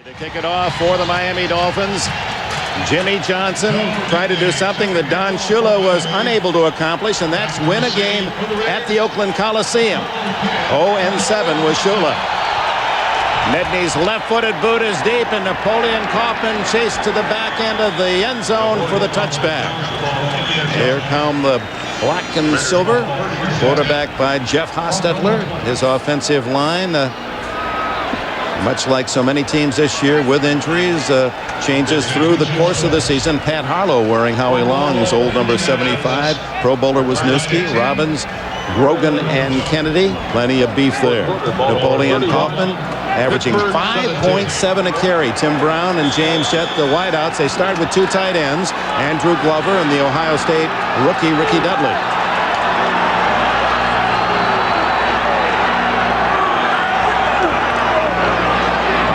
To kick it off for the Miami Dolphins, Jimmy Johnson tried to do something that Don Shula was unable to accomplish, and that's win a game at the Oakland Coliseum. 0-7 was Shula. Nedney's left-footed boot is deep, and Napoleon Kaufman chased to the back end of the end zone for the touchback. Here come the black and silver, quarterback by Jeff Hostetler. His offensive line, much like so many teams this year with injuries, changes through the course of the season. Pat Harlow wearing Howie Long's old number 75. Pro Bowler Wisniewski, Robbins, Grogan, and Kennedy. Plenty of beef there. Napoleon Kaufman averaging 5.7 a carry. Tim Brown and James Jett, the wideouts. They start with two tight ends, Andrew Glover and the Ohio State rookie Ricky Dudley.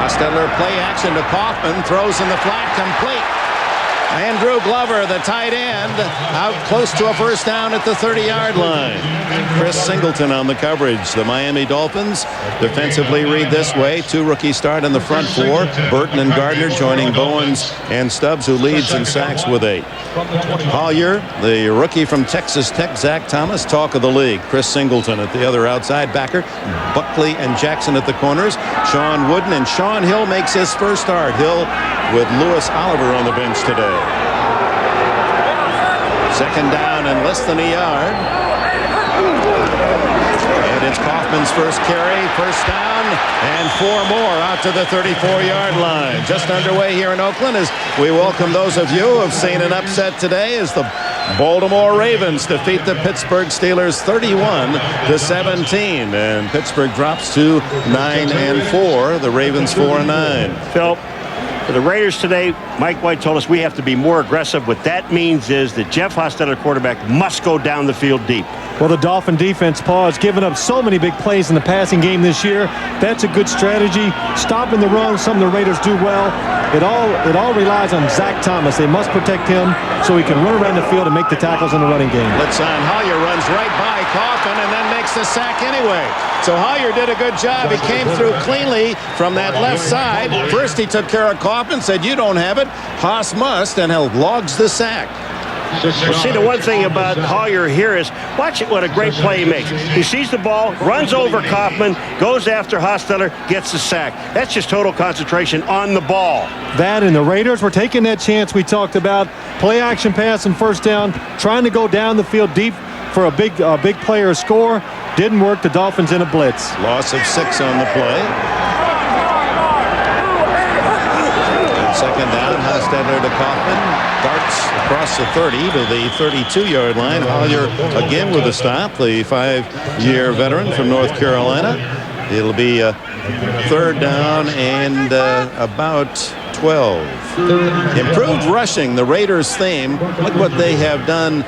Hostetler play action to Kaufman, throws in the flat, complete. Andrew Glover, the tight end, out close to a first down at the 30-yard line. Chris Singleton on the coverage. The Miami Dolphins defensively read this way. Two rookies start in the front four. Burton and Gardner joining Bowens and Stubbs, who leads in sacks with 8. Collier, the rookie from Texas Tech. Zach Thomas, talk of the league. Chris Singleton at the other outside backer. Buckley and Jackson at the corners. Sean Wooden, and Sean Hill makes his first start. Hill with Lewis Oliver on the bench today. Second down and less than a yard. And it's Kaufman's first carry, first down, and 4 more out to the 34-yard line. Just underway here in Oakland as we welcome those of you who have seen an upset today as the Baltimore Ravens defeat the Pittsburgh Steelers 31-17. And Pittsburgh drops to 9-4. The Ravens 4-9. Phil, for the Raiders today, Mike White told us we have to be more aggressive. What that means is that Jeff Hostetler, quarterback, must go down the field deep. Well, the Dolphin defense, Paul, has given up so many big plays in the passing game this year. That's a good strategy. Stopping the run, something the Raiders do well. It all relies on Zach Thomas. They must protect him so he can run around the field and make the tackles in the running game. Blitzon Hollier runs right by Kaufman and then makes the sack anyway. So Hollier did a good job. He came through cleanly from that left side. First he took care of Kaufman, said you don't have it. Haas must, and logs the sack. Well, see, the one thing about Hollier here is, watch it, what a great play he makes. He sees the ball, runs over Kaufman, goes after Hostetler, gets the sack. That's just total concentration on the ball. That, and the Raiders were taking that chance we talked about. Play action pass and first down, trying to go down the field deep for a big player score. Didn't work. The Dolphins in a blitz. Loss of 6 on the play. Second down, Hostetler to Kaufman. Darts across the 30 to the 32-yard line. Hollier again with a stop, the 5-year veteran from North Carolina. It'll be a third down and about 12. Improved rushing, the Raiders' theme. Look what they have done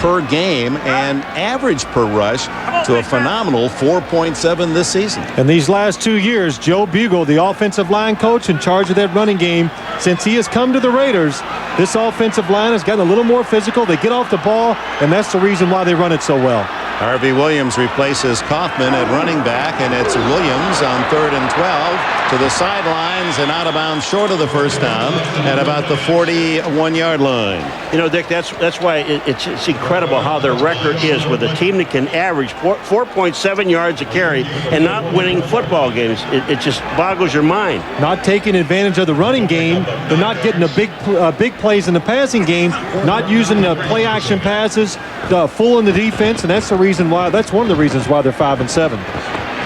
per game and average per rush to a phenomenal 4.7 this season. And these last 2 years, Joe Bugle, the offensive line coach in charge of that running game, since he has come to the Raiders, this offensive line has gotten a little more physical. They get off the ball, and that's the reason why they run it so well. Harvey Williams replaces Kaufman at running back, and it's Williams on 3rd and 12 to the sidelines and out of bounds short of the first down at about the 41-yard line. You know, Dick, that's why it's incredible how their record is with a team that can average 4.7 yards a carry and not winning football games. It just boggles your mind. Not taking advantage of the running game. They're not getting big plays in the passing game. Not using the play action passes, fooling the defense, and that's the reason why. That's one of the reasons why they're 5-7.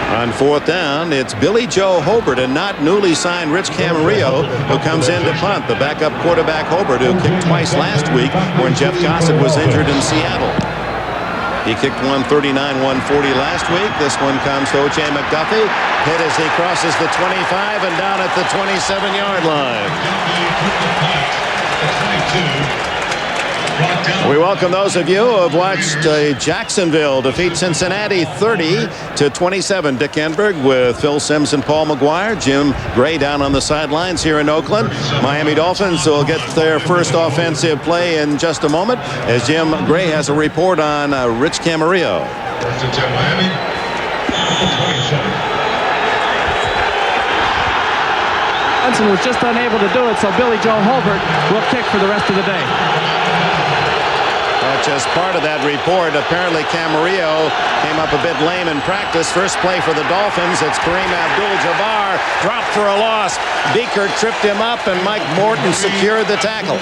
On 4th down, it's Billy Joe Hobart and not newly signed Rich Camarillo who comes in to punt. The backup quarterback Hobart, who kicked twice last week when Jeff Gossett was injured in Seattle. He kicked 139, 140 last week. This one comes to O.J. McDuffie. Hit as he crosses the 25 and down at the 27-yard line. We welcome those of you who have watched Jacksonville defeat Cincinnati 30-27. Dick Enberg with Phil Simms and Paul McGuire. Jim Gray down on the sidelines here in Oakland. Miami Dolphins will get their first offensive play in just a moment as Jim Gray has a report on Rich Camarillo. Johnson was just unable to do it, so Billy Joe Holbert will kick for the rest of the day. Just part of that report, apparently Camarillo came up a bit lame in practice. First play for the Dolphins, it's Kareem Abdul-Jabbar, dropped for a loss. Beaker tripped him up, and Mike Morton secured the tackle.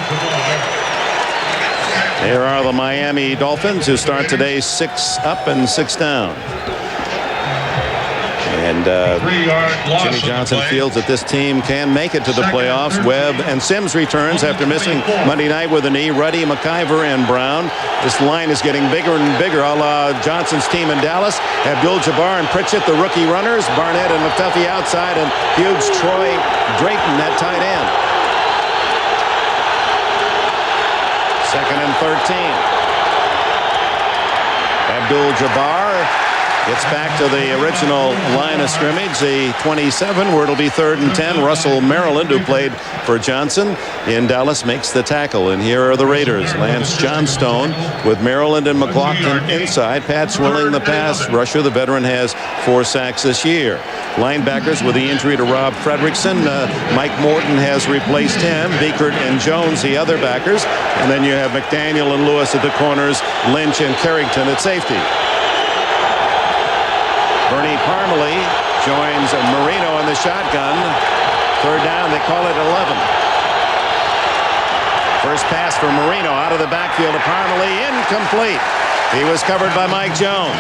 Here are the Miami Dolphins, who start today 6 up and 6 down. And Jimmy Johnson feels that this team can make it to the playoffs. Webb and Sims returns after missing Monday night with a knee. Ruddy, McIver, and Brown. This line is getting bigger and bigger, a la Johnson's team in Dallas. Abdul-Jabbar and Pritchett, the rookie runners. Barnett and McDuffie outside, and huge Troy Drayton at tight end. 2nd and 13. Abdul-Jabbar gets back to the original line of scrimmage, the 27, where it'll be 3rd and 10. Russell Maryland, who played for Johnson in Dallas, makes the tackle. And here are the Raiders. Lance Johnstone with Maryland and McLaughlin inside. Pat Swilling, the pass rusher. The veteran has 4 sacks this year. Linebackers with the injury to Rob Fredrickson. Mike Morton has replaced him. Beekert and Jones, the other backers. And then you have McDaniel and Lewis at the corners. Lynch and Carrington at safety. Bernie Parmalee joins Marino in the shotgun. 3rd down, they call it 11. First pass for Marino out of the backfield to Parmalee, incomplete. He was covered by Mike Jones.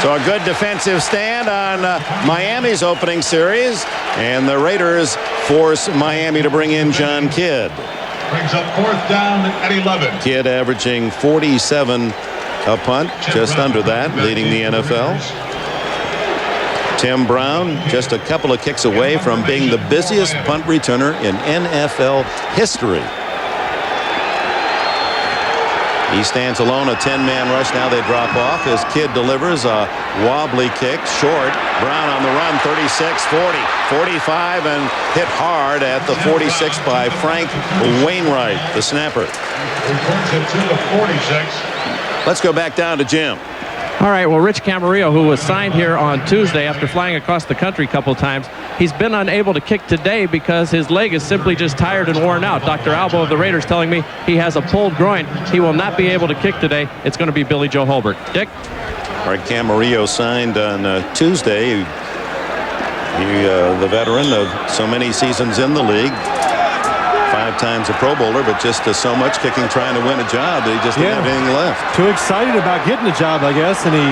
So a good defensive stand on Miami's opening series, and the Raiders force Miami to bring in John Kidd. Brings up 4th down at 11. Kidd averaging 47 a punt, just under that, leading the NFL. Tim Brown just a couple of kicks away from being the busiest punt returner in NFL history. He stands alone, a 10-man rush. Now they drop off as Kidd delivers a wobbly kick, short. Brown on the run, 36, 40, 45, and hit hard at the 46 by Frank Wainwright, the snapper. Reports it to the 46. Let's go back down to Jim. All right, well, Rich Camarillo, who was signed here on Tuesday after flying across the country a couple times, he's been unable to kick today because his leg is simply just tired and worn out. Dr. Albo of the Raiders telling me he has a pulled groin. He will not be able to kick today. It's going to be Billy Joe Holbert. Dick? All right, Camarillo signed on Tuesday. The veteran of so many seasons in the league. 5 times a Pro Bowler, but just so much kicking trying to win a job that he just didn't have anything left. Too excited about getting a job, I guess, and he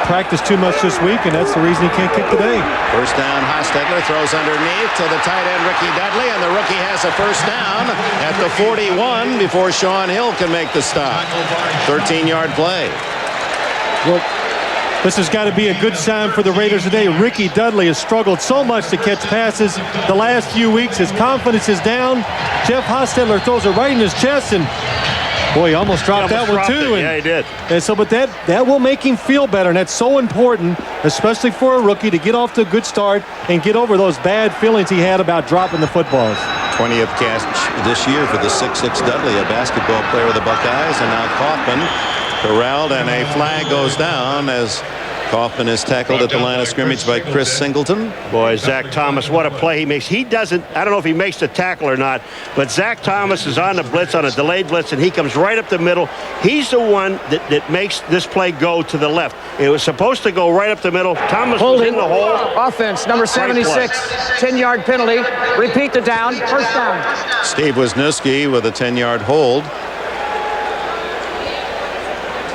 practiced too much this week, and that's the reason he can't kick today. First down, Hostetler throws underneath to the tight end Ricky Dudley, and the rookie has a first down at the 41 before Sean Hill can make the stop. 13-yard play. Well, this has got to be a good sign for the Raiders today. Ricky Dudley has struggled so much to catch passes the last few weeks. His confidence is down. Jeff Hostetler throws it right in his chest, and boy, he almost dropped that one too. Yeah, he did. And so, but that will make him feel better, and that's so important, especially for a rookie, to get off to a good start and get over those bad feelings he had about dropping the footballs. 20th catch this year for the 6'6" Dudley, a basketball player of the Buckeyes, and now Kaufman corralled, and a flag goes down as Kaufman is tackled at the line of scrimmage by Chris Singleton. Boy, Zach Thomas, what a play he makes. He doesn't, I don't know if he makes the tackle or not, but Zach Thomas is on the blitz, on a delayed blitz, and he comes right up the middle. He's the one that makes this play go to the left. It was supposed to go right up the middle. Thomas was in the hole. Offense, number 76, 10-yard penalty. Repeat the down, first down. Steve Wisniewski with a 10-yard hold.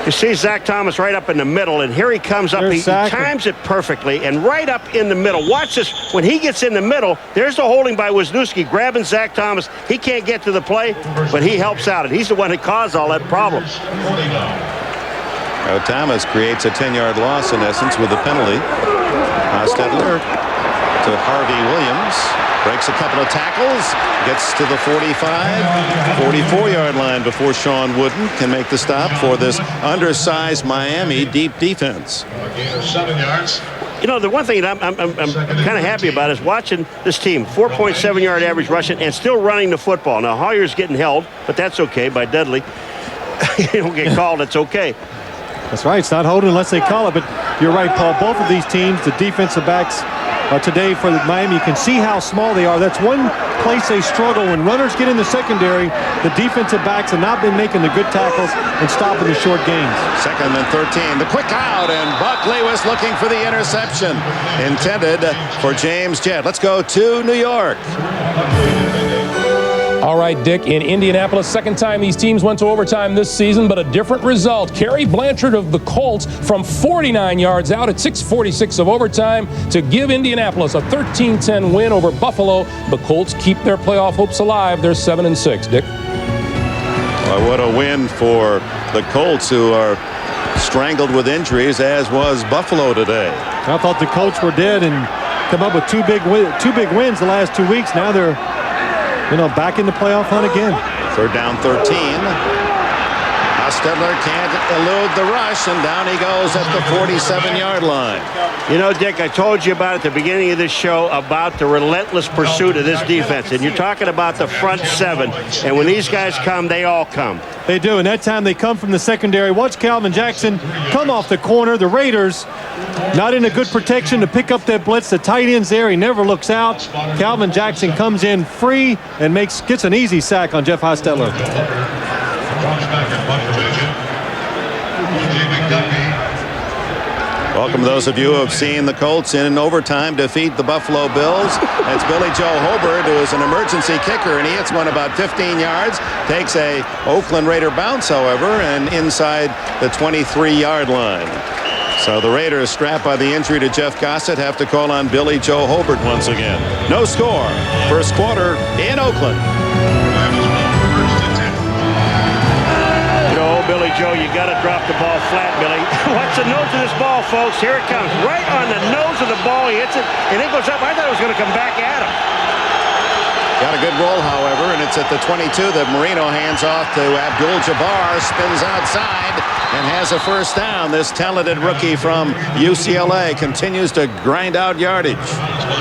You see Zach Thomas right up in the middle, and here he comes up. He times it perfectly, and right up in the middle. Watch this. When he gets in the middle, there's the holding by Wisniewski, grabbing Zach Thomas. He can't get to the play, but he helps out, and he's the one that caused all that problem. Thomas creates a 10-yard loss, in essence, with the penalty. Hostetler to Harvey Williams. Breaks a couple of tackles, gets to the 45, 44-yard line before Sean Wooden can make the stop for this undersized Miami deep defense. 7 yards. You know, the one thing that I'm kind of happy about is watching this team. 4.7-yard average rushing and still running the football. Now, Hoyer's getting held, but that's okay by Dudley. You don't get called, it's okay. That's right. It's not holding unless they call it. But you're right, Paul. Both of these teams, the defensive backs, today for Miami. You can see how small they are. That's one place they struggle. When runners get in the secondary, the defensive backs have not been making the good tackles and stopping the short gains. 2nd and 13. The quick out, and Buckley was looking for the interception intended for James Jett. Let's go to New York. All right, Dick, in Indianapolis, second time these teams went to overtime this season, but a different result. Kerry Blanchard of the Colts from 49 yards out at 6:46 of overtime to give Indianapolis a 13-10 win over Buffalo. The Colts keep their playoff hopes alive. They're 7-6, Dick. Well, what a win for the Colts, who are strangled with injuries, as was Buffalo today. I thought the Colts were dead and come up with two big wins the last 2 weeks. Now they're back in the playoff hunt again. 3rd down 13. Hostetler can't elude the rush, and down he goes at the 47-yard line. Dick, I told you about at the beginning of this show about the relentless pursuit of this defense. And you're talking about the front seven. And when these guys come, they all come. They do, and that time they come from the secondary. Watch Calvin Jackson come off the corner. The Raiders not in a good protection to pick up that blitz. The tight end's there. He never looks out. Calvin Jackson comes in free and gets an easy sack on Jeff Hostetler. Welcome those of you who have seen the Colts in overtime defeat the Buffalo Bills. That's Billy Joe Hobart, who is an emergency kicker, and he hits one about 15 yards. Takes a Oakland Raider bounce, however, and inside the 23-yard line. So the Raiders, strapped by the injury to Jeff Gossett, have to call on Billy Joe Hobart once again. No score. First quarter in Oakland. Billy Joe, you got to drop the ball flat, Billy. Watch the nose of this ball, folks. Here it comes. Right on the nose of the ball. He hits it, and it goes up. I thought it was going to come back at him. Got a good roll, however, and it's at the 22 that Marino hands off to Abdul-Jabbar, spins outside, and has a first down. This talented rookie from UCLA continues to grind out yardage.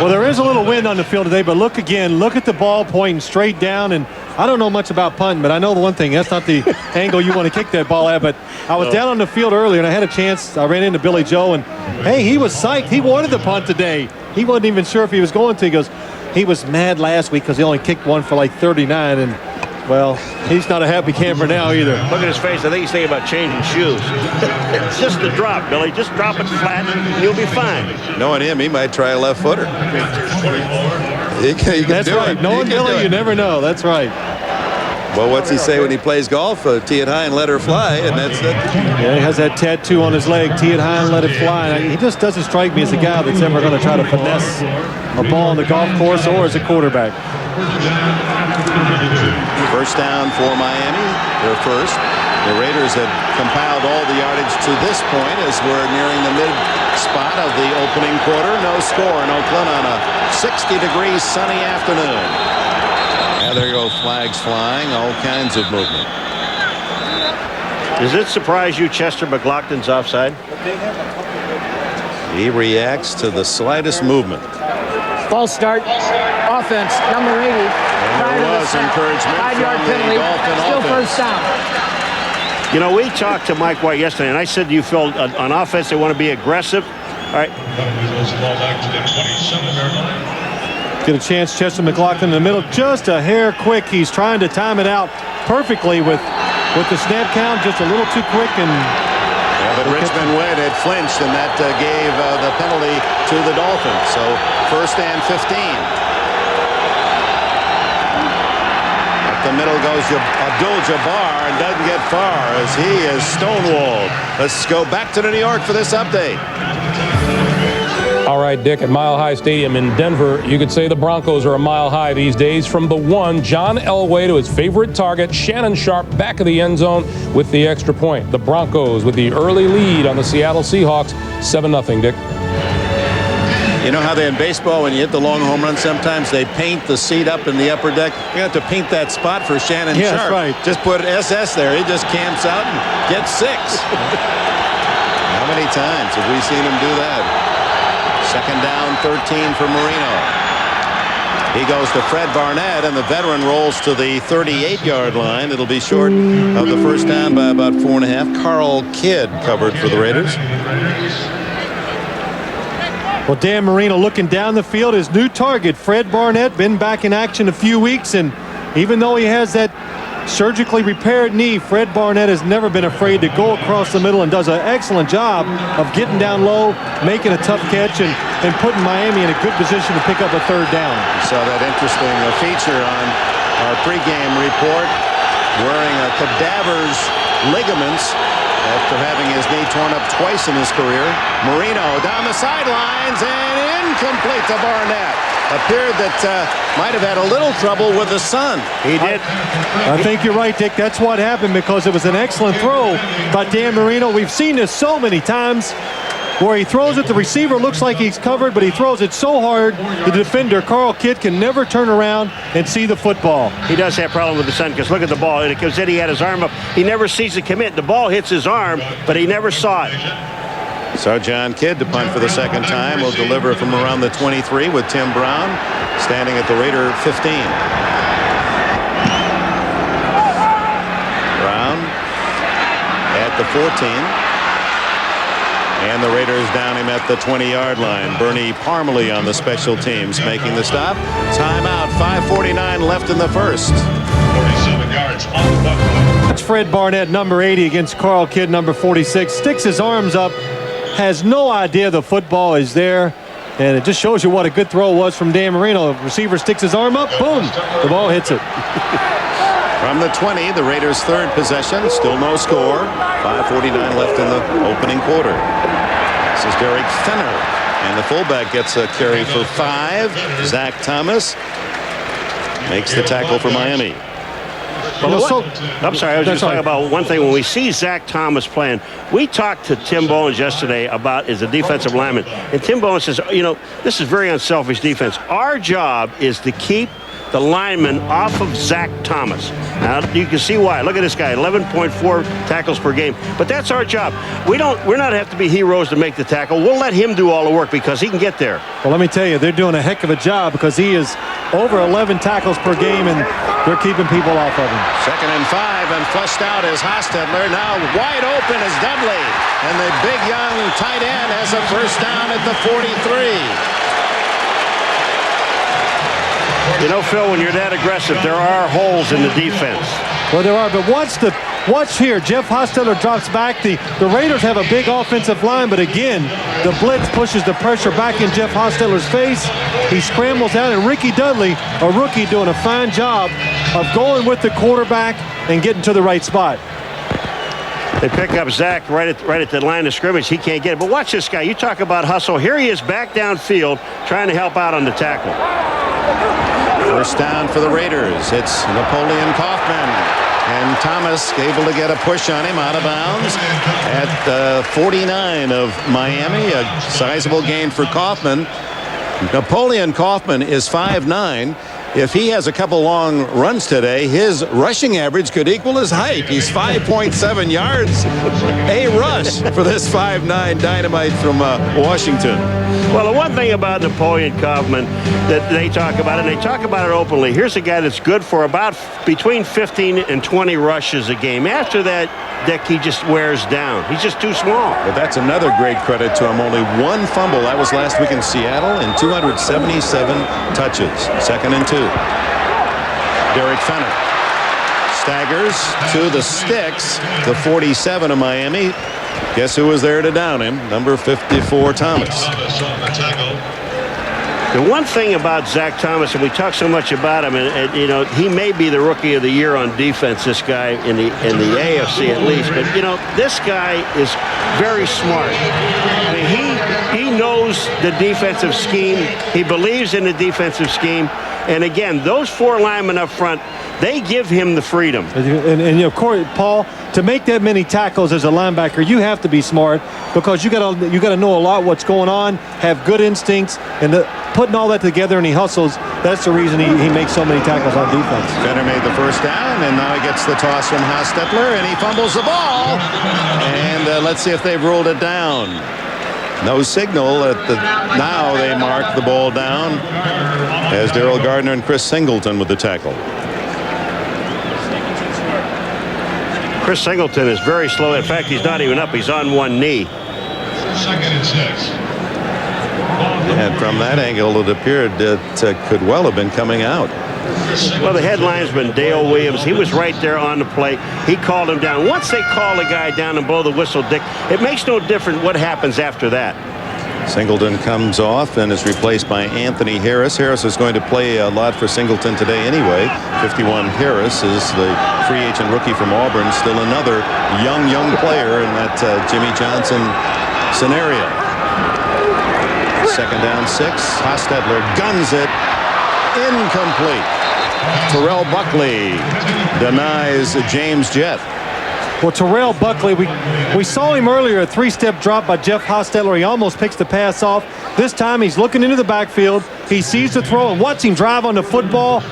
Well, there is a little wind on the field today, but look again. Look at the ball pointing straight down, and I don't know much about punting, but I know the one thing. That's not the angle you want to kick that ball at, but I was down on the field earlier, and I had a chance. I ran into Billy Joe, and, hey, he was psyched. He wanted the punt today. He wasn't even sure if he was going to. He goes, he was mad last week because he only kicked one for like 39, and, well, he's not a happy camper now either. Look at his face. I think he's thinking about changing shoes. It's just the drop, Billy. Just drop it flat, and you'll be fine. Knowing him, he might try a left footer. That's right. Knowing Billy, you never know. That's right. Well, what's he say when he plays golf? Tee it high and let her fly, and that's it. Yeah, he has that tattoo on his leg. Tee it high and let it fly. He just doesn't strike me as a guy that's ever going to try to finesse a ball on the golf course or as a quarterback. First down for Miami. Their first. The Raiders had compiled all the yardage to this point as we're nearing the mid spot of the opening quarter. No score in Oakland on a 60-degree sunny afternoon. Yeah, there go flags flying, all kinds of movement. Does it surprise you Chester McLaughlin's offside? He reacts to the slightest movement. False start. Offense, number 80. And there was encouragement 5-yard from the penalty. Dolphin Still offense. first down. You know, we talked to Mike White yesterday, and I said, do you feel on offense they want to be aggressive? All right. Get a chance, Chester McLaughlin in the middle, just a hair quick. He's trying to time it out perfectly with the snap count, just a little too quick. And yeah, but Richmond Wade had flinched, and that gave the penalty to the Dolphins. So first and 15. Up the middle goes Abdul-Jabbar and doesn't get far as he is stonewalled. Let's go back to New York for this update. All right, Dick, at Mile High Stadium in Denver, you could say the Broncos are a mile high these days. From the one, John Elway, to his favorite target, Shannon Sharp, back of the end zone with the extra point. The Broncos with the early lead on the Seattle Seahawks, 7-0, Dick. You know how they in baseball, when you hit the long home run, sometimes they paint the seat up in the upper deck. You have to paint that spot for Shannon Sharp. That's right. Just put SS there. He just camps out and gets 6. How many times have we seen him do that? Second down, 13 for Marino. He goes to Fred Barnett, and the veteran rolls to the 38-yard line. It'll be short of the first down by about 4.5. Carl Kidd covered for the Raiders. Well, Dan Marino looking down the field. His new target, Fred Barnett, been back in action a few weeks, and even though he has that surgically repaired knee, Fred Barnett has never been afraid to go across the middle and does an excellent job of getting down low, making a tough catch, and putting Miami in a good position to pick up a third down. You saw that interesting feature on our pregame report, wearing a cadaver's ligaments after having his knee torn up twice in his career. Marino down the sidelines and incomplete to Barnett. Appeared that might have had a little trouble with the sun. He did. I think you're right, Dick. That's what happened, because it was an excellent throw by Dan Marino. We've seen this so many times where he throws it, the receiver looks like he's covered, but he throws it so hard the defender, Carl Kidd, can never turn around and see the football. He does have a problem with the sun, because look at the ball. And it comes in, he had his arm up. He never sees it commit. The ball hits his arm, but he never saw it. So John Kidd to punt for the second time. Will deliver from around the 23 with Tim Brown standing at the Raider 15. Brown at the 14. And the Raiders down him at the 20-yard line. Bernie Parmalee on the special teams making the stop. Timeout, 5:49 left in the first. 47 yards on the Buckeye. That's Fred Barnett, number 80, against Carl Kidd, number 46. Sticks his arms up, has no idea the football is there, and it just shows you what a good throw was from Dan Marino. The receiver sticks his arm up, boom, the ball hits it. From the 20, the Raiders' third possession, still no score. 5:49 left in the opening quarter. This is Derek Fenner, and the fullback gets a carry for 5. Zach Thomas makes the tackle for Miami. Well, I'm sorry, I was just talking about one thing. When we see Zach Thomas playing, we talked to Tim Bowens yesterday about as a defensive lineman, and Tim Bowens says, you know, this is very unselfish defense. Our job is to keep the lineman off of Zach Thomas. Now you can see why. Look at this guy, 11.4 tackles per game. But that's our job. We're not have to be heroes to make the tackle. We'll let him do all the work because he can get there. Well, let me tell you, they're doing a heck of a job, because he is over 11 tackles per game, and they're keeping people off of him. 2nd and 5, and flushed out is Hostetler. Now wide open is Dudley, and the big young tight end has a first down at the 43. You know, Phil, when you're that aggressive, there are holes in the defense. Well, there are, but watch here. Jeff Hostetler drops back. The Raiders have a big offensive line, but again, the blitz pushes the pressure back in Jeff Hostetler's face. He scrambles out, and Ricky Dudley, a rookie, doing a fine job of going with the quarterback and getting to the right spot. They pick up Zach right at the line of scrimmage. He can't get it. But watch this guy. You talk about hustle. Here he is back downfield trying to help out on the tackle. First down for the Raiders. It's Napoleon Kaufman. And Thomas able to get a push on him out of bounds at the 49 of Miami. A sizable gain for Kaufman. Napoleon Kaufman is 5'9". If he has a couple long runs today, his rushing average could equal his height. He's 5.7 yards a rush for this 5'9" dynamite from Washington. Well, the one thing about Napoleon Kaufman that they talk about, and they talk about it openly, here's a guy that's good for about between 15 and 20 rushes a game. After that, Dick, he just wears down. He's just too small. But that's another great credit to him. Only one fumble. That was last week in Seattle, and 277 touches. 2nd and 2. Derek Fenner staggers to the sticks. The 47 of Miami. Guess who was there to down him? Number 54, Thomas. The one thing about Zach Thomas, and we talk so much about him, and you know, he may be the rookie of the year on defense, this guy in the AFC at least, but you know, this guy is very smart. I mean, he knows the defensive scheme. He believes in the defensive scheme. And again, those 4 linemen up front, they give him the freedom. And of course, Paul, to make that many tackles as a linebacker, you have to be smart, because you got to know a lot what's going on, have good instincts, and putting all that together, and he hustles. That's the reason he makes so many tackles on defense. Fenner made the first down, and now he gets the toss from Hostetler, and he fumbles the ball. And let's see if they've ruled it down. No signal now they mark the ball down as Darrell Gardner and Chris Singleton with the tackle. Chris Singleton is very slow. In fact, he's not even up. He's on one knee. 2nd and 6. And from that angle, it appeared it could well have been coming out. Well, the headline's been Dale Williams. He was right there on the plate. He called him down. Once they call a guy down and blow the whistle, Dick, it makes no difference what happens after that. Singleton comes off and is replaced by Anthony Harris. Harris is going to play a lot for Singleton today anyway. 51 Harris is the free agent rookie from Auburn. Still another young player in that Jimmy Johnson scenario. Second down 6. Hostetler guns it. Incomplete. Terrell Buckley denies James Jett. Well, Terrell Buckley, we saw him earlier, a 3-step drop by Jeff Hostetler. He almost picks the pass off. This time he's looking into the backfield. He sees the throw and watch him drive on the football.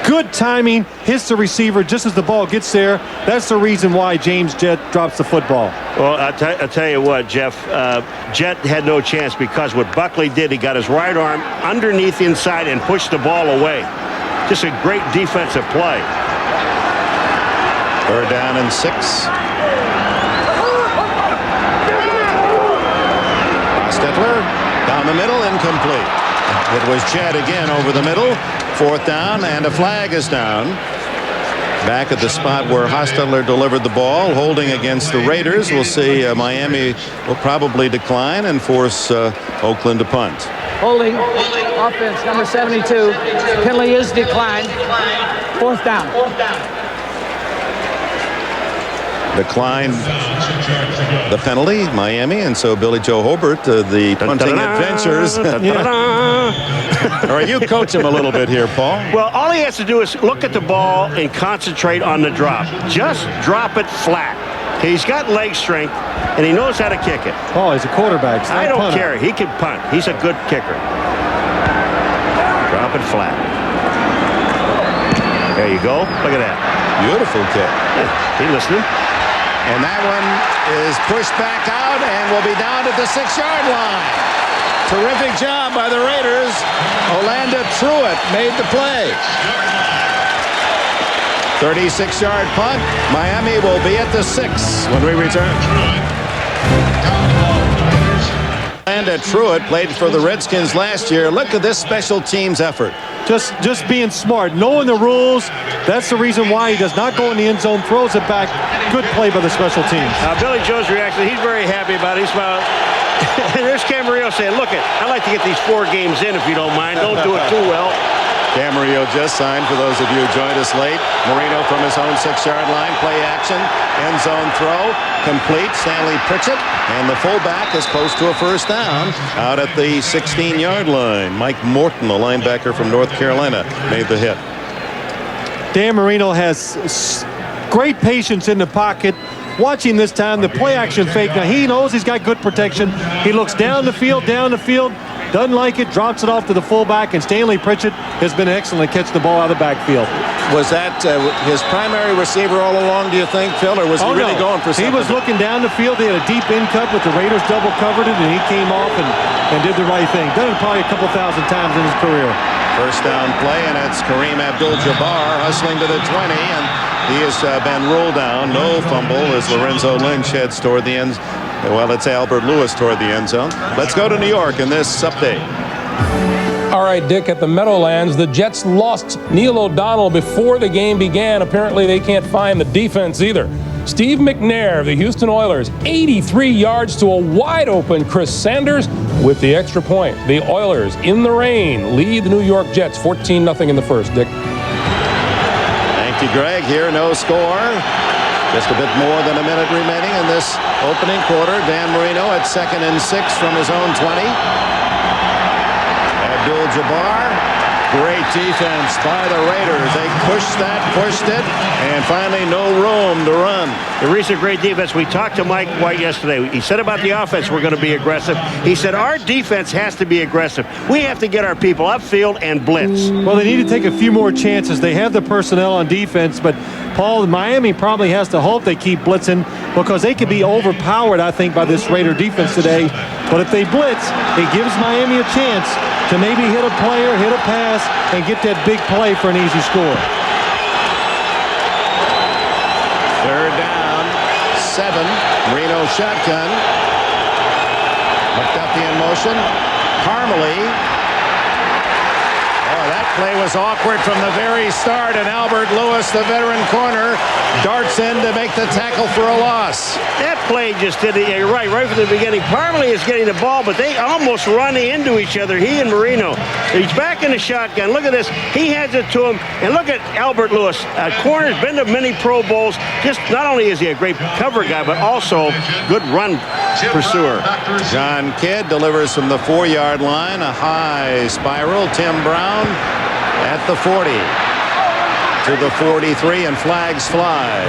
Good timing, hits the receiver just as the ball gets there. That's the reason why James Jett drops the football. Well, I'll tell you what, Jeff. Jett had no chance because what Buckley did, he got his right arm underneath the inside and pushed the ball away. Just a great defensive play. Third down and 6. Hostetler down the middle, incomplete. It was Jett again over the middle. Fourth down, and a flag is down. Back at the spot where Hostetler delivered the ball, holding against the Raiders. We'll see Miami will probably decline and force Oakland to punt. Holding. Offense, number 72. Penalty is declined. Fourth down. Declined the penalty, Miami, and so Billy Joe Hobart, the punting adventures. All right, you coach him a little bit here, Paul. Well, all he has to do is look at the ball and concentrate on the drop. Just drop it flat. He's got leg strength, and he knows how to kick it. Oh, he's a quarterback. I don't care. He can punt. He's a good kicker. Drop it flat. There you go. Look at that. Beautiful kick. Yeah, he listening. And that one is pushed back out and will be down at the 6-yard line. Terrific job by the Raiders. Orlando Truitt made the play. 36-yard punt. Miami will be at the 6 when we return. Orlando Truitt played for the Redskins last year. Look at this special teams effort. Just being smart, knowing the rules. That's the reason why he does not go in the end zone, throws it back. Good play by the special teams. Billy Joe's reaction, he's very happy about it. He's smiling. There's Camarillo saying, look, I'd like to get these 4 games in if you don't mind. Don't do it too well. Camarillo just signed, for those of you who joined us late. Marino from his own 6-yard line. Play action. End zone throw. Complete. Stanley Pritchett. And the fullback is close to a first down out at the 16-yard line. Mike Morton, the linebacker from North Carolina, made the hit. Dan Marino has great patience in the pocket. Watching this time, the play action fake. Now, he knows he's got good protection. He looks down the field, doesn't like it, drops it off to the fullback, and Stanley Pritchett has been excellent to catch the ball out of the backfield. Was that his primary receiver all along, do you think, Phil, or was he really going for something? He was looking down the field. They had a deep in cut, but the Raiders double covered it, and he came off and did the right thing. Done it probably a couple thousand times in his career. First down play, and it's Kareem Abdul-Jabbar hustling to the 20, and he has been ruled down. No fumble as Lorenzo Lynch heads toward the end. Well, it's Albert Lewis toward the end zone. Let's go to New York in this update. All right, Dick, at the Meadowlands, the Jets lost Neil O'Donnell before the game began. Apparently, they can't find the defense either. Steve McNair of the Houston Oilers, 83 yards to a wide-open Chris Sanders with the extra point. The Oilers, in the rain, lead the New York Jets 14-0 in the first, Dick. Thank you, Greg. Here, no score. Just a bit more than a minute remaining in this opening quarter. Dan Marino at 2nd and 6 from his own 20. Abdul-Jabbar. Great defense by the Raiders. They pushed it, and finally no room to run. The reason great defense, we talked to Mike White yesterday. He said about the offense we're going to be aggressive. He said our defense has to be aggressive. We have to get our people upfield and blitz. Well, they need to take a few more chances. They have the personnel on defense, but Paul, Miami probably has to hope they keep blitzing because they could be overpowered, I think, by this Raider defense today. But if they blitz, it gives Miami a chance to maybe hit a player, hit a pass, and get that big play for an easy score. Third down, 7. Marino shotgun. McDuffie in motion. Parmalee. Oh, that play was awkward from the very start, and Albert Lewis, the veteran corner, darts in to make the tackle for a loss. That play just did it right from the beginning. Parmalee is getting the ball, but they almost run into each other, he and Marino. He's back in the shotgun. Look at this. He hands it to him, and look at Albert Lewis. Corner's been to many Pro Bowls. Just not only is he a great cover guy, but also good run pursuer. John Kidd delivers from the 4-yard line, a high spiral. Tim Brown at the 40 to the 43, and flags fly.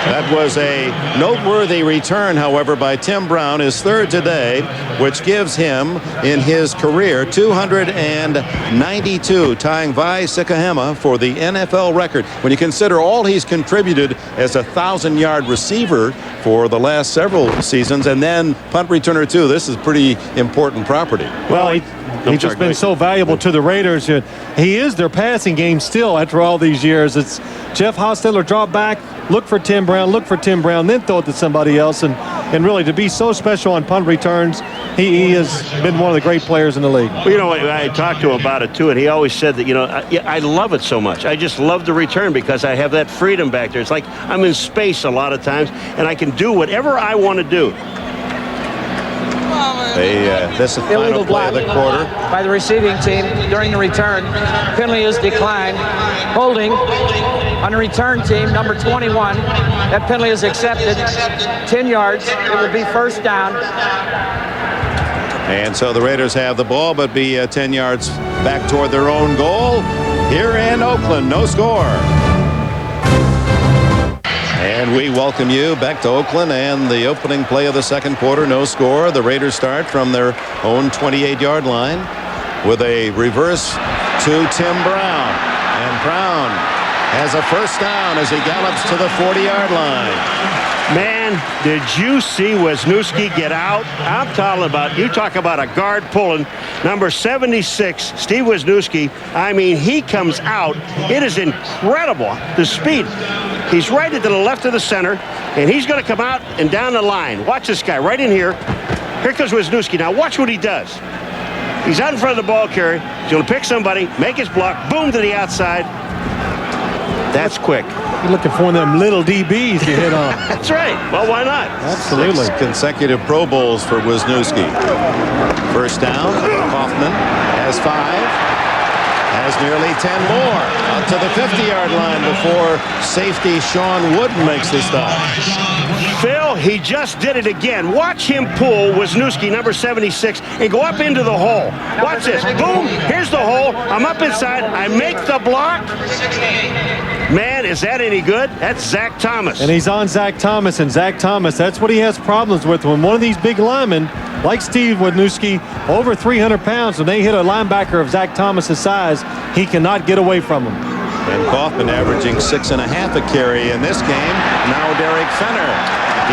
That was a noteworthy return, however, by Tim Brown, his third today, which gives him in his career 292, tying Vi Sikahema for the NFL record. When you consider all he's contributed as a 1,000-yard receiver for the last several seasons, and then punt returner too, this is pretty important property. Well, he's just been so valuable to the Raiders. He is their passing game still after all these years. It's Jeff Hostetler drop back, look for Tim Brown, then throw it to somebody else. And really, to be so special on punt returns, he has been one of the great players in the league. Well, you know, I talked to him about it, too, and he always said that, you know, I love it so much. I just love the return because I have that freedom back there. It's like I'm in space a lot of times, and I can do whatever I want to do. This is the final play of the quarter. By the receiving team during the return. Penalty is declined. Holding on the return team, number 21. That penalty is accepted. 10 yards. It will be first down. And so the Raiders have the ball, but be 10 yards back toward their own goal. Here in Oakland, no score. And we welcome you back to Oakland and the opening play of the second quarter. No score. The Raiders start from their own 28-yard line with a reverse to Tim Brown. And Brown has a first down as he gallops to the 40-yard line. Man, did you see Wisniewski get out? I'm talking about, you talk about a guard pulling. Number 76, Steve Wisniewski. I mean, he comes out. It is incredible, the speed. He's right to the left of the center, and he's going to come out and down the line. Watch this guy right in here. Here comes Wisniewski. Now watch what he does. He's out in front of the ball carrier. He's going to pick somebody, make his block, boom to the outside. That's quick. You're looking for them little DBs to hit on. That's right. Well, why not? Absolutely. 6 consecutive Pro Bowls for Wisniewski. First down. Kaufman has 5. Has nearly 10 more. Out to the 50-yard line before safety Sean Wooden makes the stop. Phil, he just did it again. Watch him pull Wisniewski, number 76, and go up into the hole. Watch this. Boom. Here's the hole. I'm up inside. I make the block. Man, is that any good? That's Zach Thomas. And he's on Zach Thomas, and Zach Thomas, that's what he has problems with. When one of these big linemen, like Steve Wisniewski, over 300 pounds, when they hit a linebacker of Zach Thomas's size, he cannot get away from him. And Kaufman averaging 6.5 a carry in this game. Now Derek Fenner.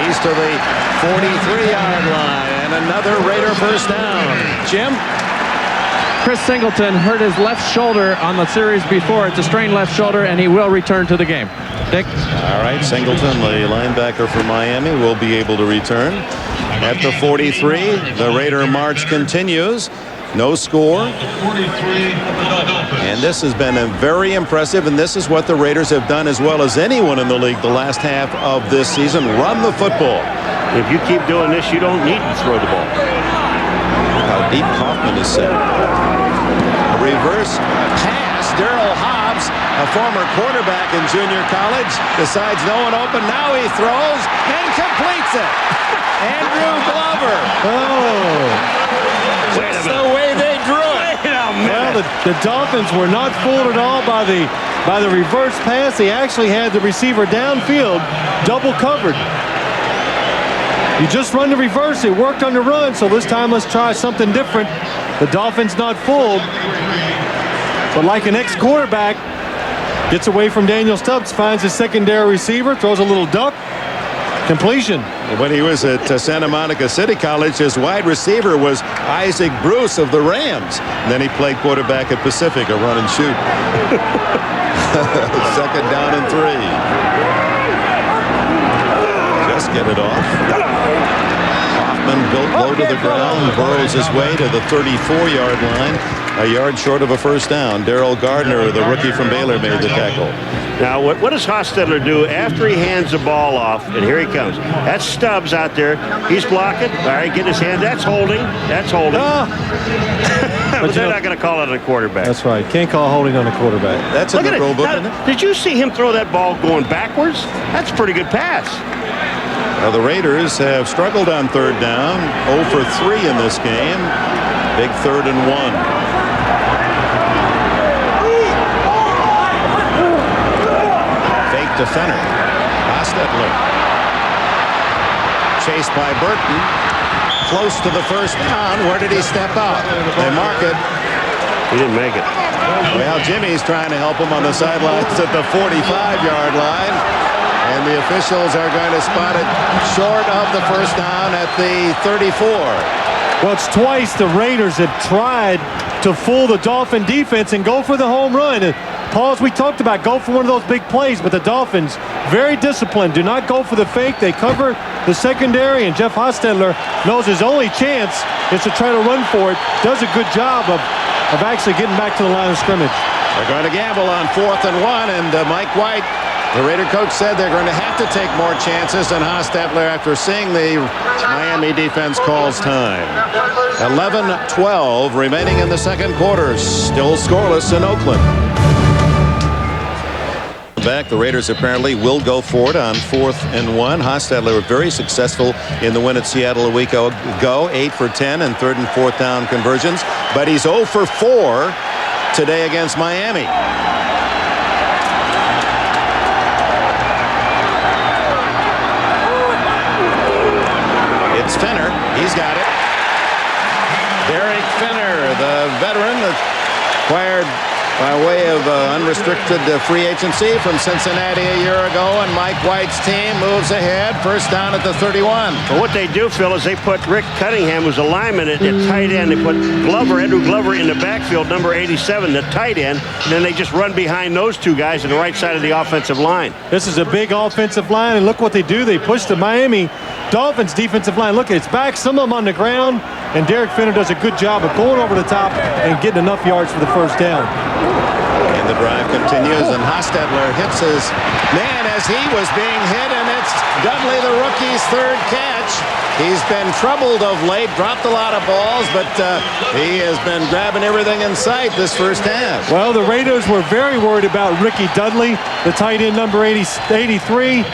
He's to the 43-yard line, and another Raider first down. Jim? Chris Singleton hurt his left shoulder on the series before. It's a strained left shoulder, and he will return to the game. Dick? All right, Singleton, the linebacker for Miami, will be able to return. At the 43, the Raider march continues. No score. And this has been very impressive, and this is what the Raiders have done as well as anyone in the league the last half of this season. Run the football. If you keep doing this, you don't need to throw the ball. How deep Kaufman is set. A reverse pass. Darryl Hobbs, a former quarterback in junior college, decides no one open. Now he throws and completes it. Andrew Glover. Oh. That's the way they drew it. Well, the Dolphins were not fooled at all by the reverse pass. They actually had the receiver downfield double covered. You just run the reverse. It worked on the run, so this time let's try something different. The Dolphins not fooled, but like an ex-quarterback, gets away from Daniel Stubbs, finds his secondary receiver, throws a little duck, completion. When he was at Santa Monica City College, his wide receiver was Isaac Bruce of the Rams. And then he played quarterback at Pacific, a run and shoot. Second down and 3. Just get it off. Bateman built low to the ground, burrows his way to the 34-yard line, a yard short of a first down. Darrell Gardner, the rookie from Baylor, made the tackle. Now, what does Hostetler do after he hands the ball off? And here he comes. That's Stubbs out there. He's blocking. All right, getting his hand. That's holding. That's holding. But they're not going to call it on a quarterback. That's right. Can't call holding on a quarterback. That's in the rule book, isn't it? Did you see him throw that ball going backwards? That's a pretty good pass. Well, the Raiders have struggled on third down. 0 for 3 in this game. Big 3rd and 1. To Fenner. Hostetler. Chased by Burton. Close to the first down. Where did he step out? They mark it. He didn't make it. Well, Jimmy's trying to help him on the sidelines at the 45-yard line. And the officials are going to spot it short of the first down at the 34. Well, it's twice the Raiders have tried to fool the Dolphin defense and go for the home run. And Paul, as we talked about, go for one of those big plays, but the Dolphins, very disciplined, do not go for the fake. They cover the secondary, and Jeff Hostetler knows his only chance is to try to run for it. Does a good job of actually getting back to the line of scrimmage. They're going to gamble on 4th and 1, and Mike White, the Raider coach, said they're going to have to take more chances than Hostetler after seeing the Miami defense calls time. 11-12 remaining in the second quarter. Still scoreless in Oakland. Back, the Raiders apparently will go for it on 4th and 1. Hostetler was very successful in the win at Seattle a week ago. 8 for 10 and 3rd and 4th down conversions. But he's 0 for 4 today against Miami. It's Fenner. He's got it. Derek Fenner, the veteran, acquired by way of unrestricted free agency from Cincinnati a year ago, and Mike White's team moves ahead. First down at the 31. Well, what they do, Phil, is they put Rick Cunningham, who's a lineman, at tight end. They put Andrew Glover in the backfield, number 87, the tight end, and then they just run behind those two guys on the right side of the offensive line. This is a big offensive line, and look what they do. They push the Miami Dolphins defensive line. Look, it's back, some of them on the ground, and Derek Fenner does a good job of going over the top and getting enough yards for the first down. And the drive continues, and Hostetler hits his man as he was being hit, and it's Dudley, the rookie's 3rd catch. He's been troubled of late, dropped a lot of balls, but he has been grabbing everything in sight this first half. Well, the Raiders were very worried about Ricky Dudley, the tight end, number 83.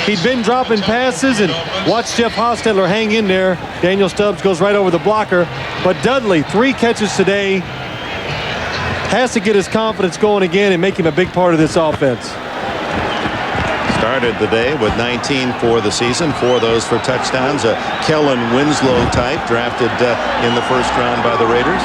He'd been dropping passes, and watch Jeff Hostetler hang in there. Daniel Stubbs goes right over the blocker, but Dudley, 3 catches today, has to get his confidence going again and make him a big part of this offense. Started the day with 19 for the season, 4 of those for touchdowns. A Kellen Winslow type drafted in the first round by the Raiders.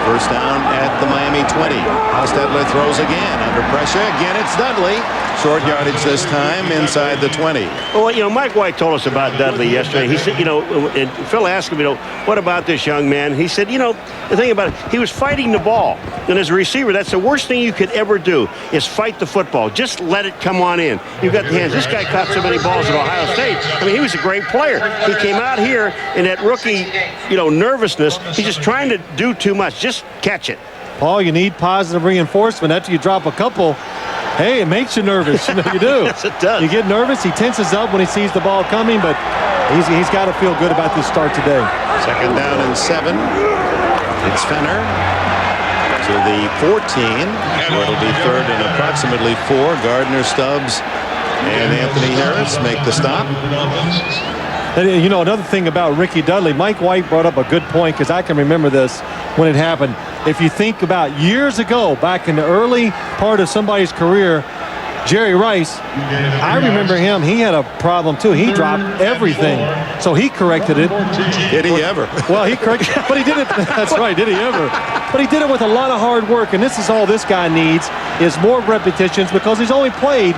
First down at the Miami 20. Hostetler throws again under pressure. Again, it's Dudley. Short yardage this time inside the 20. Well, Mike White told us about Dudley yesterday. He said, and Phil asked him, what about this young man? He said, the thing about it, he was fighting the ball. And as a receiver, that's the worst thing you could ever do is fight the football. Just let it come on in. You've got the hands. This guy caught so many balls at Ohio State. I mean, he was a great player. He came out here in that rookie, nervousness. He's just trying to do too much. Just catch it. Paul, you need positive reinforcement. After you drop a couple, hey, it makes you nervous. You do. Yes, it does. You get nervous. He tenses up when he sees the ball coming, but he's got to feel good about this start today. Second down and 7. It's Fenner to the 14, where it'll be 3rd and approximately 4. Gardner, Stubbs, and Anthony Harris make the stop. And, another thing about Ricky Dudley, Mike White brought up a good point, because I can remember this when it happened. If you think about years ago, back in the early part of somebody's career, Jerry Rice, I remember him. He had a problem, too. He dropped everything. So he corrected it. Did he ever? Well, he corrected it, but he did it. That's right. Did he ever? But he did it with a lot of hard work, and this is all this guy needs is more repetitions, because he's only played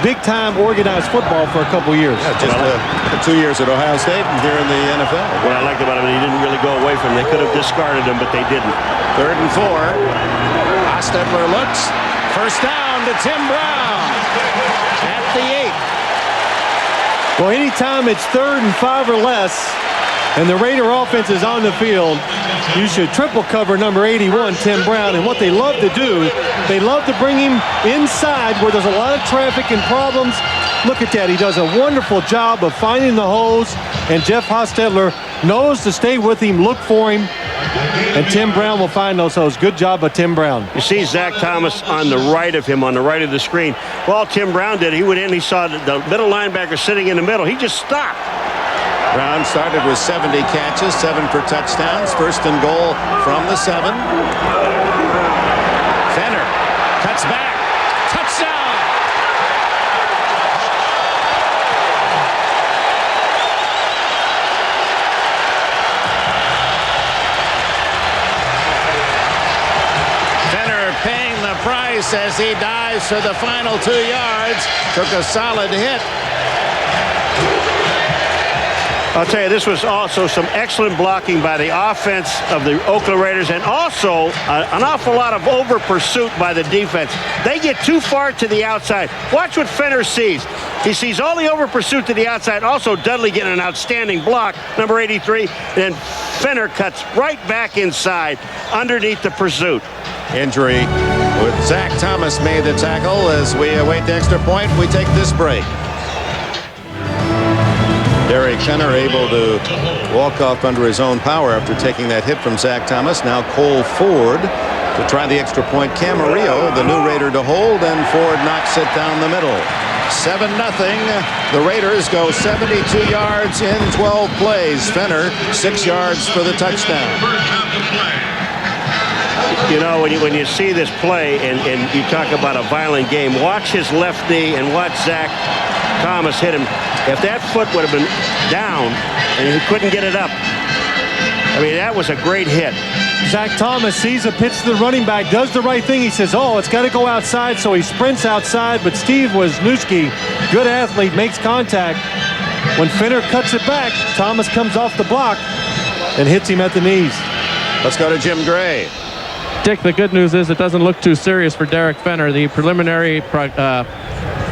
big-time organized football for a couple years. Yeah, just 2 years at Ohio State and here in the NFL. What I liked about him, he didn't really go away from him. They could have discarded him, but they didn't. 3rd and 4. Hostetler looks. First down to Tim Brown at the 8. Well, anytime it's 3rd and 5 or less, and the Raider offense is on the field, you should triple cover number 81, Tim Brown. And what they love to do, they love to bring him inside where there's a lot of traffic and problems. Look at that. He does a wonderful job of finding the holes, and Jeff Hostetler knows to stay with him, look for him, and Tim Brown will find those holes. Good job by Tim Brown. You see Zach Thomas on the right of him, on the right of the screen. Well, Tim Brown did. He went in, he saw the middle linebacker sitting in the middle. He just stopped. Brown started with 70 catches, 7 for touchdowns. First and goal from the 7. Fenner cuts back. Touchdown! Fenner paying the price as he dives for the final 2 yards. Took a solid hit. I'll tell you, this was also some excellent blocking by the offense of the Oakland Raiders, and also an awful lot of over pursuit by the defense. They get too far to the outside. Watch what Fenner sees. He sees all the over pursuit to the outside. Also, Dudley getting an outstanding block, number 83. Then Fenner cuts right back inside underneath the pursuit. Injury with Zach Thomas made the tackle. As we await the extra point, we take this break. Derek Fenner able to walk off under his own power after taking that hit from Zach Thomas. Now Cole Ford to try the extra point. Camarillo, the new Raider, to hold, and Ford knocks it down the middle. 7-0. The Raiders go 72 yards in 12 plays. Fenner 6 yards for the touchdown. You know, when you see this play and you talk about a violent game, watch his left knee and watch Zach Thomas hit him. If that foot would have been down and he couldn't get it up, I mean, that was a great hit. Zach Thomas sees a pitch to the running back, does the right thing. He says, oh, it's got to go outside, so he sprints outside. But Steve Wisniewski, good athlete, makes contact. When Fenner cuts it back, Thomas comes off the block and hits him at the knees. Let's go to Jim Gray. Dick, the good news is it doesn't look too serious for Derek Fenner. The preliminary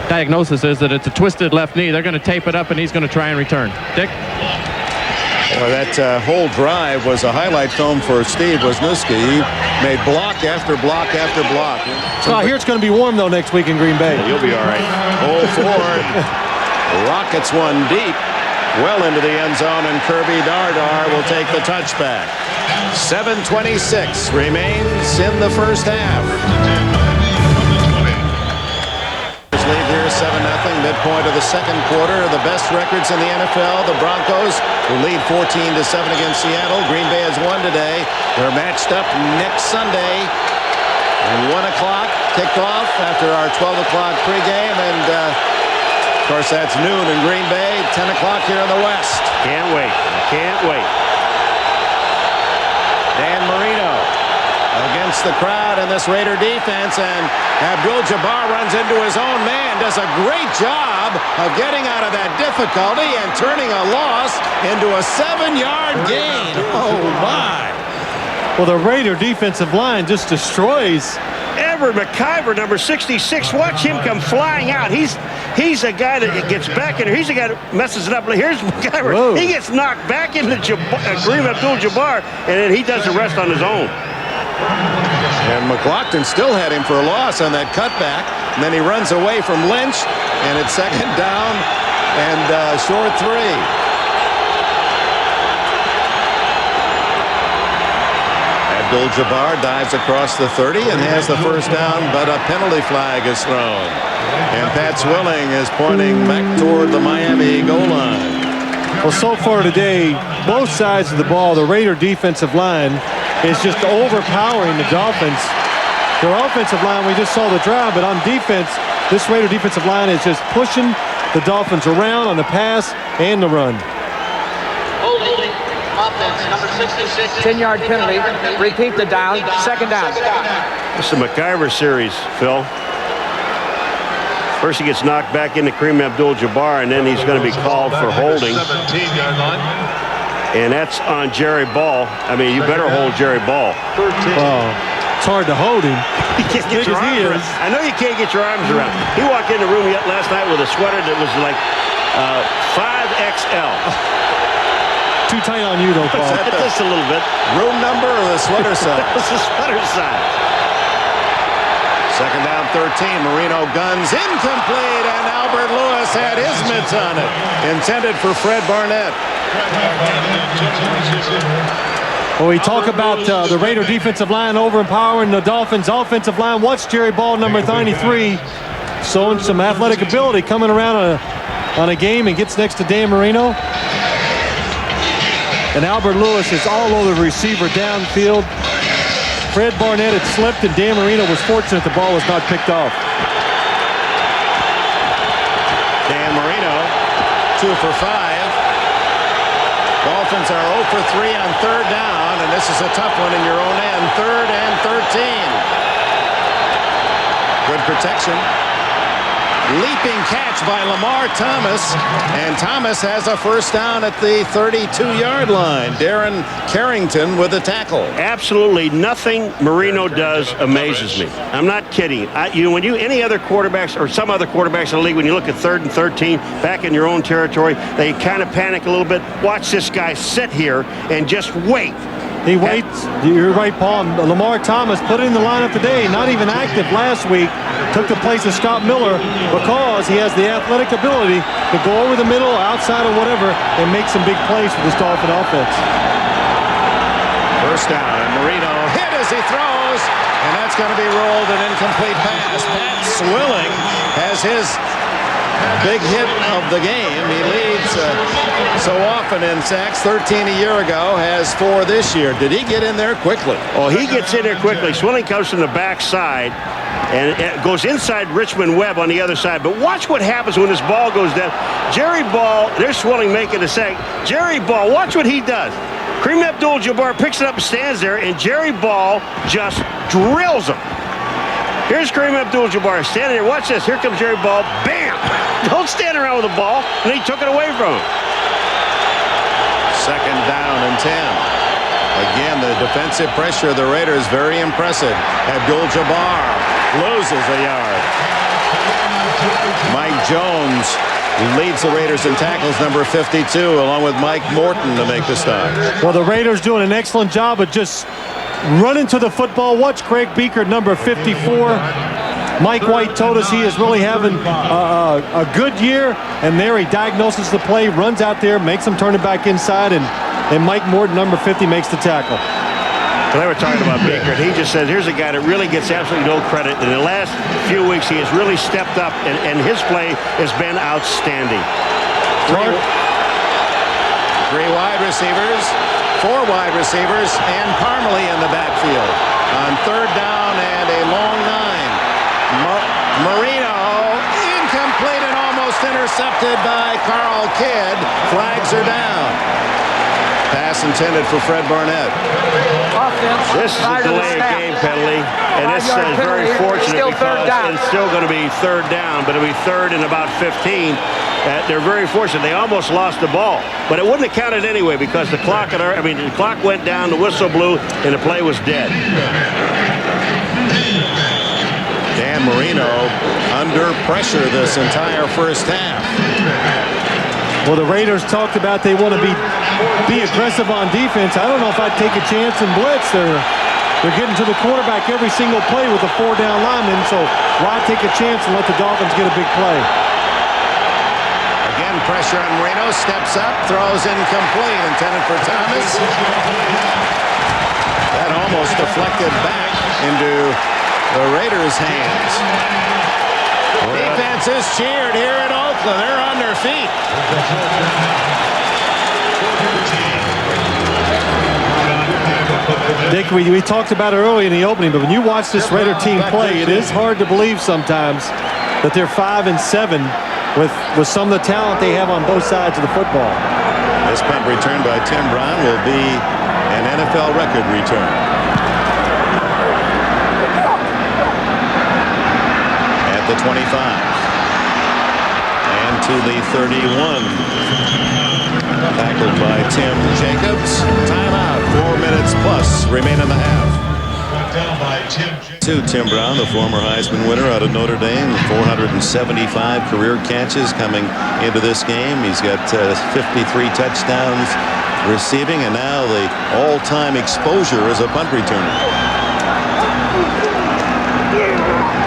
diagnosis is that it's a twisted left knee. They're going to tape it up, and he's going to try and return. Dick? Well, that whole drive was a highlight film for Steve Wisniewski. He made block after block after block. Oh, here it's going to be warm, though, next week in Green Bay. You'll be all right. Cole Ford rockets one deep, well into the end zone, and Kirby Dardar will take the touchback. 7:26 remains in the first half. Lead here 7-0, midpoint of the second quarter. The best records in the NFL. The Broncos will lead 14-7 against Seattle. Green Bay has won today. They're matched up next Sunday. And 1 o'clock kickoff after our 12 o'clock pregame. And of course, that's noon in Green Bay, 10 o'clock here in the West. Can't wait. Can't wait. Dan Marino against the crowd in this Raider defense, and Abdul-Jabbar runs into his own man, does a great job of getting out of that difficulty and turning a loss into a 7-yard gain. Oh, my. Well, the Raider defensive line just destroys. Edward McIver, number 66, watch him come flying out. He's a guy that gets back in there. He's a guy that messes it up. Here's McIver. Whoa. He gets knocked back into Kareem Abdul-Jabbar, and then he does the rest on his own. And McLaughlin still had him for a loss on that cutback. And then he runs away from Lynch, and it's second down and short 3. Abdul-Jabbar dives across the 30 and has the first down, but a penalty flag is thrown. And Pat Swilling is pointing back toward the Miami goal line. Well, so far today, both sides of the ball, the Raider defensive line is just overpowering the Dolphins. Their offensive line, we just saw the drive, but on defense, this Raider defensive line is just pushing the Dolphins around on the pass and the run. Holding offense, number 66. 10-yard penalty. Repeat the down. Second down. This is the McIver series, Phil. First he gets knocked back into Kareem Abdul-Jabbar, and then he's going to be called for holding. 17-yard line. And that's on Jerry Ball. I mean, you better hold Jerry Ball. It's hard to hold him. You can't get your arms around. I know you can't get your arms around. He walked in the room last night with a sweater that was like 5XL. too tight on you, though, Paul. Just a little bit. Room number or the sweater size? That's the sweater size. Second down, 13. Marino guns incomplete, and Albert Lewis had his mitts on it. Intended for Fred Barnett. Well, we talk about the Raider defensive line overempowering the Dolphins offensive line. Watch Jerry Ball, number 93, showing some athletic ability, coming around on a game and gets next to Dan Marino. And Albert Lewis is all over the receiver downfield. Fred Barnett had slipped, and Dan Marino was fortunate the ball was not picked off. Dan Marino, 2 for 5. Dolphins are 0 for 3 on third down, and this is a tough one in your own end. 3rd and 13. Good protection. Leaping catch by Lamar Thomas, and Thomas has a first down at the 32-yard line. Darren Carrington with the tackle. Absolutely nothing Marino does amazes me. I'm not kidding. Any other quarterbacks or some other quarterbacks in the league, when you look at 3rd and 13 back in your own territory, they kind of panic a little bit. Watch this guy sit here and just wait. He waits. You're right, Paul. Lamar Thomas put it in the lineup today, not even active last week. Took the place of Scott Miller because he has the athletic ability to go over the middle, outside, or whatever, and make some big plays for this Dolphin offense. First down, and Marino hit as he throws, and that's going to be rolled an incomplete pass. Pat Swilling has his big hit of the game. He leads so often in sacks, 13 a year ago, has 4 this year. Did he get in there quickly? Oh, he gets in there quickly. Swilling comes from the backside and it goes inside Richmond Webb on the other side. But watch what happens when this ball goes down. Jerry Ball, there's Swilling making a sack. Jerry Ball, watch what he does. Kareem Abdul-Jabbar picks it up and stands there, and Jerry Ball just drills him. Here's Kareem Abdul-Jabbar standing there. Watch this. Here comes Jerry Ball. Bam! Don't stand around with the ball. And he took it away from him. Second down and 10. Again, the defensive pressure of the Raiders very impressive. Abdul-Jabbar loses a yard. Mike Jones leads the Raiders in tackles, number 52, along with Mike Morton to make the stop. Well, the Raiders doing an excellent job of just running to the football. Watch Craig Beaker, number 54. Mike White told us he is really having a good year, and there he diagnoses the play, runs out there, makes him turn it back inside, and Mike Morton, number 50, makes the tackle. Well, they were talking about Baker, and he just says, here's a guy that really gets absolutely no credit. In the last few weeks, he has really stepped up, and his play has been outstanding. 3 wide receivers, 4 wide receivers, and Parmalee in the backfield. On third down and a long 9. Marino, incomplete and almost intercepted by Carl Kidd. Flags are down. Pass intended for Fred Barnett. Offense. This is a delay of game penalty, and this is very fortunate because it's still going to be third down, but it'll be 3rd and about 15. They're very fortunate. They almost lost the ball, but it wouldn't have counted anyway because the clock went down, the whistle blew, and the play was dead. Dan Marino under pressure this entire first half. Well, the Raiders talked about they want to be aggressive on defense. I don't know if I'd take a chance and blitz. They're getting to the quarterback every single play with a 4-down lineman, so why take a chance and let the Dolphins get a big play? Again, pressure on Marino, steps up, throws incomplete, intended for Thomas. That almost deflected back into the Raiders' hands. Defense is cheered here at Oakland. They're on their feet. Dick, we talked about it early in the opening, but when you watch this Raider team play, it is hard to believe sometimes that they're 5 and 7 with some of the talent they have on both sides of the football. This punt return by Tim Brown will be an NFL record return. At the 25 and to the 31. Tackled by Tim Jacobs. Timeout. 4 minutes plus remain in the half. To Tim Brown, the former Heisman winner out of Notre Dame, 475 career catches coming into this game. He's got 53 touchdowns, receiving, and now the all-time exposure as a punt returner.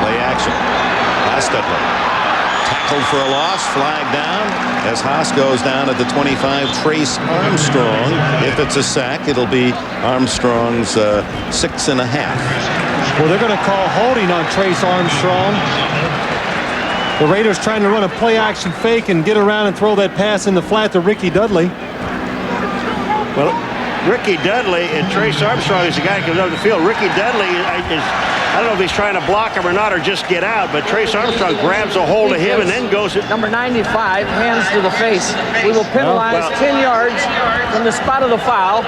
Play action. Hostetler tackled for a loss, flag down as Haas goes down at the 25. Trace Armstrong. If it's a sack, it'll be Armstrong's 6.5. Well, they're going to call holding on Trace Armstrong. The Raiders trying to run a play-action fake and get around and throw that pass in the flat to Ricky Dudley. Well, Ricky Dudley and Trace Armstrong is the guy who comes up the field. Ricky Dudley is, I don't know if he's trying to block him or not or just get out, but Trace Armstrong grabs a hold of him and then goes. Number 95, hands to the face. We will penalize 10 yards from the spot of the foul.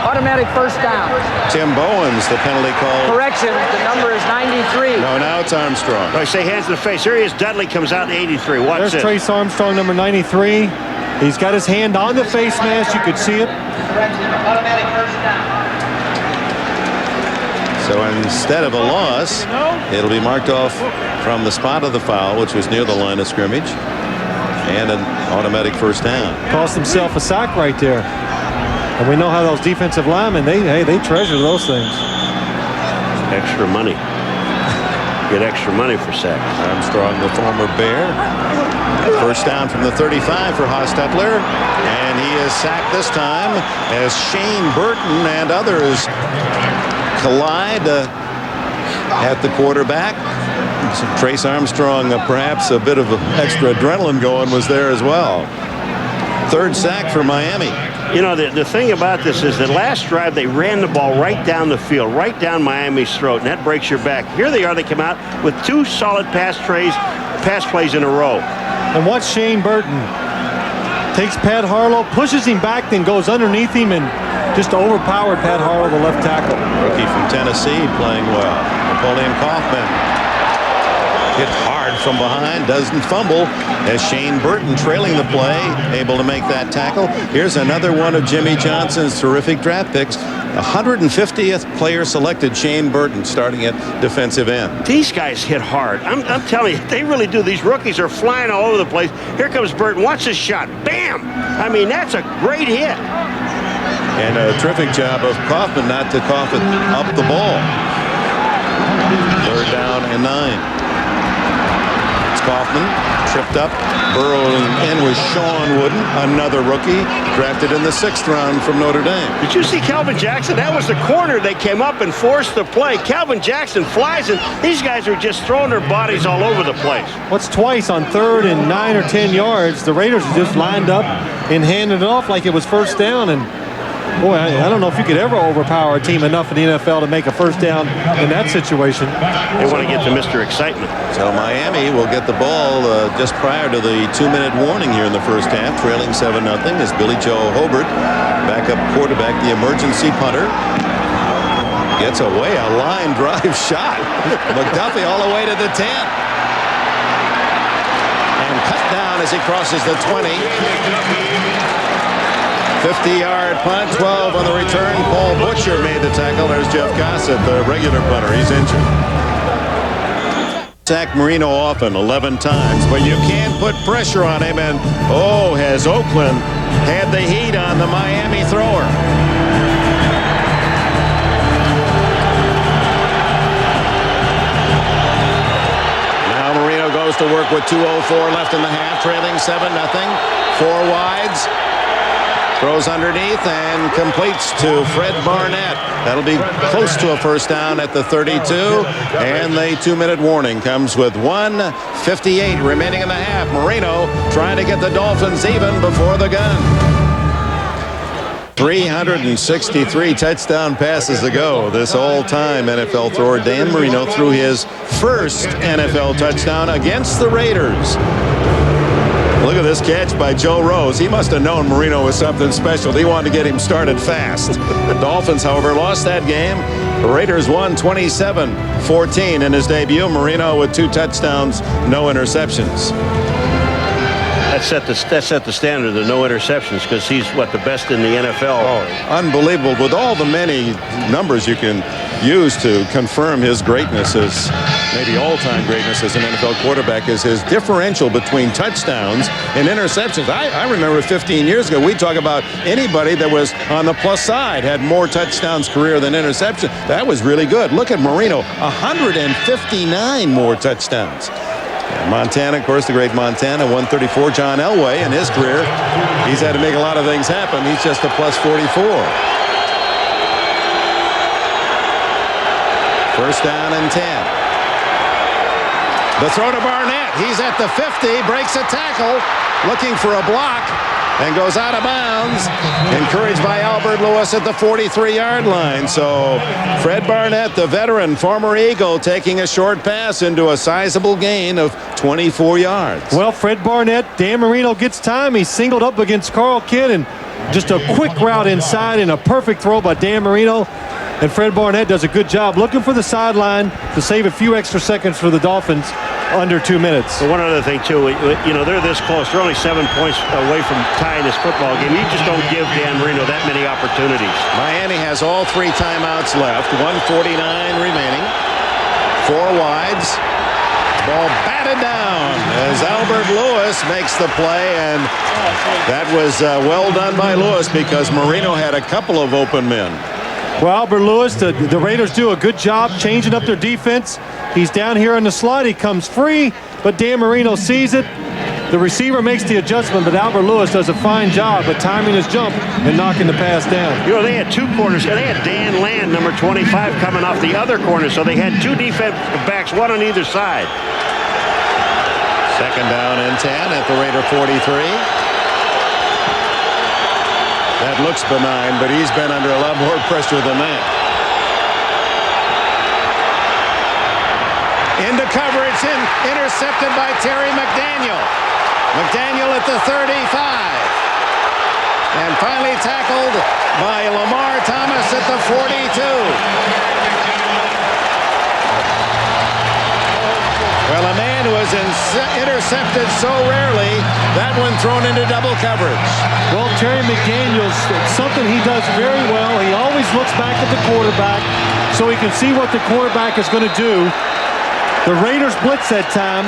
Automatic first down. Tim Bowens, the penalty call. Correction, the number is 93. No, now it's Armstrong. I say hands to the face. Here he is. Dudley comes out in 83. Watch There's this. Trace Armstrong, number 93. He's got his hand on the face mask. You could see it. Automatic first down. So instead of a loss, it'll be marked off from the spot of the foul, which was near the line of scrimmage, and an automatic first down. Cost himself a sack right there. And we know how those defensive linemen, they treasure those things. Extra money. Get extra money for sacks. Armstrong, the former Bear. First down from the 35 for Hostetler, and he is sacked this time as Shane Burton and others collide at the quarterback. So Trace Armstrong, perhaps a bit of extra adrenaline going, was there as well. Third sack for Miami. You know, the thing about this is that last drive they ran the ball right down the field, right down Miami's throat, and that breaks your back. Here they are. They come out with two solid pass plays in a row. And watch Shane Burton. Takes Pat Harlow, pushes him back, then goes underneath him and just overpowered Pat Harlow, the left tackle. Rookie from Tennessee playing well. Napoleon Kaufman hit hard from behind, doesn't fumble as Shane Burton trailing the play, able to make that tackle. Here's another one of Jimmy Johnson's terrific draft picks. 150th player selected, Shane Burton, starting at defensive end. These guys hit hard. I'm telling you, they really do. These rookies are flying all over the place. Here comes Burton. Watch this shot. Bam! I mean, that's a great hit. And a terrific job of Kaufman not to cough it up the ball. Third down and 9. It's Kaufman, tripped up, burrowing in with Sean Wooden, another rookie, drafted in the 6th round from Notre Dame. Did you see Calvin Jackson? That was the corner they came up and forced the play. Calvin Jackson flies, and these guys are just throwing their bodies all over the place. What's twice on 3rd and 9 or 10 yards, the Raiders just lined up and handed it off like it was first down. And boy, I don't know if you could ever overpower a team enough in the NFL to make a first down in that situation. They want to get to Mr. Excitement. So Miami will get the ball just prior to the 2-minute warning here in the first half, trailing 7-0 as Billy Joe Hobart, backup quarterback, the emergency punter, gets away a line drive shot. McDuffie all the way to the 10. And cut down as he crosses the 20. 50-yard punt, 12 on the return. Paul Butcher made the tackle. There's Jeff Gossett, the regular punter. He's injured. Sacked Marino often, 11 times, but you can't put pressure on him. And has Oakland had the heat on the Miami thrower. Now Marino goes to work with 2:04 left in the half, trailing 7-0. 4 wides. Throws underneath and completes to Fred Barnett. That'll be close to a first down at the 32. And the 2-minute warning comes with 1:58 remaining in the half. Marino trying to get the Dolphins even before the gun. 363 touchdown passes to go. This all-time NFL thrower Dan Marino threw his first NFL touchdown against the Raiders. Look at this catch by Joe Rose. He must have known Marino was something special. He wanted to get him started fast. The Dolphins, however, lost that game. The Raiders won 27-14 in his debut. Marino with 2 touchdowns, no interceptions. That set the standard, the no interceptions, because he's, the best in the NFL. Oh, unbelievable. With all the many numbers you can use to confirm his greatness as maybe all-time greatness as an NFL quarterback is his differential between touchdowns and interceptions. I remember 15 years ago, we talk about anybody that was on the plus side had more touchdowns career than interception. That was really good. Look at Marino, 159 more touchdowns. And Montana, of course, the great Montana, 134. John Elway in his career, he's had to make a lot of things happen. He's just a plus 44. First down and 10. The throw to Barnett. He's at the 50, breaks a tackle, looking for a block, and goes out of bounds. Encouraged by Albert Lewis at the 43-yard line. So Fred Barnett, the veteran, former Eagle, taking a short pass into a sizable gain of 24 yards. Well, Fred Barnett, Dan Marino gets time. He's singled up against Carl Kidd, and just a quick route inside and a perfect throw by Dan Marino. And Fred Barnett does a good job looking for the sideline to save a few extra seconds for the Dolphins under 2 minutes. But one other thing, too, you know, they're this close. They're only 7 points away from tying this football game. You just don't give Dan Marino that many opportunities. Miami has all 3 timeouts left, 1:49 remaining. 4 wides. Ball batted down as Albert Lewis makes the play, and that was well done by Lewis because Marino had a couple of open men. Well, Albert Lewis, the Raiders do a good job changing up their defense. He's down here on the slide. He comes free, but Dan Marino sees it. The receiver makes the adjustment, but Albert Lewis does a fine job of timing his jump and knocking the pass down. You know, they had 2 corners. They had Dan Land, number 25, coming off the other corner, so they had 2 defensive backs, one on either side. Second down and 10 at the Raider 43. That looks benign, but he's been under a lot more pressure than that. Into coverage, intercepted by Terry McDaniel. McDaniel at the 35. And finally tackled by Lamar Thomas at the 42. Well, a man who was intercepted so rarely, that one thrown into double coverage. Well, Terry McDaniel's something he does very well. He always looks back at the quarterback so he can see what the quarterback is going to do. The Raiders blitz that time.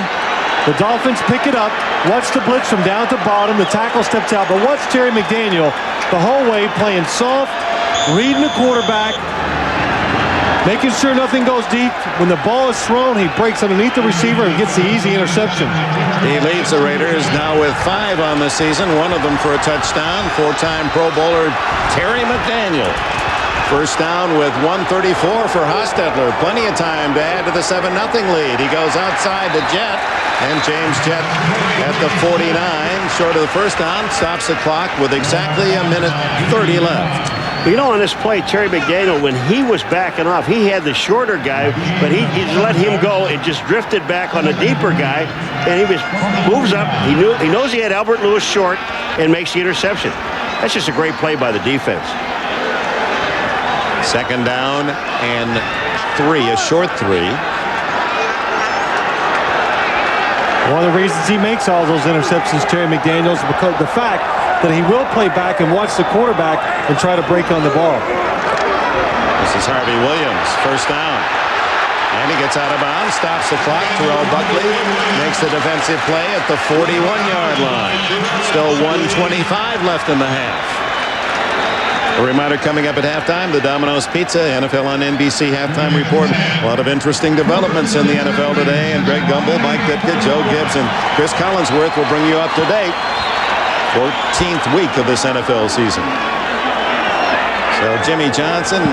The Dolphins pick it up. Watch the blitz from down to bottom. The tackle steps out. But watch Terry McDaniel the whole way playing soft, reading the quarterback, making sure nothing goes deep. When the ball is thrown, he breaks underneath the receiver and gets the easy interception. He leads the Raiders now with 5 on the season, one of them for a touchdown. 4-time Pro Bowler Terry McDaniel. First down with 1:34 for Hostetler. Plenty of time to add to the 7-0 lead. He goes outside to Jett, and James Jett at the 49, short of the first down, stops the clock with exactly 1:30 left. You know, on this play, Terry McDaniel, when he was backing off, he had the shorter guy, but he just let him go. It just drifted back on the deeper guy, and he moves up. He knows he had Albert Lewis short and makes the interception. That's just a great play by the defense. Second down and 3, a short 3. One of the reasons he makes all those interceptions, Terry McDaniel, is because the fact that he will play back and watch the quarterback and try to break on the ball. This is Harvey Williams, first down. And he gets out of bounds, stops the clock. Terrell Buckley makes the defensive play at the 41-yard line. Still 1:25 left in the half. A reminder coming up at halftime, the Domino's Pizza NFL on NBC halftime report. A lot of interesting developments in the NFL today. And Greg Gumbel, Mike Ditka, Joe Gibbs, and Chris Collinsworth will bring you up to date. 14th week of this NFL season. So Jimmy Johnson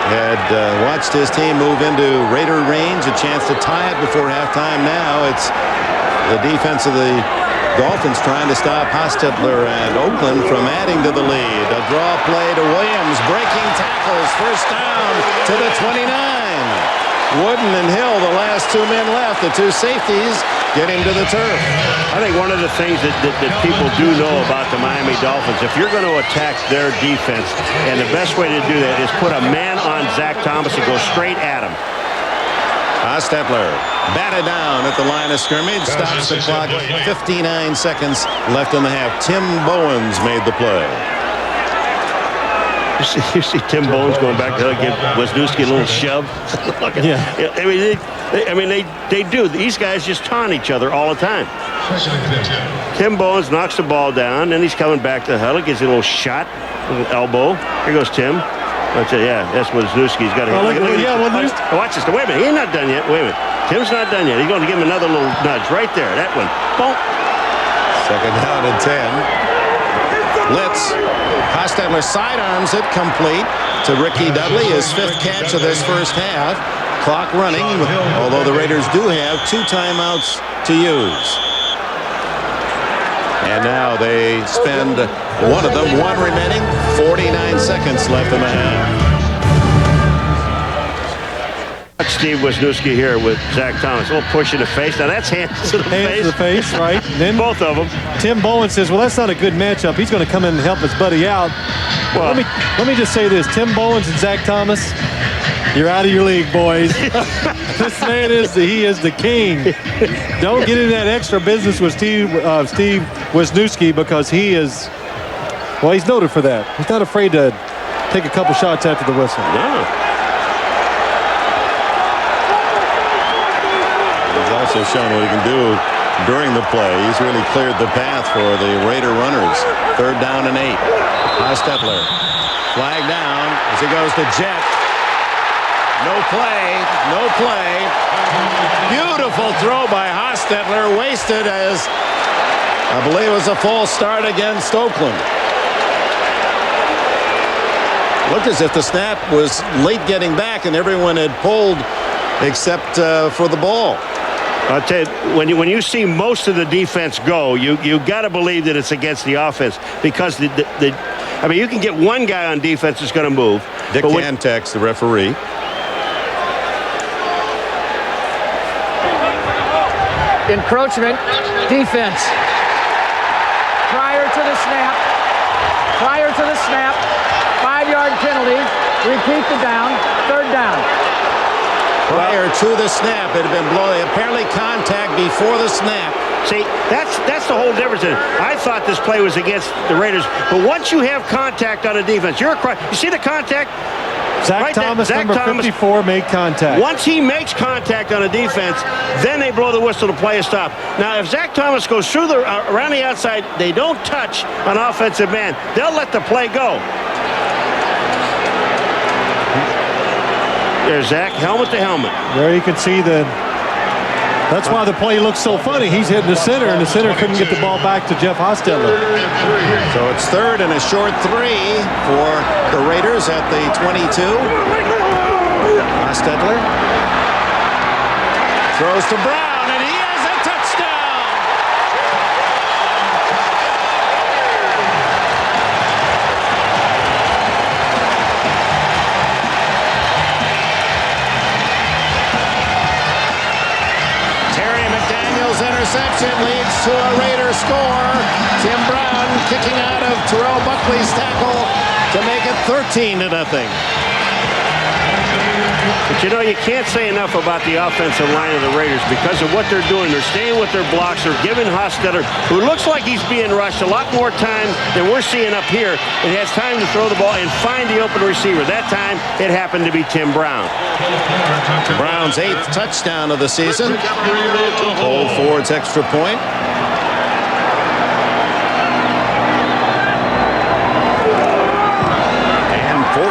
had watched his team move into Raider range, a chance to tie it before halftime. Now it's the defense of the Dolphins trying to stop Hostetler and Oakland from adding to the lead. A draw play to Williams, breaking tackles, first down to the 29. Wooden and Hill, the last 2 men left, the 2 safeties, get him to the turf. I think one of the things that people do know about the Miami Dolphins, if you're going to attack their defense, and the best way to do that is put a man on Zach Thomas and go straight at him. Hostetler batted down at the line of scrimmage, stops the clock, 59 seconds left in the half. Tim Bowens made the play. You see Tim Bones going back to give Wisniewski a little shove. Yeah. I mean, they do. These guys just taunt each other all the time. Tim Bones knocks the ball down, and he's coming back to the huddle, gives a little shot, with an elbow. Here goes Tim. That's Wisniewski's got to hit. Watch this. Wait a minute. He's not done yet. Wait a minute. Tim's not done yet. He's going to give him another little nudge right there. That one. Boom. Second down and 10. Blitz. Hostetler sidearms it complete to Ricky Dudley, his 5th catch of this first half. Clock running, although the Raiders do have 2 timeouts to use. And now they spend one of them, one remaining, 49 seconds left in the half. Steve Wisniewski here with Zach Thomas. A little push in the face. Now that's hands to the face. Hands to the face, right. And then both of them. Tim Bowen says, well, that's not a good matchup. He's going to come in and help his buddy out. Well, let me just say this. Tim Bowens and Zach Thomas, you're out of your league, boys. This man he is the king. Don't get into that extra business with Steve Wisniewski, because he's noted for that. He's not afraid to take a couple shots after the whistle. No. Also shown what he can do during the play. He's really cleared the path for the Raider runners. 3rd down and 8. Hostetler. Flag down as he goes to Jet. No play. No play. Beautiful throw by Hostetler. Wasted as I believe it was a false start against Oakland. Looked as if the snap was late getting back and everyone had pulled except for the ball. I'll tell you, when you see most of the defense go, you got to believe that it's against the offense, because I mean, you can get one guy on defense that's going to move. Dick Cantex, the referee. Encroachment, defense. Prior to the snap, 5-yard penalty. Repeat the down, 3rd down. Prior to the snap, it had been blown. Apparently contact before the snap. See, that's the whole difference. I thought this play was against the Raiders, but once you have contact on a defense, you see the contact? Zach Thomas, number 54, made contact. Once he makes contact on a defense, then they blow the whistle to play a stop. Now, if Zach Thomas goes through around the outside, they don't touch an offensive man. They'll let the play go. There's Zach, helmet to helmet. There you can see that's why the play looks so funny. He's hitting the center, and the center couldn't get the ball back to Jeff Hostetler. So it's 3rd and a short 3 for the Raiders at the 22. Hostetler throws to Brown, and he has a touchdown. Interception leads to a Raider score. Tim Brown kicking out of Terrell Buckley's tackle to make it 13-0. But you know, you can't say enough about the offensive line of the Raiders because of what they're doing. They're staying with their blocks. They're giving Hostetler, who looks like he's being rushed, a lot more time than we're seeing up here. And has time to throw the ball and find the open receiver. That time, it happened to be Tim Brown. Brown's 8th touchdown of the season. Old Ford's extra point. And 14-0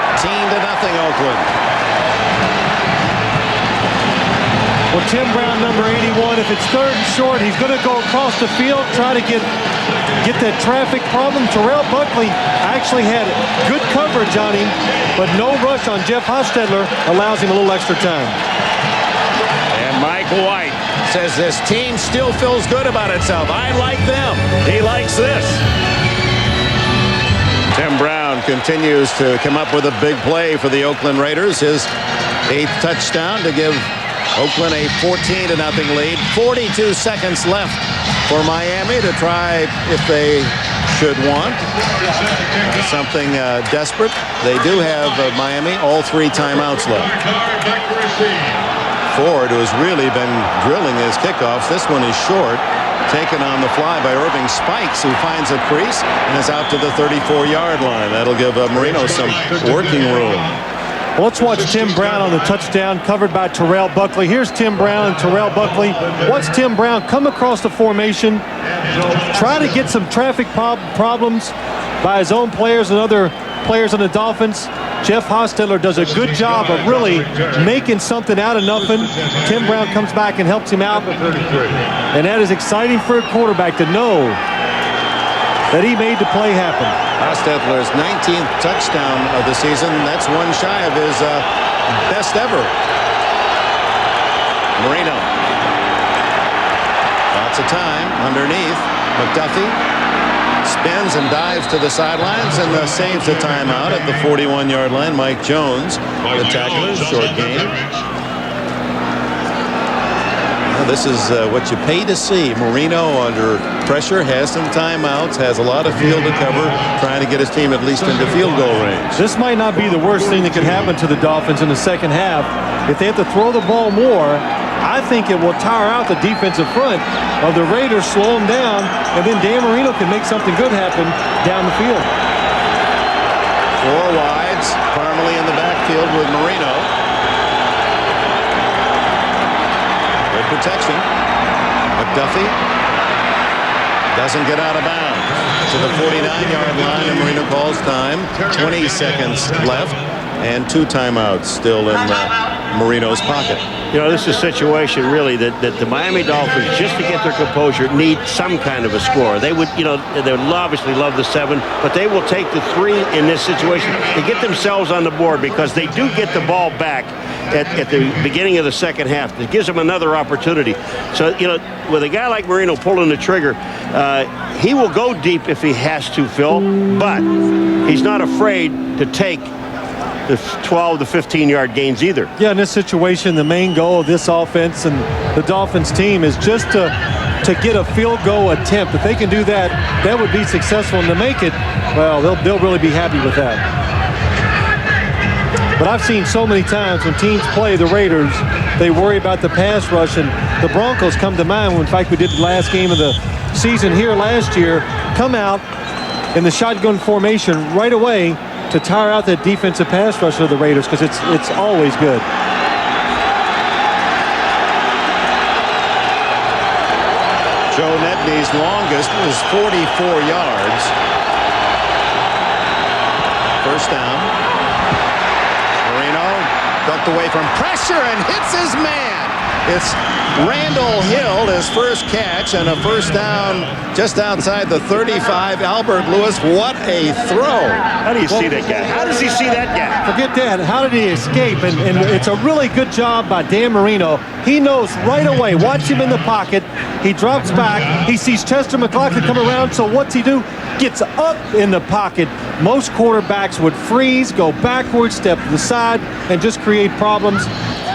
Oakland. Well, Tim Brown, number 81, if it's 3rd and short, he's going to go across the field, try to get that traffic problem. Terrell Buckley actually had good coverage on him, but no rush on Jeff Hostetler allows him a little extra time. And Mike White says this team still feels good about itself. I like them. He likes this. Tim Brown continues to come up with a big play for the Oakland Raiders. His 8th touchdown to give Oakland a 14-0 lead. 42 seconds left for Miami to try if they should want something desperate. They do have Miami all 3 timeouts left. Ford, who has really been drilling his kickoffs. This one is short, taken on the fly by Irving Spikes, who finds a crease and is out to the 34-yard line. That'll give Marino some working room. Well, let's watch Tim Brown on the touchdown, covered by Terrell Buckley. Here's Tim Brown and Terrell Buckley. Watch Tim Brown come across the formation, try to get some traffic problems by his own players and other players on the Dolphins. Jeff Hostetler does a good job of really making something out of nothing. Tim Brown comes back and helps him out. And that is exciting for a quarterback to know that he made the play happen. Hostetler's 19th touchdown of the season. That's one shy of his best ever. Marino. Lots of time underneath. McDuffie spins and dives to the sidelines and saves the timeout at the 41-yard line. Mike Jones, the tackler, short game. This is what you pay to see. Marino under pressure, has some timeouts, has a lot of field to cover, trying to get his team at least into field goal range. This might not be the worst thing that could happen to the Dolphins in the second half. If they have to throw the ball more, I think it will tire out the defensive front of the Raiders, slow them down, and then Dan Marino can make something good happen down the field. 4 wides, Parmalee in the backfield with Marino. Good protection. McDuffie doesn't get out of bounds to the 49-yard line, and Marino calls time. 20 seconds left and 2 timeouts still in Marino's pocket. You know, this is a situation really that the Miami Dolphins, just to get their composure, need some kind of a score. They would, you know, they would obviously love the 7, but they will take the 3 in this situation to get themselves on the board, because they do get the ball back at the beginning of the second half. It gives them another opportunity. So, you know, with a guy like Marino pulling the trigger, he will go deep if he has to, Phil, but he's not afraid to take the 12 to 15-yard gains either. Yeah, in this situation, the main goal of this offense and the Dolphins team is just to get a field goal attempt. If they can do that, that would be successful. And to make it, well, they'll really be happy with that. But I've seen so many times when teams play the Raiders, they worry about the pass rush, and the Broncos come to mind. In fact, we did the last game of the season here last year, come out in the shotgun formation right away to tire out that defensive pass rush of the Raiders, because it's always good. Joe Nedney's longest is 44 yards. First down. Marino ducked away from pressure and hits his man. It's Randall Hill, his first catch, and a first down just outside the 35. Albert Lewis, what a throw. How do you see that guy? How does he see that guy? Forget that. How did he escape? And it's a really good job by Dan Marino. He knows right away. Watch him in the pocket. He drops back. He sees Chester McLaughlin come around, so what's he do? Gets up in the pocket. Most quarterbacks would freeze, go backwards, step to the side, and just create problems.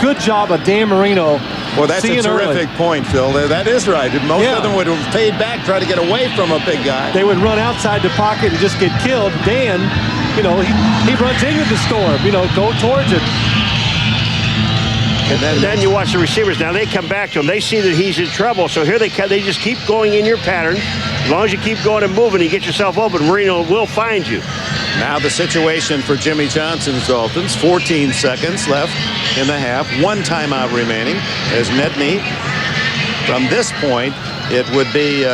Good job of Dan Marino. Well, that's a terrific point, Phil. That is right. Most of them would have stayed back, try to get away from a big guy. They would run outside the pocket and just get killed. Dan, you know, he runs into the storm, you know, go towards it. And then you watch the receivers. Now they come back to him. They see that he's in trouble. So here they just keep going in your pattern. As long as you keep going and moving, you get yourself open, Marino will find you. Now the situation for Jimmy Johnson's Dolphins. 14 seconds left in the half. 1 timeout remaining as Nedney, from this point, it would be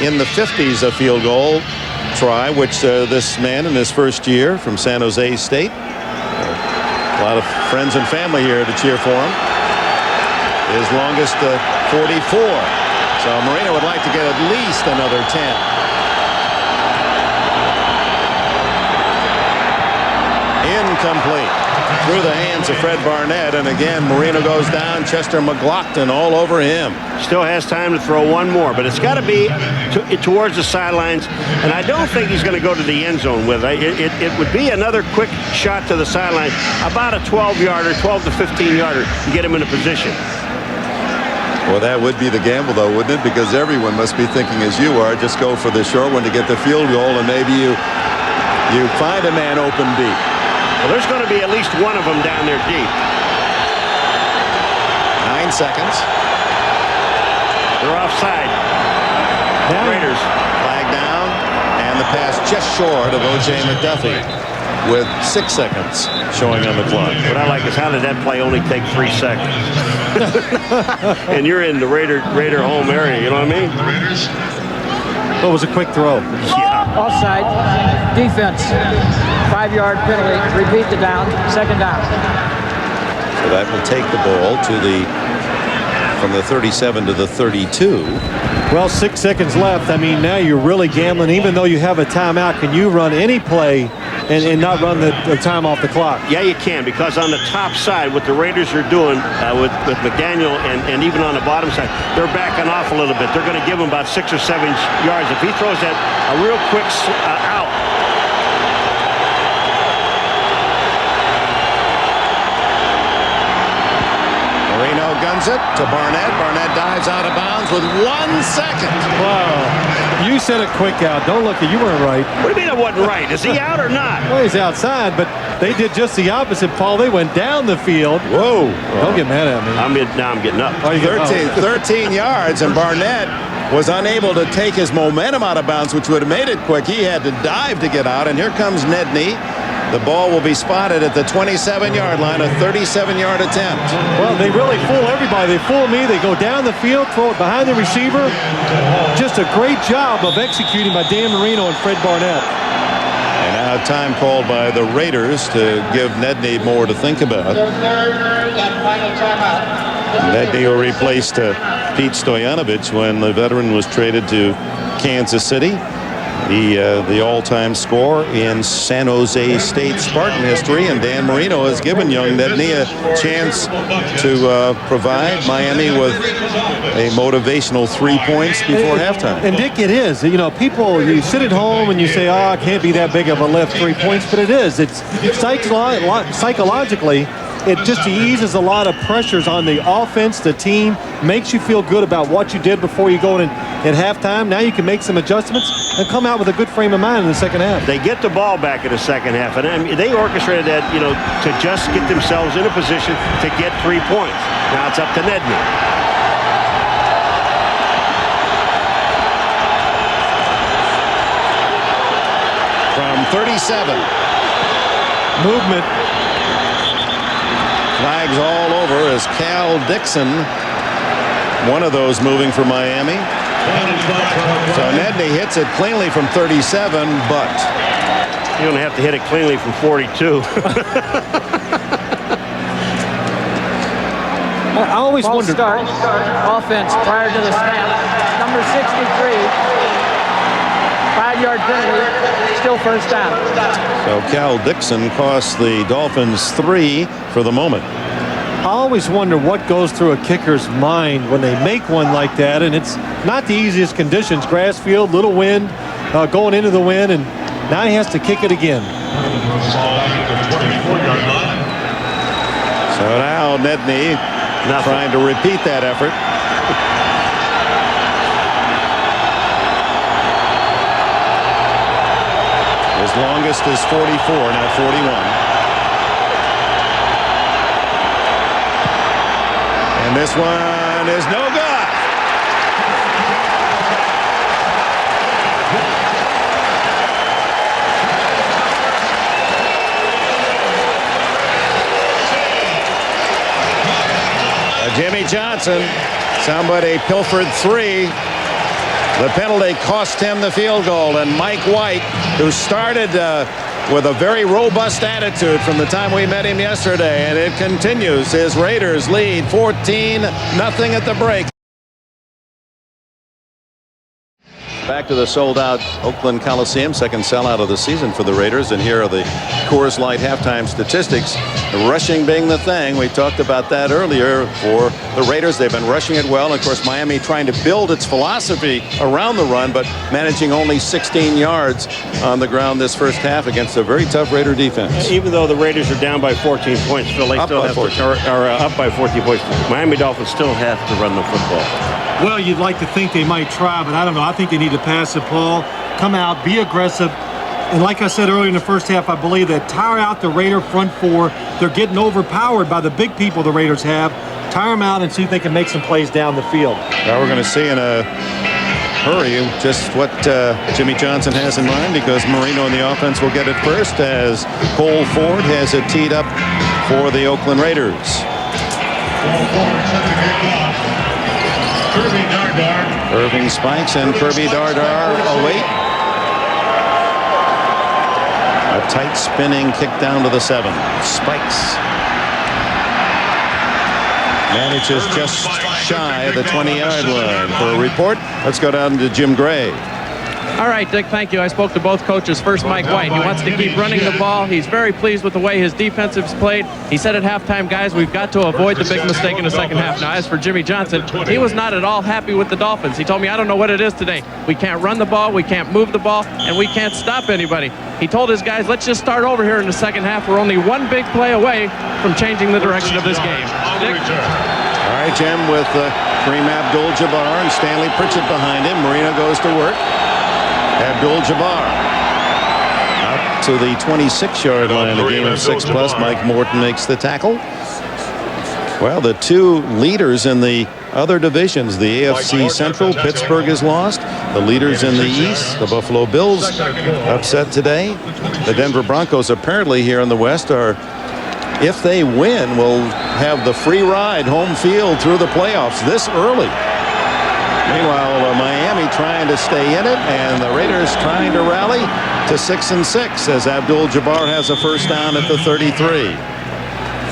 in the 50s a field goal try, which this man in his first year from San Jose State. A lot of friends and family here to cheer for him. His longest 44. So Marino would like to get at least another 10. Incomplete. Through the hands of Fred Barnett, and again Marino goes down. Chester McLaughlin all over him. Still has time to throw one more, but it's got to be towards the sidelines, and I don't think he's going to go to the end zone with it. It would be another quick shot to the sideline, about a 12-yarder, 12 to 15-yarder to get him in a position. Well, that would be the gamble, though, wouldn't it? Because everyone must be thinking as you are, just go for the short one to get the field goal, and maybe you find a man open deep. Well, there's going to be at least one of them down there deep. seconds. They're offside. Raiders. Flag down, and the pass just short of O.J. McDuffie with 6 seconds showing on the clock. What I like is how did that play only take 3 seconds? And you're in the Raider home area, you know what I mean? The Raiders. It was a quick throw. Yeah. Offside. Defense. 5-yard penalty. Repeat the down. Second down. So that will take the ball from the 37 to the 32. Well, 6 seconds left. I mean, now you're really gambling. Even though you have a timeout, can you run any play and not run the time off the clock? Yeah, you can, because on the top side, what the Raiders are doing with McDaniel and even on the bottom side, they're backing off a little bit. They're going to give him about 6 or 7 yards. If he throws that a real quick out, Marino guns it to Barnett. Barnett dives out of bounds with 1 second. Wow. You said a quick out. Don't look at you weren't right. what do you mean it wasn't right? Is he out or not? Well, he's outside, but they did just the opposite, Paul. They went down the field. Whoa. Don't get mad at me. Now I'm getting up. Oh, you get- 13 yards, and Barnett was unable to take his momentum out of bounds, which would have made it quick. He had to dive to get out, and here comes Nedney. The ball will be spotted at the 27-yard line, a 37-yard attempt. Well, they really fool everybody. They fool me. They go down the field, throw it behind the receiver. Just a great job of executing by Dan Marino and Fred Barnett. And now time called by the Raiders to give Nedney more to think about. Nedney will replace Pete Stoyanovich when the veteran was traded to Kansas City. The all-time scorer in San Jose State Spartan history, and Dan Marino has given young Nedney a chance to provide Miami with a motivational 3 points before halftime. And Dick, it is. You know, people, you sit at home and you say, oh, it can't be that big of a lift, 3 points, but it is. It's psychologically, it just eases a lot of pressures on the offense, the team, makes you feel good about what you did before you go in at halftime. Now you can make some adjustments and come out with a good frame of mind in the second half. They get the ball back in the second half, and I mean, they orchestrated that, you know, to just get themselves in a position to get 3 points. Now it's up to Nedney. From 37. Movement. Flags all over as Cal Dixon, one of those moving for Miami. So Nedney hits it cleanly from 37, but You don't have to hit it cleanly from 42. I always Ball wondered. start. Offense prior to the snap. Number 63. 5-yard penalty. Still first down. so Cal Dixon cost the Dolphins 3 for the moment. I always wonder what goes through a kicker's mind when they make one like that, and it's not the easiest conditions. Grass field, little wind, going into the wind, and now he has to kick it again. So now Nedney trying to repeat that effort. His longest is 44, not 41. And this one is no good. Jimmy Johnson, somebody pilfered 3. The penalty cost him the field goal, and Mike White, who started with a very robust attitude from the time we met him yesterday, and it continues. His Raiders lead 14-0 at the break. Back to the sold-out Oakland Coliseum, second sellout of the season for the Raiders, and here are the Coors Light halftime statistics. The rushing being the thing. We talked about that earlier for the Raiders. They've been rushing it well. And of course, Miami trying to build its philosophy around the run, but managing only 16 yards on the ground this first half against a very tough Raider defense. Even though the Raiders are down by 14 points, Phil, they still have to, up by 14 points. Miami Dolphins still have to run the football. Well, you'd like to think they might try, but I don't know. I think they need to pass the ball, come out, be aggressive. And like I said earlier in the first half, I believe that tire out the Raider front four. They're getting overpowered by the big people the Raiders have. tire them out and see if they can make some plays down the field. Now we're going to see in a hurry just what Jimmy Johnson has in mind, because Marino in the offense will get it first as Cole Ford has it teed up for the Oakland Raiders. Kirby Dardar. Irving spikes and Kirby Dardar await. A tight spinning kick down to the 7. Spikes. Manages just shy of the 20-yard line. For a report, let's go down to Jim Gray. All right, Dick, thank you. I spoke to both coaches. First, Mike White. He wants to keep running the ball. He's very pleased with the way his defensive's played. He said at halftime, guys, we've got to avoid the big mistake in the second half. Now, as for Jimmy Johnson, he was not at all happy with the Dolphins. He told me, I don't know what it is today. We can't run the ball, we can't move the ball, and we can't stop anybody. He told his guys, let's just start over here in the second half. We're only one big play away from changing the direction of this game. Dick? All right, Jim, with Kareem Abdul-Jabbar and Stanley Pritchett behind him. Marino goes to work. Abdul-Jabbar up to the 26-yard line. A game of 6+. Mike Morton makes the tackle. Well, the two leaders in the other divisions, the AFC Central, Pittsburgh is lost. The leaders in the East, the Buffalo Bills, upset today. The Denver Broncos apparently here in the West are, if they win, will have the free ride home field through the playoffs this early. Meanwhile, Miami trying to stay in it, and the Raiders trying to rally to 6-6 as Abdul-Jabbar has a first down at the 33.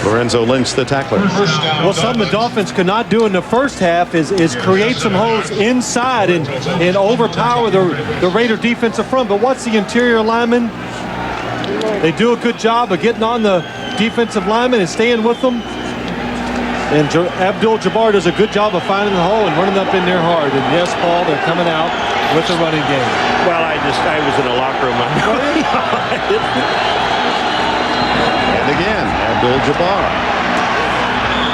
Lorenzo Lynch, the tackler. Well, something the Dolphins could not do in the first half is create some holes inside and overpower the Raider defensive front. But what's the interior linemen? They do a good job of getting on the defensive linemen and staying with them. And Abdul-Jabbar does a good job of finding the hole and running up in there hard. And yes, Paul, they're coming out with the running game. Well, I was in the locker room. And again, Abdul-Jabbar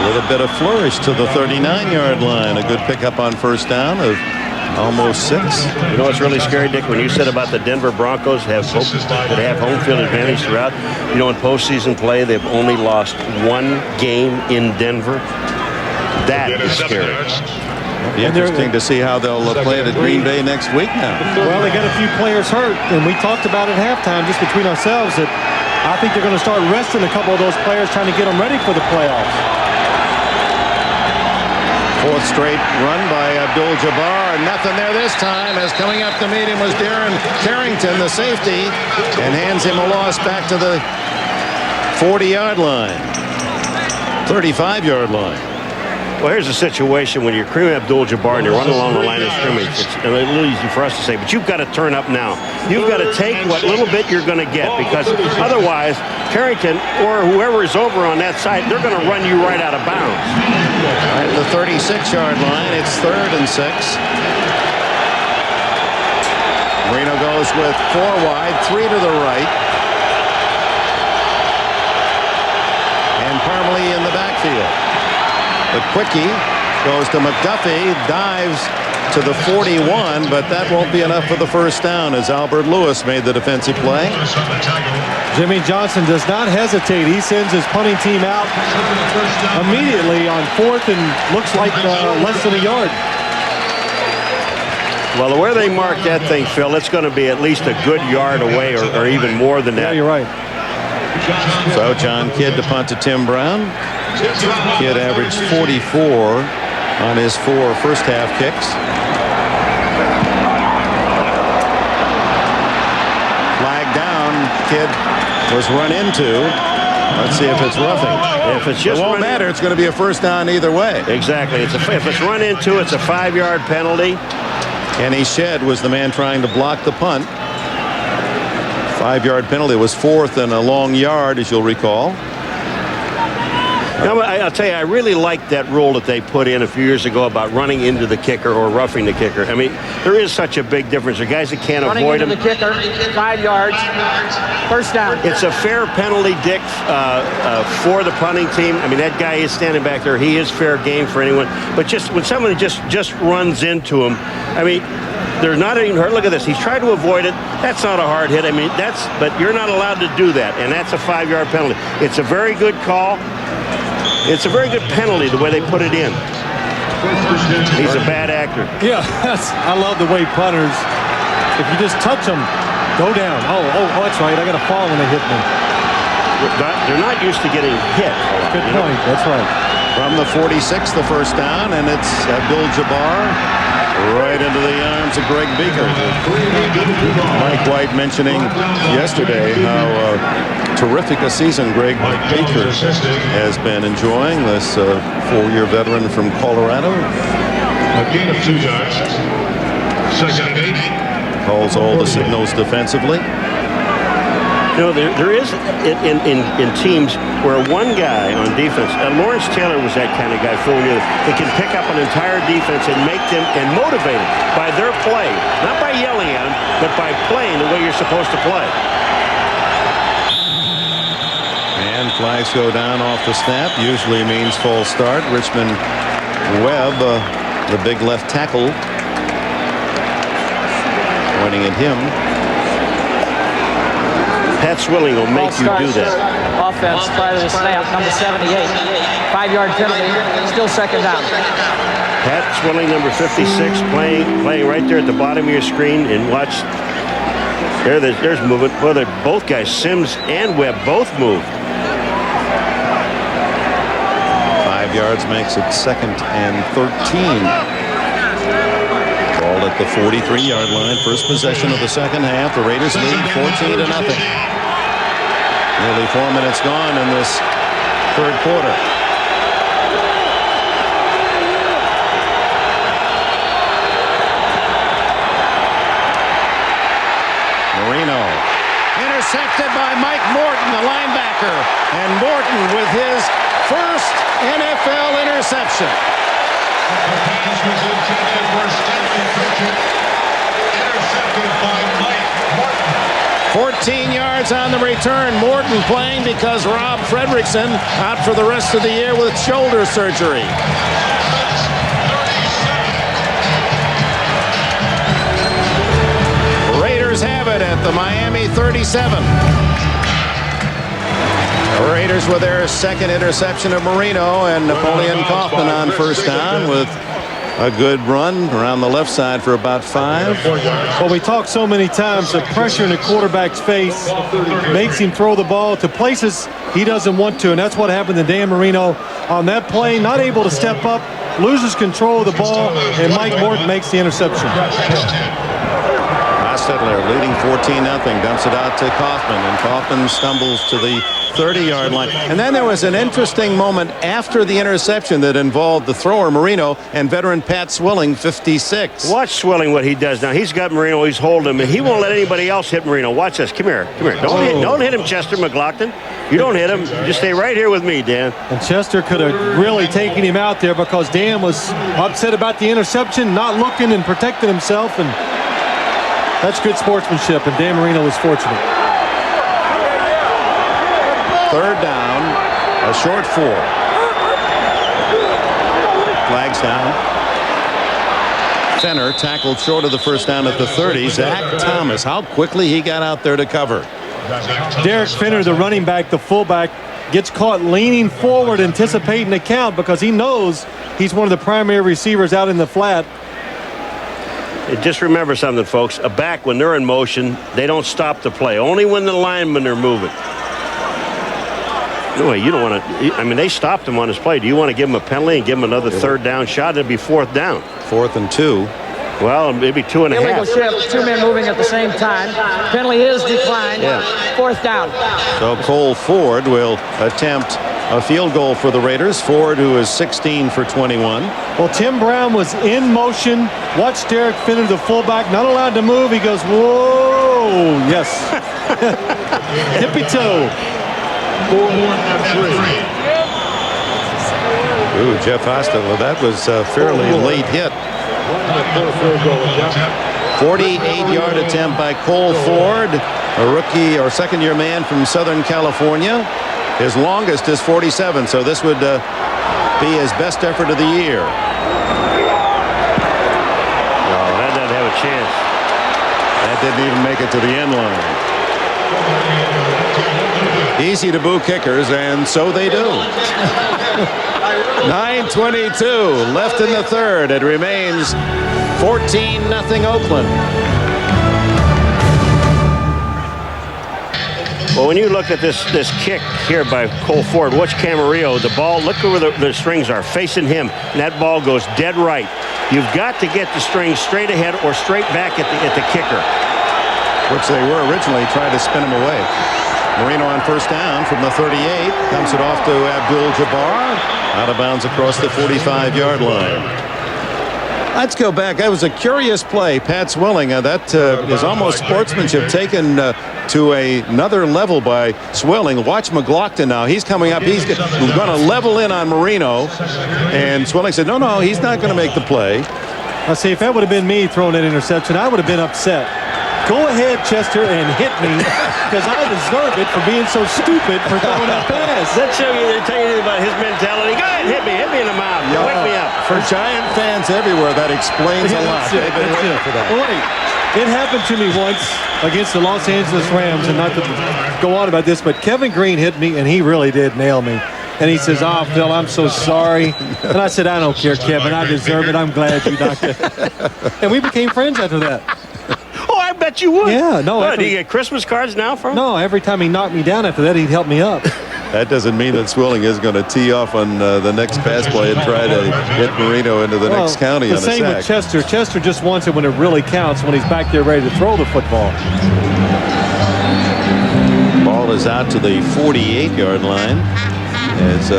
with a bit of flourish to the 39-yard line. A good pickup on first down of almost 6. You know what's really scary, Dick? When you said about the Denver Broncos that have home field advantage throughout, you know, in postseason play, they've only lost one game in Denver. That is scary. It'll be interesting to see how they'll play it at Green Bay next week now. Well, they got a few players hurt, and we talked about at halftime just between ourselves that I think they're going to start resting a couple of those players, trying to get them ready for the playoffs. Fourth straight run by Abdul-Jabbar. Nothing there this time, as coming up to meet him was Darren Carrington, the safety, and hands him a loss back to the 40-yard line. 35-yard line. Well, here's a situation when you're Kareem Abdul-Jabbar and you're running along the line of scrimmage. It's a little easy for us to say, but you've got to turn up now. You've got to take what little bit you're going to get, because otherwise Carrington or whoever is over on that side, they're going to run you right out of bounds. At the 36-yard line, it's 3rd and 6. Marino goes with 4 wide, 3 to the right. And Parmalee in the backfield. The quickie goes to McDuffie, dives to the 41, but that won't be enough for the first down as Albert Lewis made the defensive play. Jimmy Johnson does not hesitate. He sends his punting team out immediately on 4th and looks like less than a yard. Well, where they mark that thing, Phil, it's going to be at least a good yard away or even more than that. Yeah, you're right. So John Kidd to punt to Tim Brown. Kidd averaged 44 on his 4 first-half kicks. Flag down. Kidd was run into. Let's see if it's roughing. If it's just it won't matter. It's going to be a first down either way. Exactly. If it's run into, it's a 5-yard penalty. Kenny Shedd was the man trying to block the punt. 5-yard penalty was 4th and a long yard, as you'll recall. Now, I'll tell you, I really like that rule that they put in a few years ago about running into the kicker or roughing the kicker. I mean, there is such a big difference. There are guys that can't avoid him. Running into the kicker, 5 yards, first down. It's a fair penalty, Dick, for the punting team. I mean, that guy is standing back there. He is fair game for anyone. But just when somebody just runs into him, I mean, they're not even hurt. Look at this. He's tried to avoid it. That's not a hard hit. I mean, but you're not allowed to do that, and that's a 5-yard penalty. It's a very good call. It's a very good penalty the way they put it in. He's a bad actor. Yeah, I love the way punters, if you just touch them, go down. Oh, that's right. I got to fall when they hit me. They're not used to getting hit. Good point. That's right. From the 46, the first down, and it's Abdul-Jabbar right into the arms of Greg Beaker. Mike White mentioning yesterday how terrific a season Greg Beaker has been enjoying, this 4-year veteran from Colorado. A gain of 2 yards. Second and 8. Calls all the signals defensively. You know, there is in teams where one guy on defense, Lawrence Taylor was that kind of guy for you. They can pick up an entire defense and make them and motivate them by their play, not by yelling at them, but by playing the way you're supposed to play. And flags go down off the snap. Usually means false start. Richmond Webb, the big left tackle, pointing at him. Pat Swilling will make you do that. Offense prior to the snap, number 78. 5-yard penalty, still second down. Pat Swilling, number 56, playing right there at the bottom of your screen, and watch. There's movement. Well, both guys, Sims and Webb, both move. 5 yards makes it 2nd and 13. Ball at the 43-yard line. First possession of the second half. The Raiders lead 14-0. Nearly 4 minutes gone in this third quarter. Marino intercepted by Mike Morton, the linebacker, and Morton with his first NFL interception. The pass was intended for Stanley Pritchard. Intercepted by Mike Morton. 14 yards on the return. Morton playing because Rob Fredrickson out for the rest of the year with shoulder surgery. Raiders have it at the Miami 37. The Raiders with their second interception of Marino, and Napoleon Kaufman on first down with a good run around the left side for about 5. Well, we talk so many times the pressure in the quarterback's face makes him throw the ball to places he doesn't want to, and that's what happened to Dan Marino on that play. Not able to step up, loses control of the ball, and Mike Morton makes the interception. Hostetler leading 14-0, dumps it out to Kaufman, and Kaufman stumbles to the 30-yard line. And then there was an interesting moment after the interception that involved the thrower Marino and veteran Pat Swilling, 56. Watch Swilling what he does now. He's got Marino. He's holding him, and he won't let anybody else hit Marino. Watch this. Come here. Come here. Don't hit him, Chester McLaughlin. You don't hit him. Just stay right here with me, Dan. And Chester could have really taken him out there because Dan was upset about the interception, not looking and protecting himself, and that's good sportsmanship, and Dan Marino was fortunate. Third down, a short 4. Flags down. Fenner tackled short of the first down at the 30. Zach Thomas, how quickly he got out there to cover. Derek Fenner, the running back, the fullback, gets caught leaning forward, anticipating the count because he knows he's one of the primary receivers out in the flat. Just remember something, folks. A back, when they're in motion, they don't stop the play. Only when the linemen are moving. No way, you don't want to. I mean, they stopped him on his play. Do you want to give him a penalty and give him another third down shot? It'd be 4th down. 4th and 2. Well, maybe 2.5. Illegal shift, 2 men moving at the same time. Penalty is declined. Yeah. 4th down. So Cole Ford will attempt a field goal for the Raiders. Ford, who is 16 for 21. Well, Tim Brown was in motion. Watch Derek Fenner, the fullback, not allowed to move. He goes, whoa, yes. Tippy-toe. Ooh, Jeff Hostetler, that was a fairly late hit. 48-yard attempt by Cole Ford, a rookie or second-year man from Southern California. His longest is 47, so this would be his best effort of the year. No, that doesn't have a chance. That didn't even make it to the end line. Easy to boo kickers, and so they do. 9:22 left in the third. It remains 14-0 Oakland. Well, when you look at this kick here by Cole Ford, watch Camarillo, the ball, look where the strings are, facing him, and that ball goes dead right. You've got to get the strings straight ahead or straight back at the kicker. Which they were originally, trying to spin him away. Marino on first down from the 38. Comes it off to Abdul-Jabbar. Out of bounds across the 45-yard line. Let's go back. That was a curious play. Pat Swilling, that is almost sportsmanship taken to another level by Swilling. Watch McLaughlin now. He's coming up. He's going to level in on Marino. And Swilling said, no, he's not going to make the play. I see, if that would have been me throwing that interception, I would have been upset. Go ahead, Chester, and hit me, because I deserve it for being so stupid for throwing that pass. That show you, they tell you about his mentality. Go ahead, hit me in the mouth. Wake me up. For Giant fans everywhere, that explains a lot. They've been waiting for that. Wait, it happened to me once against the Los Angeles Rams, and not to go on about this, but Kevin Green hit me, and he really did nail me. And he says, "Oh, Phil, I'm so sorry." And I said, "I don't care, Kevin. I deserve it. I'm glad you knocked it." And we became friends after that. Oh, I bet you would. Yeah, no. Do you get Christmas cards now from him? No, every time he knocked me down after that, he'd help me up. That doesn't mean that Swilling is going to tee off on the next pass play and try to get Marino into the next county on a sack. The same with Chester. Chester just wants it when it really counts, when he's back there ready to throw the football. Ball is out to the 48-yard line as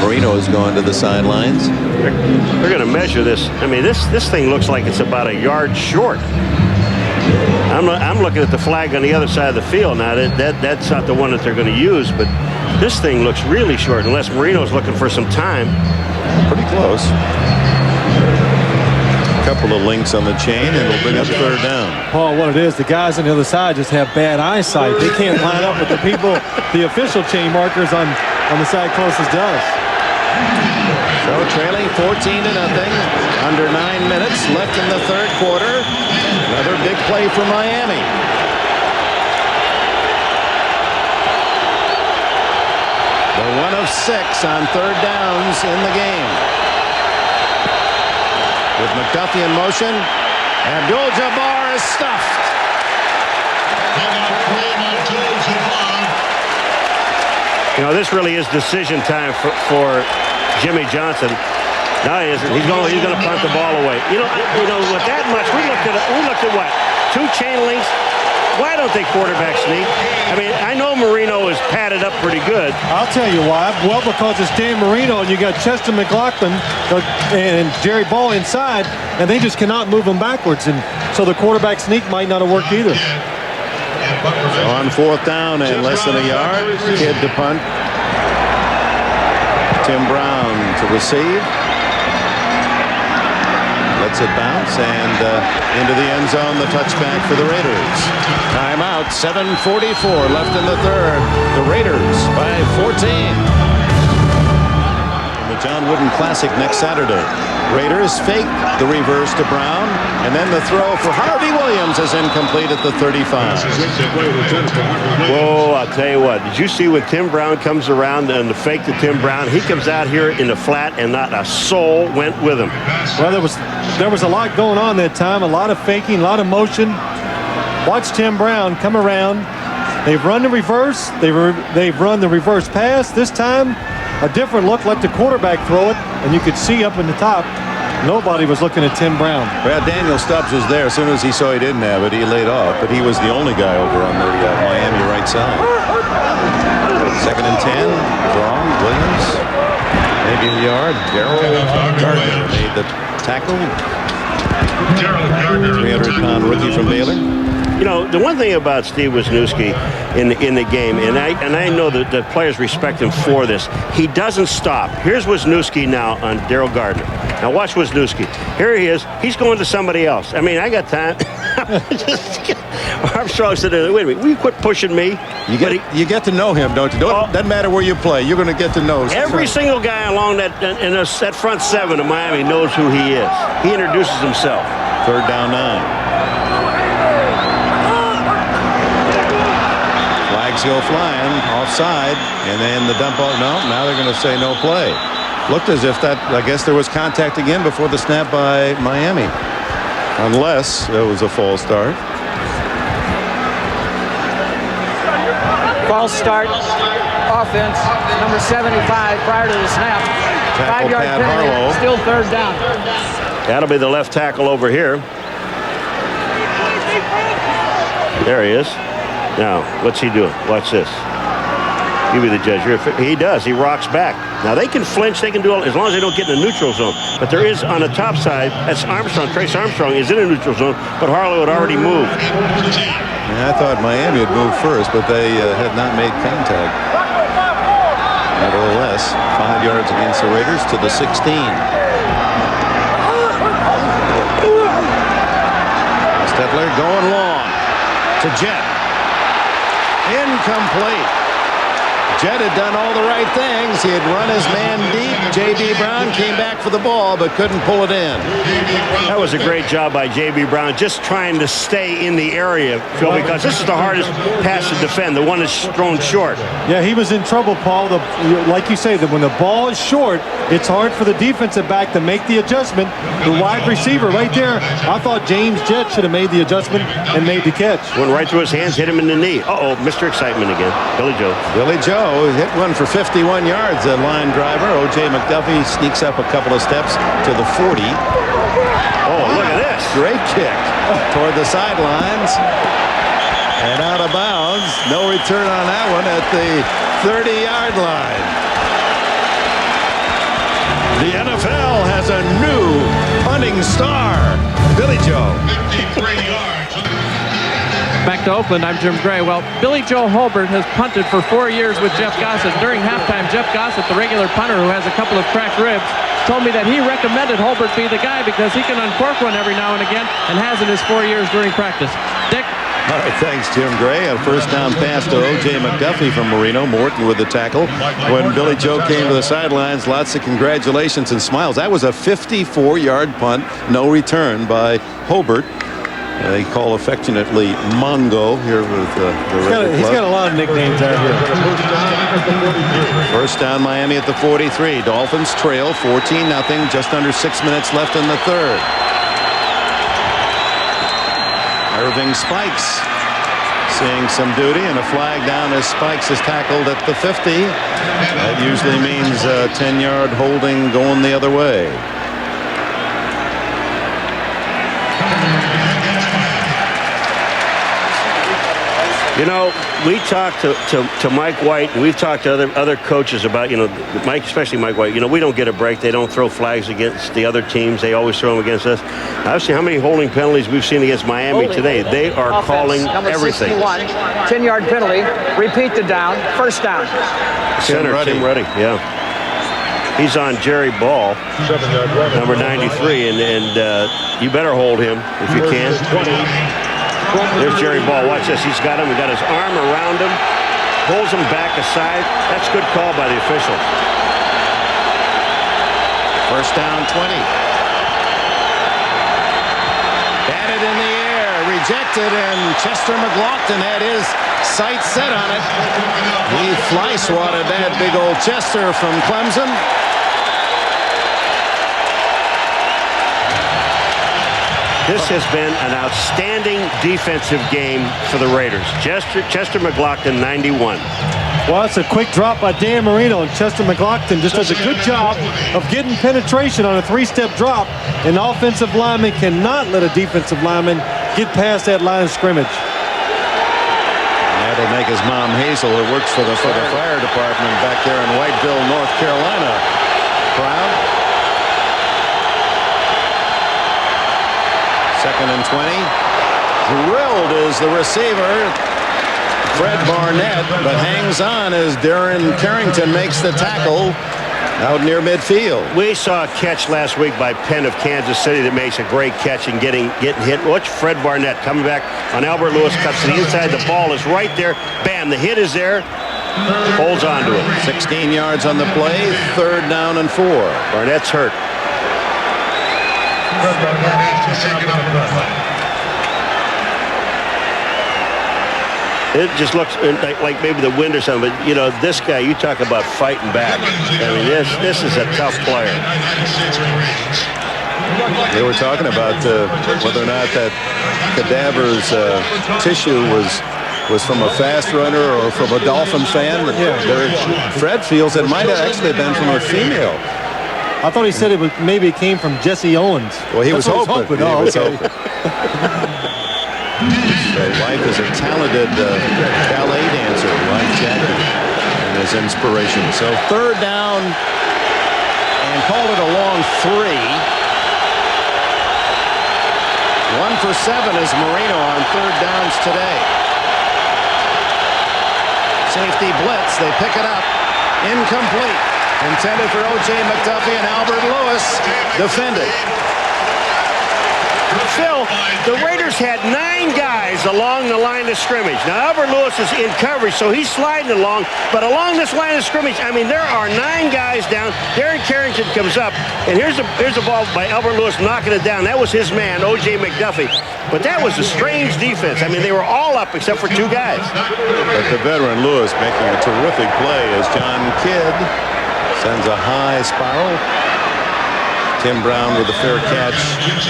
Marino is going to the sidelines. They're going to measure this. I mean, this thing looks like it's about a yard short. I'm looking at the flag on the other side of the field now. That's not the one that they're going to use, but this thing looks really short unless Marino's looking for some time. Pretty close. A couple of links on the chain, and it'll bring up third down. Paul, what it is, the guys on the other side just have bad eyesight. They can't line up with the people, the official chain markers on the side closest to us. So trailing 14-0. Under 9 minutes left in the third quarter. Another big play for Miami. They're 1 of 6 on third downs in the game. With McDuffie in motion, Abdul-Jabbar is stuffed. You know, this really is decision time for Jimmy Johnson. No, he isn't. He's going to punt the ball away. You know, with that much, we looked at what? 2 chain links. Why don't they quarterback sneak? I mean, I know Marino is padded up pretty good. I'll tell you why. Well, because it's Dan Marino, and you got Chester McLaughlin and Jerry Ball inside, and they just cannot move them backwards, and so the quarterback sneak might not have worked either. So on fourth down and less than a yard, Kidd to punt. Tim Brown to receive. Lets it bounce and into the end zone. The touchback for the Raiders. Timeout. 7:44 left in the third. The Raiders by 14. The John Wooden Classic next Saturday. Raiders fake the reverse to Brown, and then the throw for Harvey Williams is incomplete at the 35. Whoa, I'll tell you what. Did you see when Tim Brown comes around and the fake to Tim Brown? He comes out here in the flat, and not a soul went with him. Well, there was a lot going on that time. A lot of faking, a lot of motion. Watch Tim Brown come around. They've run the reverse. They've run the reverse pass. This time, a different look. Let the quarterback throw it, and you could see up in the top, nobody was looking at Tim Brown. Well, Daniel Stubbs was there. As soon as he saw he didn't have it, he laid off. But he was the only guy over on the Miami right side. 2nd and 10. Draw. Williams. Maybe a yard. Daryl Gardner made the tackle. 300-pound rookie from Baylor. You know, the one thing about Steve Wisniewski in the game, and I know that the players respect him for this, he doesn't stop. Here's Wisniewski now on Daryl Gardner. Now watch Wisniewski. Here he is. He's going to somebody else. I mean, I got time. Armstrong said, wait a minute, will you quit pushing me? You get to know him, don't you? Doesn't matter where you play. You're going to get to know. Every single guy along that front 7 of Miami knows who he is. He introduces himself. 3rd down 9. flags go flying offside, and then the dump off. No, now they're going to say no play. Looked as if that, I guess there was contact again before the snap by Miami, unless it was a false start. False start. Offense, number 75 prior to the snap. Tackle 5-yard Pat penalty, Harlow. still third down. That'll be the left tackle over here. There he is. Now, what's he doing? Watch this. You be the judge. He does. He rocks back. Now, they can flinch. They can do it as long as they don't get in the neutral zone. But there is on the top side, that's Armstrong. Trace Armstrong is in a neutral zone, but Harlow had already moved. Yeah, I thought Miami had moved first, but they had not made contact. Nevertheless, 5 yards against the Raiders to the 16. Hostetler going long to Jett. Incomplete. Jett had done all the right things. He had run his man deep. J.B. Brown came back for the ball, but couldn't pull it in. That was a great job by J.B. Brown, just trying to stay in the area, Phil, because this is the hardest pass to defend, the one that's thrown short. Yeah, he was in trouble, Paul. Like you say, that when the ball is short, it's hard for the defensive back to make the adjustment. The wide receiver right there, I thought James Jett should have made the adjustment and made the catch. Went right through his hands, hit him in the knee. Uh-oh, Mr. Excitement again. Billy Joe. Billy Joe hit one for 51 yards. A line driver. O.J. McDuffie sneaks up a couple of steps to the 40. Oh, look at this. Great kick toward the sidelines. And out of bounds. No return on that one at the 30-yard line. The NFL has a new punting star. Billy Joe. 53 yards. Back to Oakland, I'm Jim Gray. Well, Billy Joe Holbert has punted for 4 years with Jeff Gossett. During halftime, Jeff Gossett, the regular punter who has a couple of cracked ribs, told me that he recommended Holbert be the guy because he can uncork one every now and again and has in his 4 years during practice. Dick? All right, thanks, Jim Gray. A first down pass to O.J. McDuffie from Marino. Morton with the tackle. When Billy Joe came to the sidelines, lots of congratulations and smiles. That was a 54-yard punt, no return by Holbert. They call affectionately Mongo here with the He's got a lot of nicknames out here. First down, Miami at the 43. Dolphins trail 14-0. Just under 6 minutes left in the third. Irving Spikes seeing some duty, and a flag down as Spikes is tackled at the 50. That usually means a 10-yard holding going the other way. You know, we talked to Mike White, and we've talked to other coaches about, Mike, especially Mike White, we don't get a break. They don't throw flags against the other temes. They always throw them against us. I've seen how many holding penalties we've seen against Miami today. They are Offense, calling number everything. 61, 10-yard penalty. Repeat the down. First down. Center, Tim Ruddy, yeah. He's on Jerry Ball, number 93, and you better hold him if you can. There's Jerry Ball. Watch this. He's got him. He got his arm around him. Pulls him back aside. That's a good call by the officials. First down, 20. Batted in the air. Rejected, and Chester McLaughlin had his sights set on it. He fly swatted that big old Chester from Clemson. This has been an outstanding defensive game for the Raiders. Chester McLaughlin, 91. Well, it's a quick drop by Dan Marino, and Chester McLaughlin just does a good job of getting penetration on a three-step drop. An offensive lineman cannot let a defensive lineman get past that line of scrimmage. That'll make his mom Hazel, who works for the fire department back there in Whiteville, North Carolina, proud. Second and 20. Drilled is the receiver, Fred Barnett, but hangs on as Darren Carrington makes the tackle out near midfield. We saw a catch last week by Penn of Kansas City that makes a great catch and getting hit. Watch Fred Barnett coming back on Albert Lewis, cuts to the inside. The ball is right there. Bam, the hit is there. Holds on to it. 16 yards on the play. Third down and 4. Barnett's hurt. It just looks like maybe the wind or something. But, you know, this guy, you talk about fighting back. I mean, this is a tough player. They were talking about whether or not that cadaver's tissue was from a fast runner or from a Dolphin fan. Fred feels it might have actually been from a female. I thought he said maybe it came from Jesse Owens. Well, he was hoping. Oh, okay. His wife is a talented ballet dancer, like Jackie, and his inspiration. So third down, and called it a long 3. 1 for 7 is Marino on third downs today. Safety blitz. They pick it up. Incomplete. Intended for O.J. McDuffie, and Albert Lewis defended. Phil, the Raiders had 9 guys along the line of scrimmage. Now, Albert Lewis is in coverage, so he's sliding along. But along this line of scrimmage, I mean, there are 9 guys down. Darren Carrington comes up, and here's a ball by Albert Lewis knocking it down. That was his man, O.J. McDuffie. But that was a strange defense. I mean, they were all up except for 2 guys. But the veteran Lewis making a terrific play as John Kidd sends a high spiral. Tim Brown with a fair catch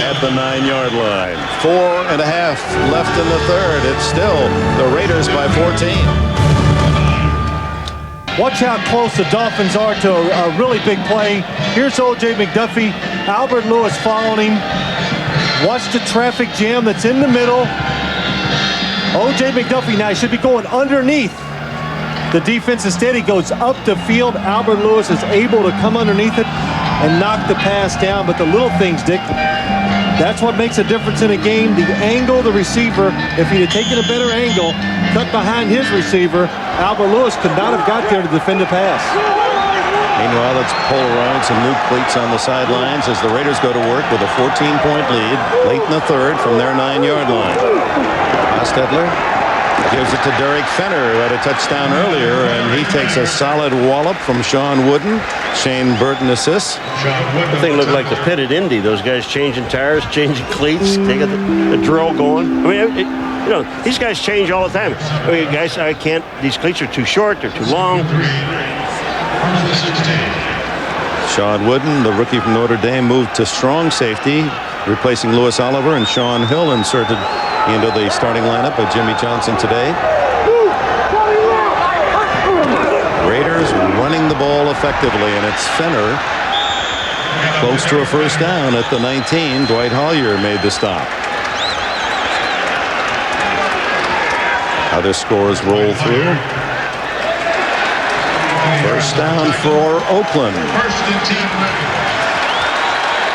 at the 9-yard line. 4.5 left in the third. It's still the Raiders by 14. Watch how close the Dolphins are to a really big play. Here's O.J. McDuffie. Albert Lewis following him. Watch the traffic jam that's in the middle. O.J. McDuffie now should be going underneath the defense. Instead, he goes up the field. Albert Lewis is able to come underneath it and knock the pass down. But the little things, Dick, that's what makes a difference in a game. The angle, the receiver, if he'd have taken a better angle, cut behind his receiver, Albert Lewis could not have got there to defend the pass. Meanwhile, it's Polaroids and new cleats on the sidelines as the Raiders go to work with a 14-point lead late in the third from their 9-yard line. Hostetler gives it to Derek Fenner, who had a touchdown earlier, and he takes a solid wallop from Sean Wooden. Shane Burton assists. The thing looked like the pit at Indy. Those guys changing tires, changing cleats. They got the drill going. I mean, you know, these guys change all the time. I mean, guys, I can't. These cleats are too short. They're too long. Sean Wooden, the rookie from Notre Dame, moved to strong safety, replacing Louis Oliver, and Sean Hill inserted into the starting lineup by Jimmy Johnson today. Raiders running the ball effectively, and it's Fenner close to a first down at the 19. Dwight Hollier made the stop. Other scores roll through. First down for Oakland.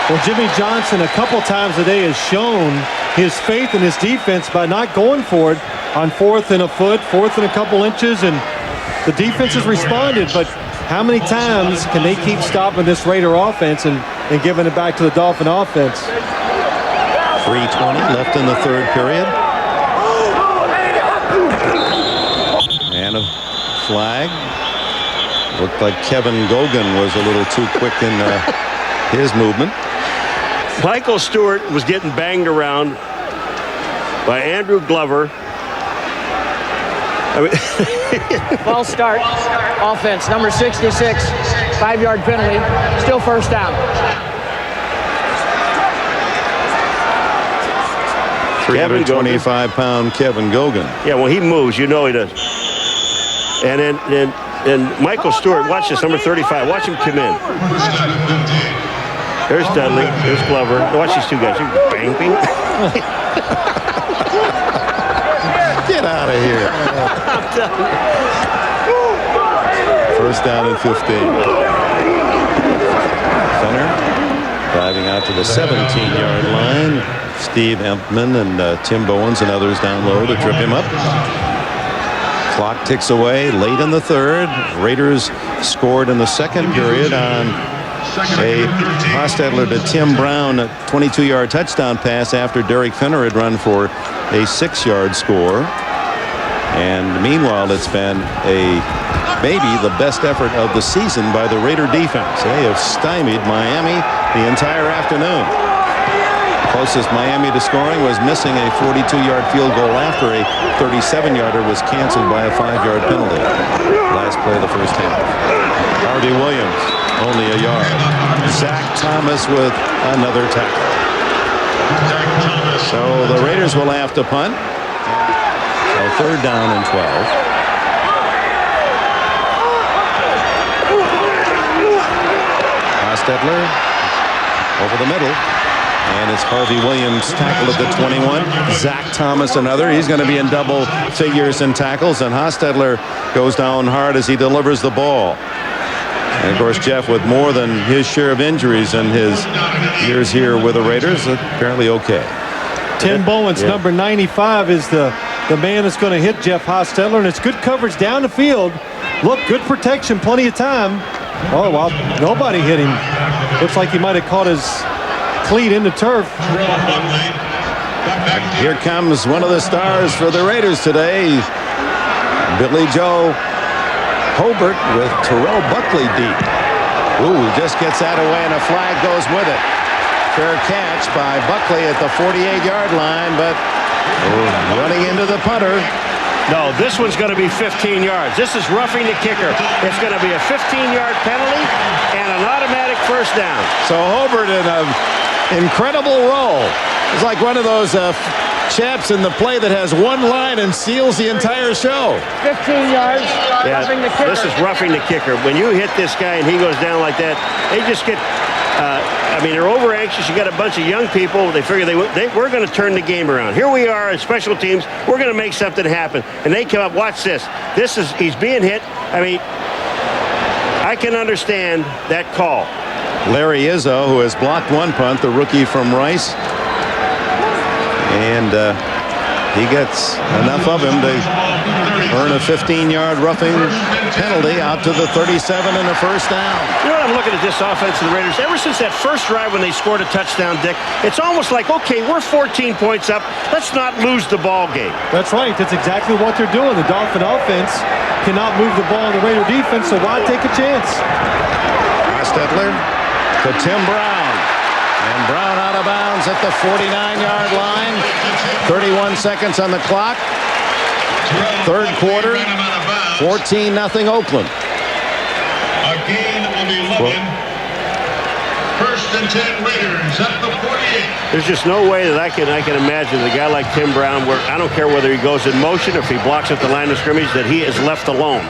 Well, Jimmy Johnson a couple times today has shown his faith in his defense by not going for it on 4th and a foot, 4th and a couple inches, and the defense has responded. But how many times can they keep stopping this Raider offense and giving it back to the Dolphin offense? 3:20 left in the third period. And a flag. Looked like Kevin Gogan was a little too quick in his movement. Michael Stewart was getting banged around by Andrew Glover. I mean, False start. Offense, number 66. 5-yard penalty. Still first down. 325-pound Kevin Gogan. Yeah, well, he moves. You know he does. And then Michael Stewart, watch this, number 35. Watch him come in. There's Dudley. There's Glover. Watch these 2 guys. Bang, bang. Get out of here. First down and 15. Fenner driving out to the 17-yard line. Steve Empman and Tim Bowens and others down low to trip him up. Clock ticks away late in the third. Raiders scored in the second period on a Hostetler to Tim Brown 22-yard touchdown pass after Derek Fenner had run for a 6-yard score. And meanwhile, it's been maybe the best effort of the season by the Raider defense. They have stymied Miami the entire afternoon. closest Miami to scoring was missing a 42-yard field goal after a 37-yarder was canceled by a 5-yard penalty. Last play of the first half. Harvey Williams, only a yard. Zach Thomas with another tackle. So the Raiders will have to punt. So 3rd down and 12. Hostetler over the middle. And it's Harvey Williams tackled at the 21. Zach Thomas another. He's going to be in double figures in tackles. And Hostetler goes down hard as he delivers the ball. And of course, Jeff, with more than his share of injuries in his years here with the Raiders, apparently okay. Tim Bowens, number 95, is the man that's going to hit Jeff Hostetler, and it's good coverage down the field. Look, good protection, plenty of time. Oh, well, nobody hit him. Looks like he might have caught his cleat in the turf. Here comes one of the stars for the Raiders today, Billy Joe Hobart with Terrell Buckley deep. Ooh, just gets that away, and a flag goes with it. Fair catch by Buckley at the 48-yard line, but running into the punter. No, this one's going to be 15 yards. This is roughing the kicker. It's going to be a 15-yard penalty and an automatic first down. So Hobart in an incredible role. It's like one of those chaps in the play that has one line and seals the entire show. 15 yards, roughing the kicker. This is roughing the kicker. When you hit this guy and he goes down like that, they just get I mean, they're over anxious. You got a bunch of young people. They figure we're going to turn the game around. Here we are as special teams. We're going to make something happen. And they come up. Watch this. He's being hit. I mean, I can understand that call. Larry Izzo, who has blocked one punt, the rookie from Rice, and he gets enough of him to earn a 15-yard roughing penalty out to the 37 and a first down. You know what I'm looking at this offense of the Raiders? Ever since that first drive when they scored a touchdown, Dick, it's almost like, okay, we're 14 points up. Let's not lose the ball game. That's right. That's exactly what they're doing. The Dolphin offense cannot move the ball in the Raider defense, so why take a chance? Hostetler to Tim Brown. And Brown out of bounds at the 49-yard line. 31 seconds on the clock. Third quarter, 14-0 Oakland. A gain of 11. First and 10 Raiders at the 48. There's just no way that I can imagine a guy like Tim Brown, where I don't care whether he goes in motion or if he blocks at the line of scrimmage, that he is left alone.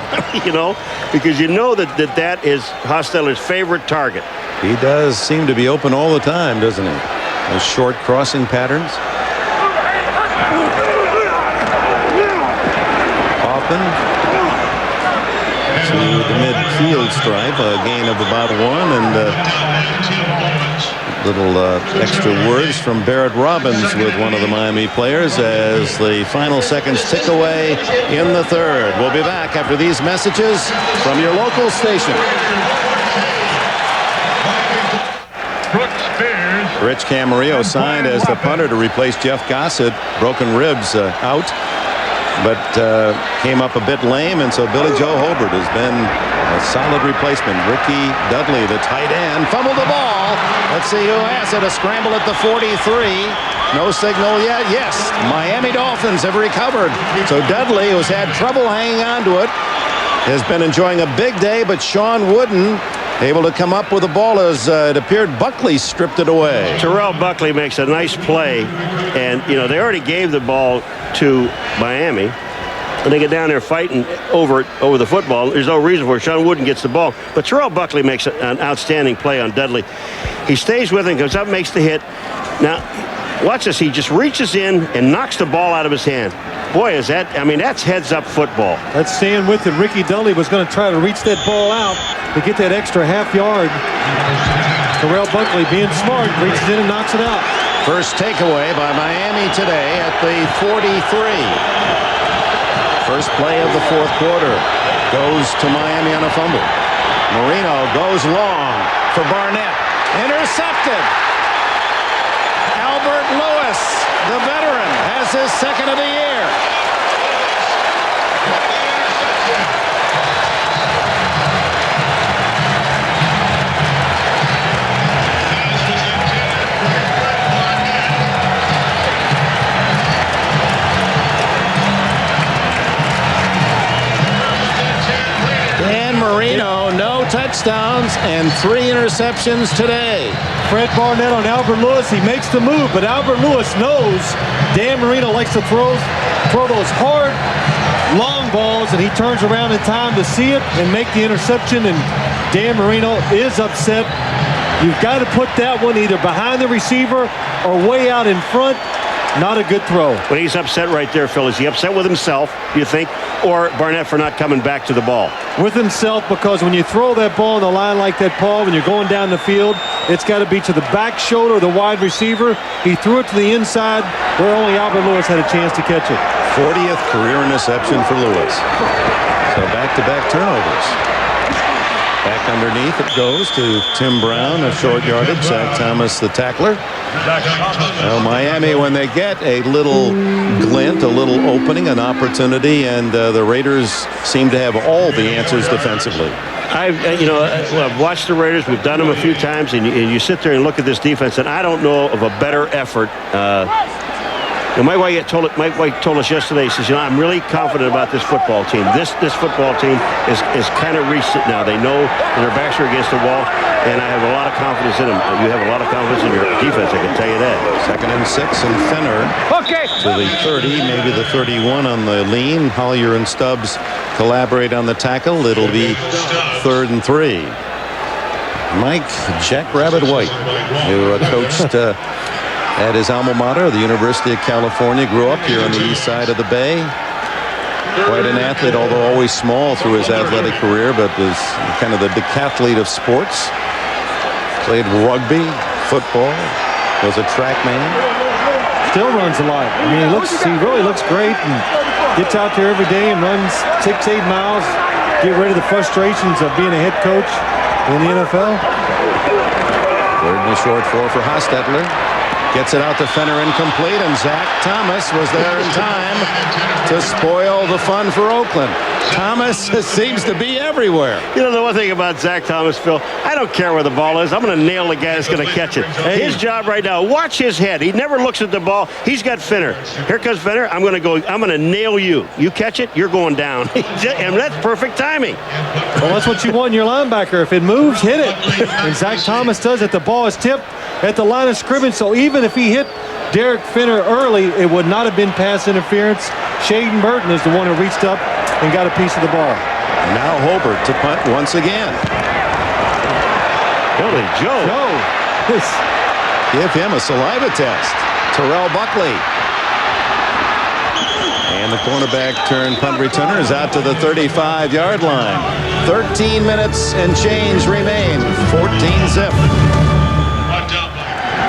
You know, because you know that is Hostetler's favorite target. He does seem to be open all the time, doesn't he? Those short crossing patterns. Hoffman to the midfield stripe, a gain of about 1, and little extra words from Barrett Robbins with one of the Miami players as the final seconds tick away in the third. We'll be back after these messages from your local station. Rich Camarillo signed as the punter to replace Jeff Gossett. Broken ribs out, but came up a bit lame, and so Billy Joe Hobart has been a solid replacement. Ricky Dudley, the tight end, fumbled the ball. Let's see who has it. A scramble at the 43. No signal yet. Yes, Miami Dolphins have recovered. So Dudley, who's had trouble hanging on to it, has been enjoying a big day, but Sean Wooden able to come up with the ball as it appeared Buckley stripped it away. Terrell Buckley makes a nice play, and you know they already gave the ball to Miami, and they get down there fighting over the football. There's no reason for it. Sean Wooden gets the ball, but Terrell Buckley makes an outstanding play on Dudley. He stays with him, goes up, makes the hit. Now, watch this. He just reaches in and knocks the ball out of his hand. Boy, is that, I mean, that's heads-up football. Let's stand with it. Ricky Dudley was going to try to reach that ball out to get that extra half yard. Terrell Buckley, being smart, reaches in and knocks it out. First takeaway by Miami today at the 43. First play of the fourth quarter goes to Miami on a fumble. Marino goes long for Barnett. Intercepted. Albert Lewis, the veteran, has his second of the year. touchdowns and 3 interceptions today. Fred Barnett on Albert Lewis. He makes the move, but Albert Lewis knows Dan Marino likes to throw those hard, long balls, and he turns around in time to see it and make the interception, and Dan Marino is upset. You've got to put that one either behind the receiver or way out in front. Not a good throw. But he's upset right there, Phil. Is he upset with himself, you think, or Barnett for not coming back to the ball? With himself, because when you throw that ball on the line like that, Paul, when you're going down the field, it's got to be to the back shoulder of the wide receiver. He threw it to the inside where only Albert Lewis had a chance to catch it. 40th career interception for Lewis. So back-to-back turnovers. Back underneath it goes to Tim Brown, a short yardage. Zach Thomas, the tackler. Well, Miami, when they get a little glint, a little opening, an opportunity, and the Raiders seem to have all the answers defensively. I've watched the Raiders. We've done them a few times, and you sit there and look at this defense, and I don't know of a better effort. My wife told us yesterday, she says, I'm really confident about this football team. This football team is kind of reached it now. They know their backs are against the wall, and I have a lot of confidence in them. You have a lot of confidence in your defense, I can tell you that. 2nd and 6, and Fenner to the 30, maybe the 31 on the lean. Hollier and Stubbs collaborate on the tackle. It'll be 3rd and 3. Mike Jackrabbit White, who coached at his alma mater, the University of California, grew up here on the east side of the Bay. Quite an athlete, although always small through his athletic career, but was kind of the decathlete of sports. Played rugby, football, was a track man. Still runs a lot. I mean, he really looks great and gets out there every day and runs 6-8 miles. Get rid of the frustrations of being a head coach in the NFL. 3rd and a short 4 for Hostetler. Gets it out to Fenner, incomplete, and Zach Thomas was there in time to spoil the fun for Oakland. Thomas seems to be everywhere. You know, the one thing about Zach Thomas, Phil, I don't care where the ball is. I'm going to nail the guy that's going to catch it. His job right now, watch his head. He never looks at the ball. He's got Fenner. Here comes Fenner. I'm going to nail you. You catch it, you're going down. And that's perfect timing. Well, that's what you want in your linebacker. If it moves, hit it. And Zach Thomas does it. The ball is tipped at the line of scrimmage, so even if he hit Derek Fenner early, it would not have been pass interference. Shaden Burton is the one who reached up and got a piece of the ball. Now Hobart to punt once again. Billy Joe. Give him a saliva test. Terrell Buckley. And the cornerback turn punt returner is out to the 35-yard line. 13 minutes and change remain. 14-zip.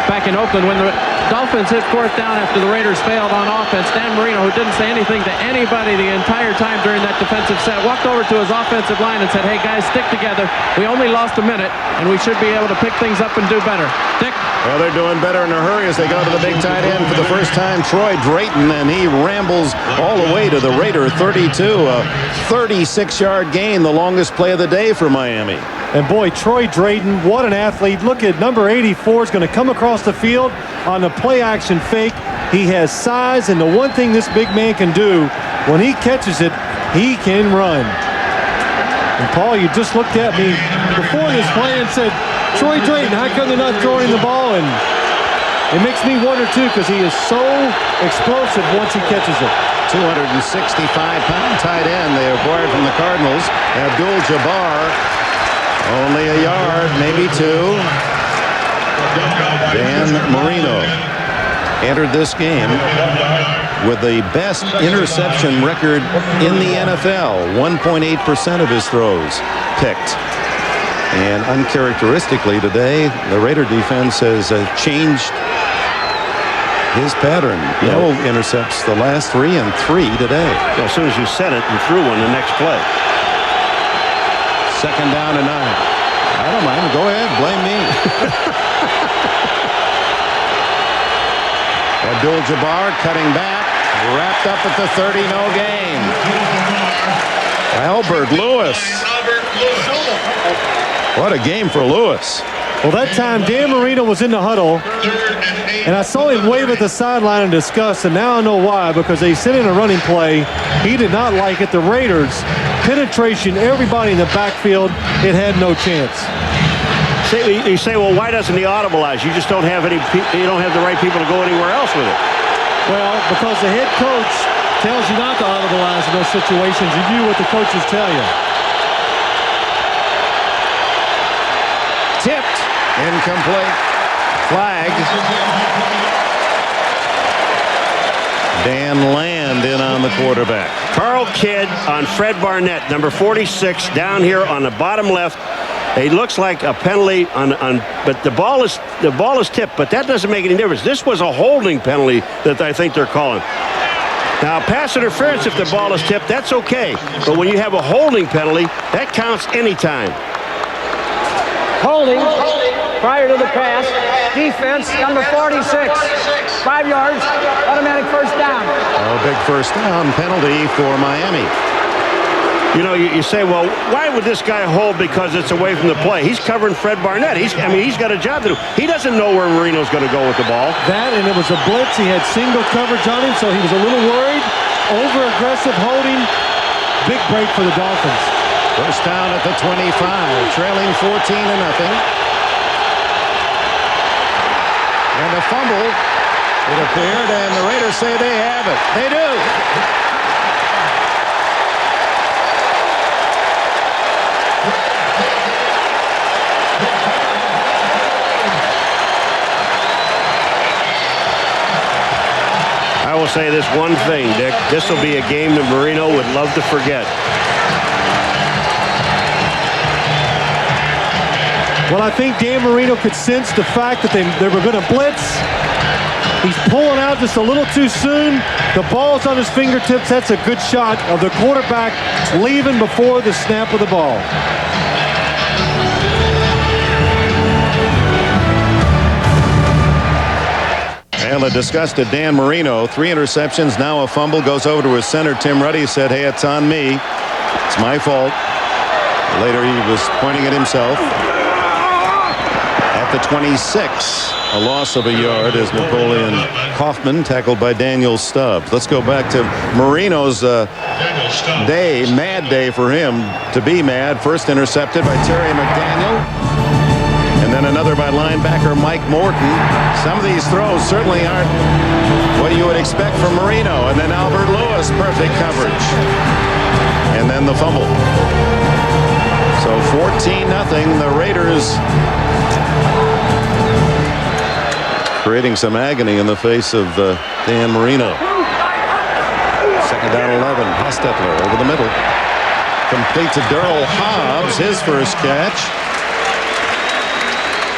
Back in Oakland, when the Dolphins hit 4th down after the Raiders failed on offense, Dan Marino, who didn't say anything to anybody the entire time during that defensive set, walked over to his offensive line and said, hey guys, stick together. We only lost a minute and we should be able to pick things up and do better. Dick? Well, they're doing better in a hurry as they go to the big tight end for the first time, Troy Drayton, and he rambles all the way to the Raider 32, a 36-yard gain, the longest play of the day for Miami. And boy, Troy Drayton, what an athlete. Look at number 84 is going to come across the field on the play-action fake. He has size, and the one thing this big man can do, when he catches it, he can run. And Paul, you just looked at me before this play and said, Troy Drayton, how come they're not throwing the ball? And it makes me wonder, too, because he is so explosive once he catches it. 265-pound tight end they acquired from the Cardinals, Abdul-Jabbar. Only a yard, maybe 2. Dan Marino entered this game with the best interception record in the NFL. 1.8% of his throws picked. And uncharacteristically today, the Raider defense has changed his pattern. No intercepts the last 3 and 3 today. As soon as you said it, you threw one the next play. 2nd down and 9. I don't mind. Go ahead. Blame me. Abdul-Jabbar cutting back. Wrapped up at the 30. No gain. Albert Lewis. What a game for Lewis. Well, that time Dan Marino was in the huddle, and I saw him wave at the sideline in disgust, and now I know why, because they sent in a running play. He did not like it. The Raiders, penetration, everybody in the backfield, it had no chance. You say, well, why doesn't he audibilize? You just don't have any. You don't have the right people to go anywhere else with it. Well, because the head coach tells you not to audibilize in those situations. You do what the coaches tell you. Tipped. Incomplete. Flag. Dan Land in on the quarterback. Carl Kidd on Fred Barnett, number 46, down here on the bottom left. It looks like a penalty but the ball is tipped, but that doesn't make any difference. This was a holding penalty that I think they're calling. Now, pass interference, if the ball is tipped, that's okay. But when you have a holding penalty, that counts anytime. Holding prior to the pass. Defense, number 46. 5 yards, automatic first down. A big first down penalty for Miami. You know, you say, well, why would this guy hold because it's away from the play? He's covering Fred Barnett. He's got a job to do. He doesn't know where Marino's going to go with the ball. That, and it was a blitz. He had single coverage on him, so he was a little worried. Over-aggressive holding. Big break for the Dolphins. First down at the 25, trailing 14-0. And a fumble, it appeared, and the Raiders say they have it. They do. I will say this one thing, Dick. This will be a game that Marino would love to forget. Well, I think Dan Marino could sense the fact that they were going to blitz. He's pulling out just a little too soon. The ball's on his fingertips. That's a good shot of the quarterback leaving before the snap of the ball. And a disgusted Dan Marino, 3 interceptions, now a fumble, goes over to his center. Tim Ruddy said, hey, it's on me. It's my fault. Later he was pointing at himself. At the 26, a loss of a yard as Napoleon Kaufman tackled by Daniel Stubbs. Let's go back to Marino's day, mad day for him to be mad. First intercepted by Terry McDaniel. And then another by linebacker Mike Morton. Some of these throws certainly aren't what you would expect from Marino. And then Albert Lewis, perfect coverage. And then the fumble. So 14-0, the Raiders creating some agony in the face of Dan Marino. Second down 11, Hostetler over the middle. Complete to Darrell Hobbs, his first catch.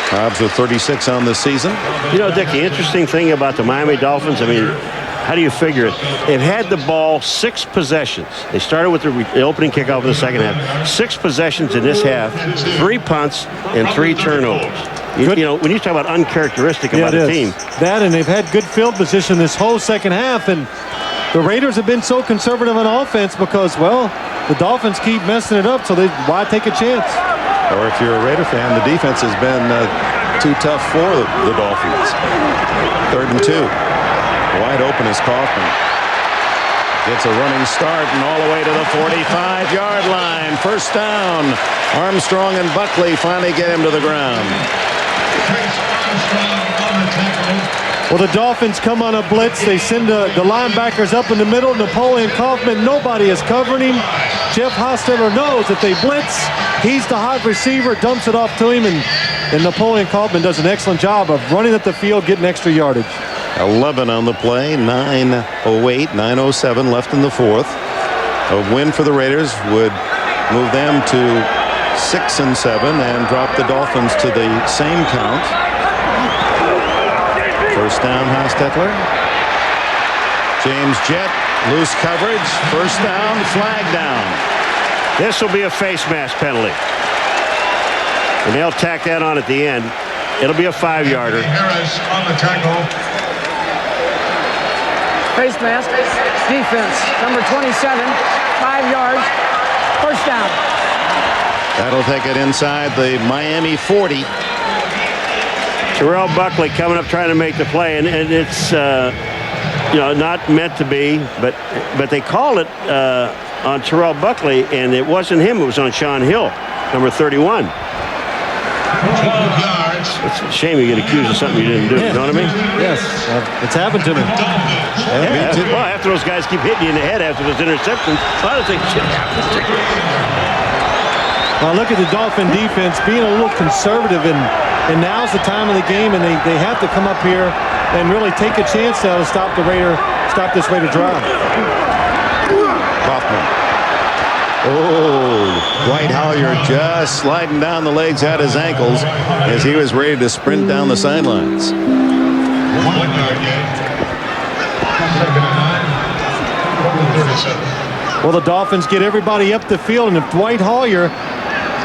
Hobbs with 36 on the season. You know, Dick, the interesting thing about the Miami Dolphins, I mean, how do you figure it? They've had the ball 6 possessions. They started with the opening kickoff in the second half. 6 possessions in this half, 3 punts, and 3 turnovers. You know, when you talk about uncharacteristic about a team. That, and they've had good field position this whole second half, and the Raiders have been so conservative on offense because, well, the Dolphins keep messing it up, so why take a chance? Or if you're a Raider fan, the defense has been too tough for the Dolphins. 3rd and 2. Wide open is Kaufman. Gets a running start and all the way to the 45-yard line. First down. Armstrong and Buckley finally get him to the ground. Well, the Dolphins come on a blitz. They send the linebackers up in the middle. Napoleon Kaufman, nobody is covering him. Jeff Hostetler knows if they blitz, he's the hot receiver, dumps it off to him, and Napoleon Kaufman does an excellent job of running up the field, getting extra yardage. 11 on the play, 9:08, 9:07 left in the fourth. A win for the Raiders would move them to 6-7 and drop the Dolphins to the same count. First down, Hostetler. James Jett, loose coverage. First down, flag down. This will be a face mask penalty. And they'll tack that on at the end. It'll be a 5-yarder. Harris on the tackle. Face mask, defense, number 27, 5 yards, first down. That'll take it inside the Miami 40. Terrell Buckley coming up trying to make the play, and it's not meant to be, but they called it on Terrell Buckley, and it wasn't him. It was on Sean Hill, number 31. 12 yards. It's a shame you get accused of something you didn't do. You know what I mean? Yes, it's happened to me. Yeah. Well, after those guys keep hitting you in the head after those interceptions, a lot of things should happen. Well, look at the Dolphin defense being a little conservative, and now's the time of the game, and they have to come up here and really take a chance now to stop this Raider drive. Kaufman. Oh, Dwight Howyer just sliding down the legs at his ankles as he was ready to sprint down the sidelines. 1 yard gain. Second and 9. Well, the Dolphins get everybody up the field, and if Dwight Howyer,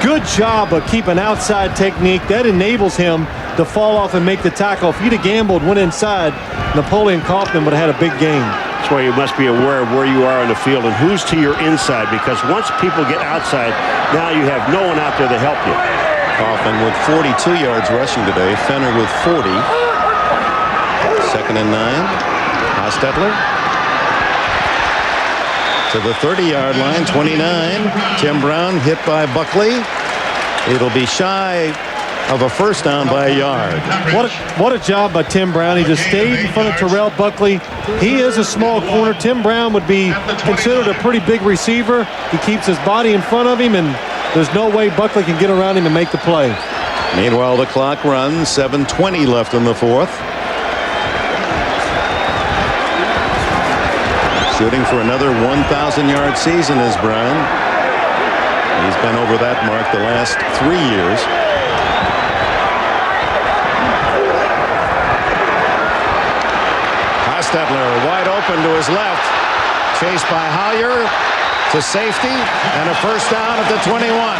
good job of keeping outside technique. That enables him to fall off and make the tackle. If he'd have gambled, went inside, Napoleon Kaufman would have had a big game. That's why you must be aware of where you are on the field and who's to your inside, because once people get outside, now you have no one out there to help you. Kaufman with 42 yards rushing today. Fenner with 40. Second and 9. Hostetler to the 30-yard line, 29. Tim Brown hit by Buckley. It'll be shy of a first down by a yard. What a job by Tim Brown. He just stayed in front of Terrell Buckley. He is a small corner. Tim Brown would be considered a pretty big receiver. He keeps his body in front of him, and there's no way Buckley can get around him and make the play. Meanwhile, the clock runs. 7:20 left in the fourth. Shooting for another 1,000-yard season is Brown. He's been over that mark the last 3 years. Hostetler wide open to his left. Chased by Howyer to safety, and a first down at the 21.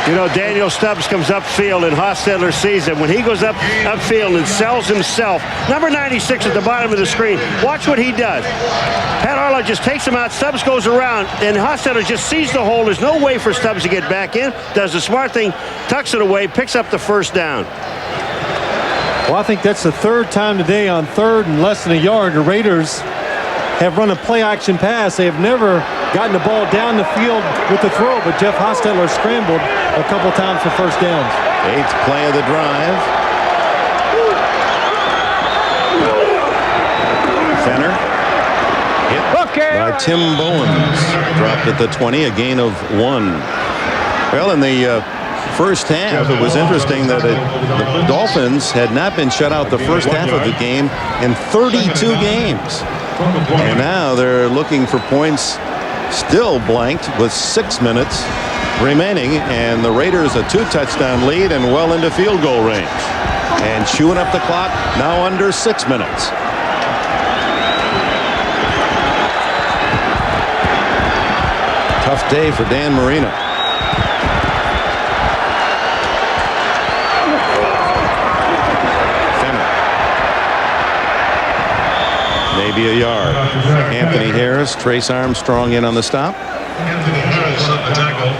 You know, Daniel Stubbs comes upfield and Hostetler sees him. When he goes upfield and sells himself, number 96 at the bottom of the screen, watch what he does. Pat Arlo just takes him out, Stubbs goes around, and Hostetler just sees the hole. There's no way for Stubbs to get back in. Does the smart thing, tucks it away, picks up the first down. Well, I think that's the third time today on third and less than a yard. The Raiders have run a play-action pass. They have never gotten the ball down the field with the throw, but Jeff Hostetler scrambled a couple times for first downs. 8th play of the drive. Fenner hit by Tim Bowens. Dropped at the 20, a gain of 1. Well, in the first half, it was interesting that the Dolphins had not been shut out the first half of the game in 32 games. And now they're looking for points, still blanked with 6 minutes remaining, and the Raiders a 2-touchdown lead and well into field goal range. And chewing up the clock now under 6 minutes. Tough day for Dan Marino. Maybe a yard. Anthony Harris, Trace Armstrong in on the stop. Anthony Harris on the tackle.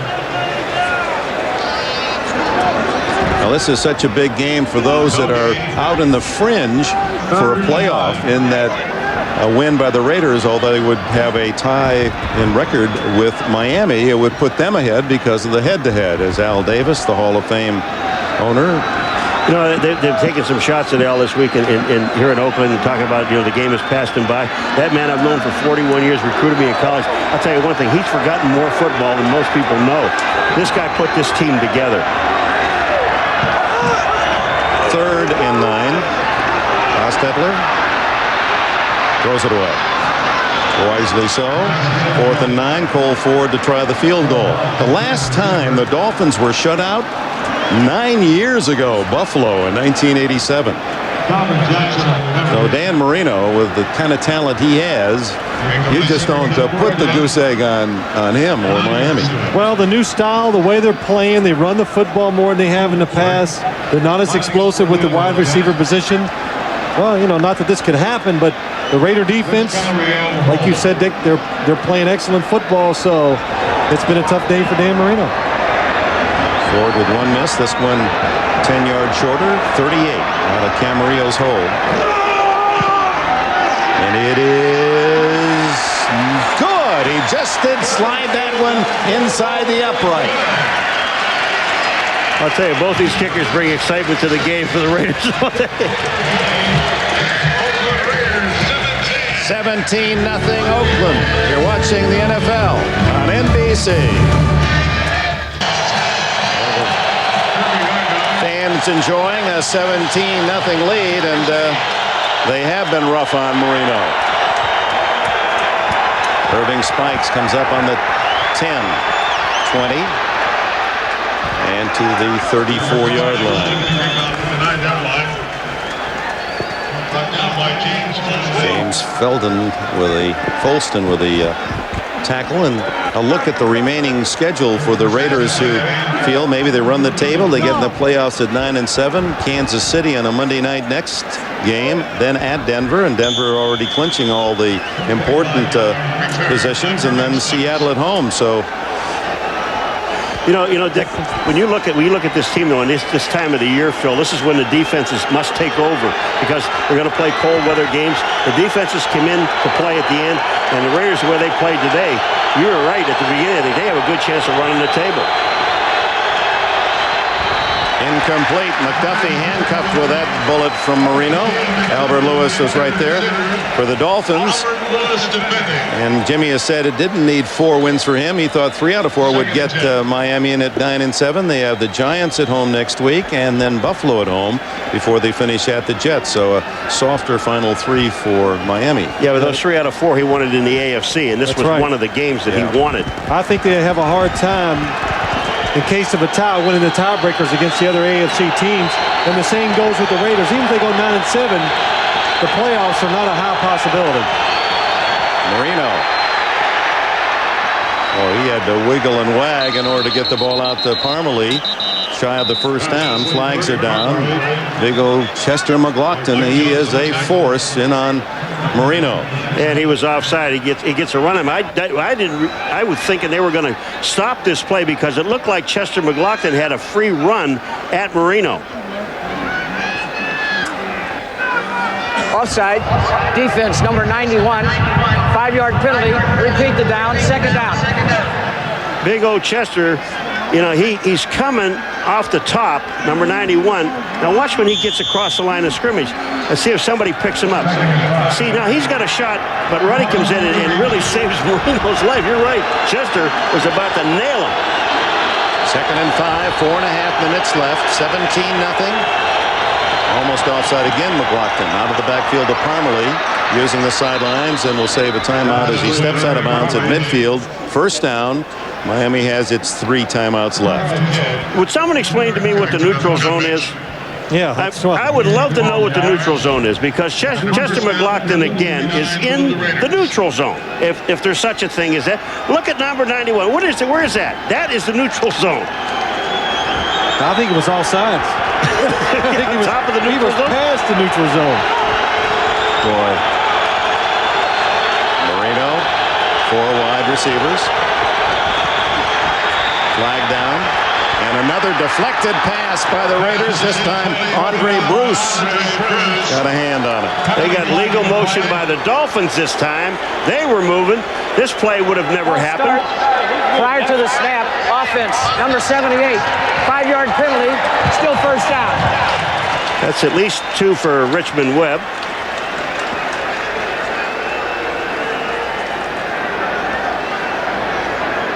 Now this is such a big game for those that are out in the fringe for a playoff, in that a win by the Raiders, although they would have a tie in record with Miami, it would put them ahead because of the head-to-head, as Al Davis, the Hall of Fame owner. You know, they've taken some shots at Al this week in here in Oakland and talking about, you know, the game has passed him by. That man I've known for 41 years, recruited me in college. I'll tell you one thing, he's forgotten more football than most people know. This guy put this team together. 3rd and 9. Hostetler throws it away. Wisely so. 4th and 9. Cole Ford to try the field goal. The last time the Dolphins were shut out, 9 years ago, Buffalo in 1987. So Dan Marino, with the kind of talent he has, you just don't put the goose egg on him or Miami. Well, the new style, the way they're playing, they run the football more than they have in the past. They're not as explosive with the wide receiver position. Well, you know, not that this could happen, but the Raider defense, like you said, Dick, they're playing excellent football, so it's been a tough day for Dan Marino. Ford with one miss. This one 10 yards shorter, 38 out of Camarillo's hole. And it is good. He just did slide that one inside the upright. I'll tell you, both these kickers bring excitement to the game for the Raiders. 17-0 Oakland. You're watching the NFL on NBC. Fans enjoying a 17-0 lead, and they have been rough on Marino. Irving spikes, comes up on the 10, 20, and to the 34-yard line. James Folston with a tackle, and a look at the remaining schedule for the Raiders, who feel maybe they run the table. They get in the playoffs at 9-7. Kansas City on a Monday night next game, then at Denver, and Denver already clinching all the important positions, and then Seattle at home. So. You know, Dick, when you look at this team, though, and this time of the year, Phil, this is when the defenses must take over, because they're going to play cold weather games. The defenses come in to play at the end, and the Raiders, where they played today, you were right at the beginning. They have a good chance of running the table. Incomplete. McDuffie handcuffed with that bullet from Marino. Albert Lewis was right there for the Dolphins. And Jimmy has said it didn't need 4 wins for him. He thought 3 out of 4 would get Miami in at 9-7. They have the Giants at home next week, and then Buffalo at home before they finish at the Jets. So a softer final 3 for Miami. Yeah, but those 3 out of 4 he wanted in the AFC, and this was one of the games that he wanted. I think they have a hard time, in case of a tie, winning the tiebreakers against the other AFC teams. And the same goes with the Raiders. Even if they go 9-7, the playoffs are not a high possibility. Marino. Oh, he had to wiggle and wag in order to get the ball out to Parmalee. Shy of the first down. Flags are down. Big old Chester McLaughlin. He is a force in on Marino. And he was offside. He gets a run. I was thinking they were going to stop this play, because it looked like Chester McLaughlin had a free run at Marino. Offside. Defense, number 91. 5-yard penalty. Repeat the down. Second down. Big old Chester, you know, he's coming off the top, number 91. Now watch when he gets across the line of scrimmage. Let's see if somebody picks him up. See, now he's got a shot, but Ruddy comes in and really saves Marino's life. You're right. Chester was about to nail him. 2nd and 5, 4.5 minutes left. 17-0. Almost offside again. McLaughlin out of the backfield to Parmalee, using the sidelines, and will save a timeout as he steps out of bounds at midfield. First down. Miami has its 3 timeouts left. Would someone explain to me what the neutral zone is? Yeah, I would love to know what the neutral zone is, because Chester McLaughlin again is in the neutral zone, if there's such a thing as that. Look at number 91. What is it? Where is that? That is the neutral zone. I think it was all sides. I think he was top of the neutral zone. Past the neutral zone. Boy. Marino, 4 wide receivers. Flag down. And another deflected pass by the Raiders. This time, Andre Bruce got a hand on it. They got legal motion by the Dolphins this time. They were moving. This play would have never happened. Prior to the snap, offense, number 78. 5-yard penalty, still first down. That's at least 2 for Richmond Webb.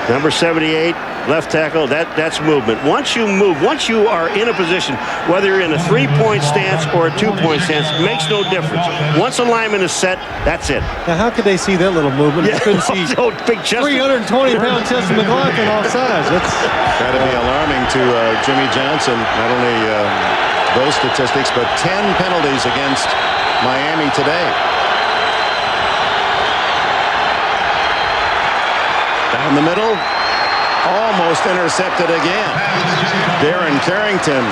Number 78, left tackle, that's movement. Once you move, once you are in a position, whether you're in a 3-point stance or a 2-point stance, makes no difference. Once a lineman is set, that's it. Now, how could they see that little movement? Yeah. They couldn't see Big Chester. 320-pound Chester McLaughlin off sides. That's got to be alarming to Jimmy Johnson. Not only those statistics, but 10 penalties against Miami today. Down the middle, almost intercepted again. Darren Carrington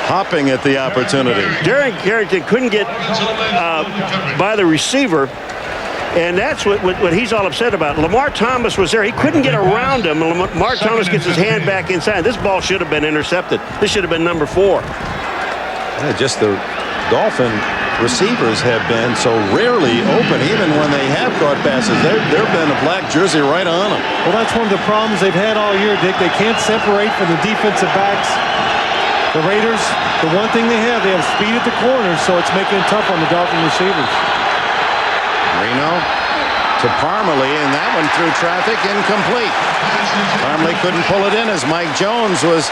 hopping at the opportunity. Darren Carrington couldn't get by the receiver, And that's what he's all upset about. Lamar Thomas was there. He couldn't get around him. Lamar Thomas gets his hand back inside. This ball should have been intercepted. This should have been number 4. Yeah, just the Dolphin receivers have been so rarely open, even when they have caught passes. There've been a black jersey right on them. Well, that's one of the problems they've had all year, Dick. They can't separate from the defensive backs. The Raiders, the one thing they have speed at the corners, so it's making it tough on the Dolphin receivers. Marino to Parmalee, and that one through traffic, incomplete. Parmalee couldn't pull it in as Mike Jones was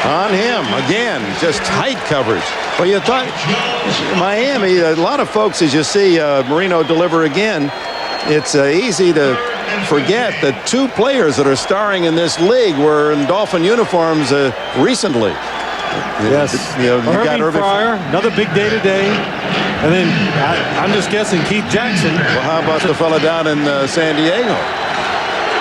on him. Again, just tight coverage. Well, you thought Miami, a lot of folks, as you see Marino deliver again, it's easy to forget that 2 players that are starring in this league were in Dolphin uniforms recently. Yes, you got Irving Fryer, another big day today. And then I'm just guessing Keith Jackson. Well, how about the fella down in San Diego?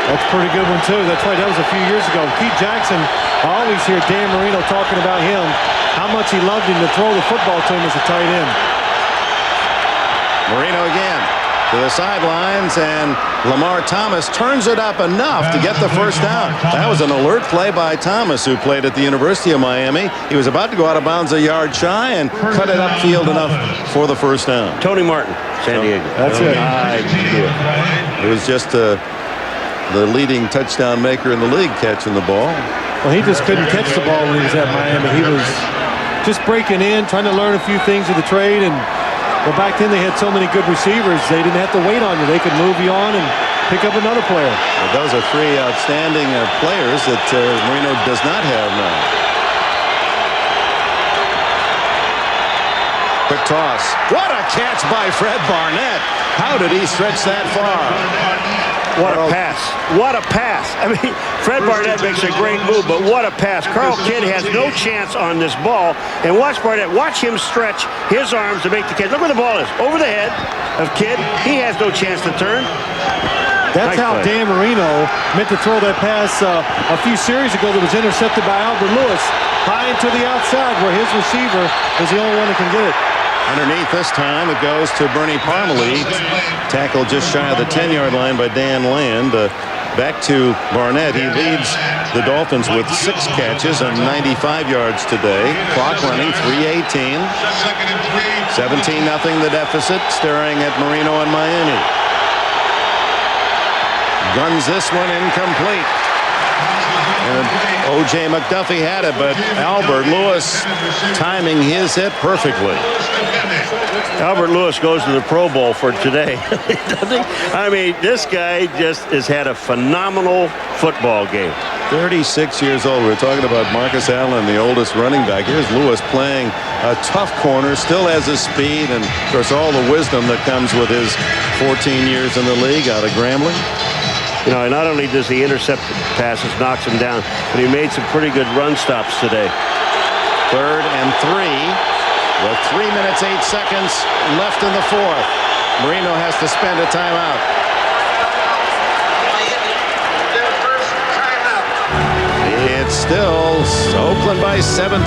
That's a pretty good one, too. That's right. That was a few years ago. Keith Jackson, I always hear Dan Marino talking about him, how much he loved him to throw the football to him as a tight end. Marino again to the sidelines, and Lamar Thomas turns it up enough to get the first down. That was an alert play by Thomas, who played at the University of Miami. He was about to go out of bounds a yard shy and cut it upfield enough for the first down. Tony Martin, San Diego. That's it. It was just the leading touchdown maker in the league catching the ball. Well, he just couldn't catch the ball when he was at Miami. He was just breaking in, trying to learn a few things of the trade. And well, back then they had so many good receivers, they didn't have to wait on you. They could move you on and pick up another player. Well, those are 3 outstanding players that Marino does not have now. Quick toss. What a catch by Fred Barnett. How did he stretch that far? What a pass. What a pass. I mean, Fred Barnett makes a great move, but what a pass. Carl Kidd has no chance on this ball. And watch Barnett. Watch him stretch his arms to make the catch. Look where the ball is. Over the head of Kidd. He has no chance to turn. That's how Dan Marino meant to throw that pass a few series ago that was intercepted by Albert Lewis. High into the outside where his receiver is the only one that can get it. Underneath this time, it goes to Bernie Parmalee. Tackled just shy of the 10-yard line by Dan Land. Back to Barnett. He leads the Dolphins with 6 catches and 95 yards today. Clock running, 3:18. 17-0 the deficit, staring at Marino and Miami. Guns this one incomplete. And O.J. McDuffie had it, but Albert Lewis timing his hit perfectly. Albert Lewis goes to the Pro Bowl for today. I mean, this guy just has had a phenomenal football game. 36 years old. We're talking about Marcus Allen, the oldest running back. Here's Lewis playing a tough corner, still has his speed, and of course all the wisdom that comes with his 14 years in the league out of Grambling. You know, not only does he intercept passes, knocks him down, but he made some pretty good run stops today. 3rd and 3 with 3 minutes 8 seconds left in the 4th. Marino has to spend a timeout. It's still Oakland by 17.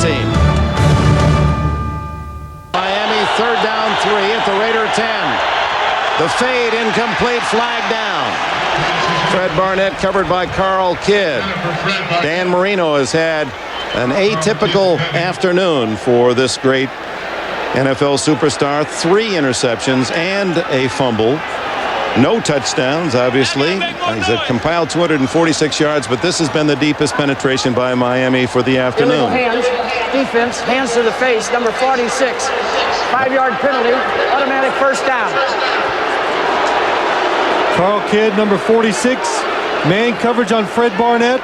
Miami 3rd down 3 at the Raider 10. The fade incomplete, flag down. Fred Barnett covered by Carl Kidd. Dan Marino has had an atypical afternoon for this great NFL superstar. 3 interceptions and a fumble. No touchdowns, obviously. He's compiled 246 yards, but this has been the deepest penetration by Miami for the afternoon. Hands, defense, hands to the face, number 46. 5-yard penalty, automatic first down. Carl Kidd, number 46. Man coverage on Fred Barnett.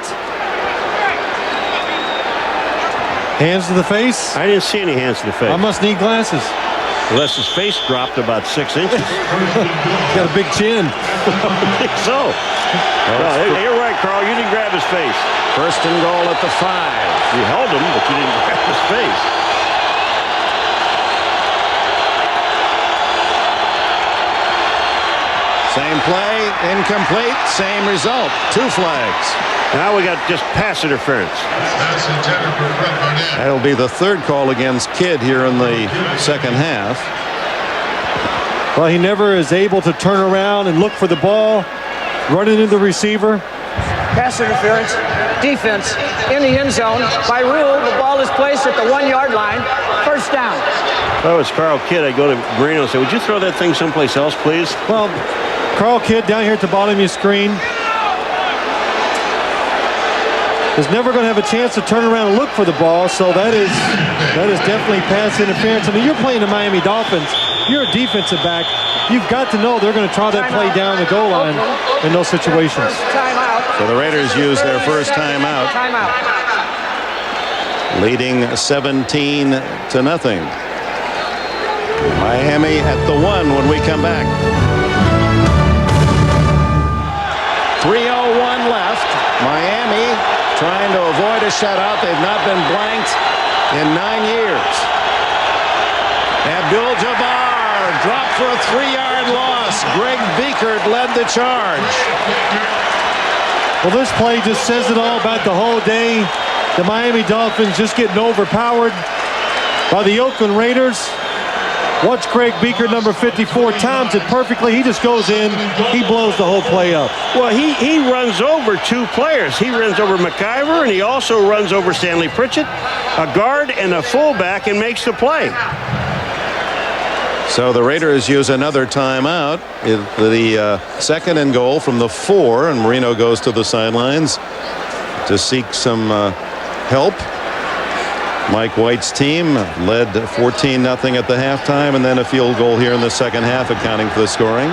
Hands to the face. I didn't see any hands to the face. I must need glasses. Unless his face dropped about 6 inches. He's got a big chin. I think so. No, you're right, Carl. You didn't grab his face. 1st and goal at the 5. You held him, but you didn't grab his face. Same play, incomplete, same result. 2 flags. Now we got just pass interference. That'll be the 3rd call against Kidd here in the 2nd half. Well, he never is able to turn around and look for the ball, running into the receiver. Pass interference, defense in the end zone. By rule, the ball is placed at the 1-yard line. First down. If I was Carl Kidd, I'd go to Marino and say, would you throw that thing someplace else, please? Well, Carl Kidd down here at the bottom of your screen is never going to have a chance to turn around and look for the ball, so that is definitely pass interference. I mean, you're playing the Miami Dolphins. You're a defensive back. You've got to know they're going to try that play down the goal line in those situations. So the Raiders use their first timeout, leading 17-0. Miami at the 1 when we come back. 3:01 left. Miami trying to avoid a shutout. They've not been blanked in 9 years. Abdul-Jabbar dropped for a 3-yard loss. Greg Biekert led the charge. Well, this play just says it all about the whole day. The Miami Dolphins just getting overpowered by the Oakland Raiders. Watch Greg Biekert, number 54, times it perfectly. He just goes in. He blows the whole play up. Well, he runs over 2 players. He runs over McIver, and he also runs over Stanley Pritchett, a guard and a fullback, and makes the play. So the Raiders use another timeout. The 2nd and goal from the 4, and Marino goes to the sidelines to seek some help. Mike White's team led 14-0 at the halftime, and then a field goal here in the second half, accounting for the scoring.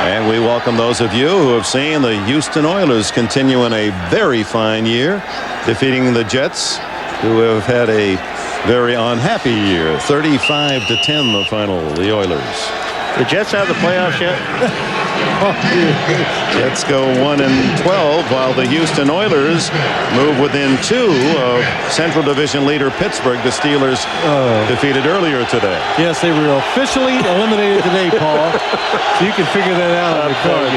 And we welcome those of you who have seen the Houston Oilers continue in a very fine year, defeating the Jets, who have had a very unhappy year. 35-10 the final, the Oilers. The Jets out of the playoffs yet? Jets go 1-12, while the Houston Oilers move within 2 of Central Division leader Pittsburgh. The Steelers defeated earlier today. Yes, they were officially eliminated today, Paul. So you can figure that out on the card.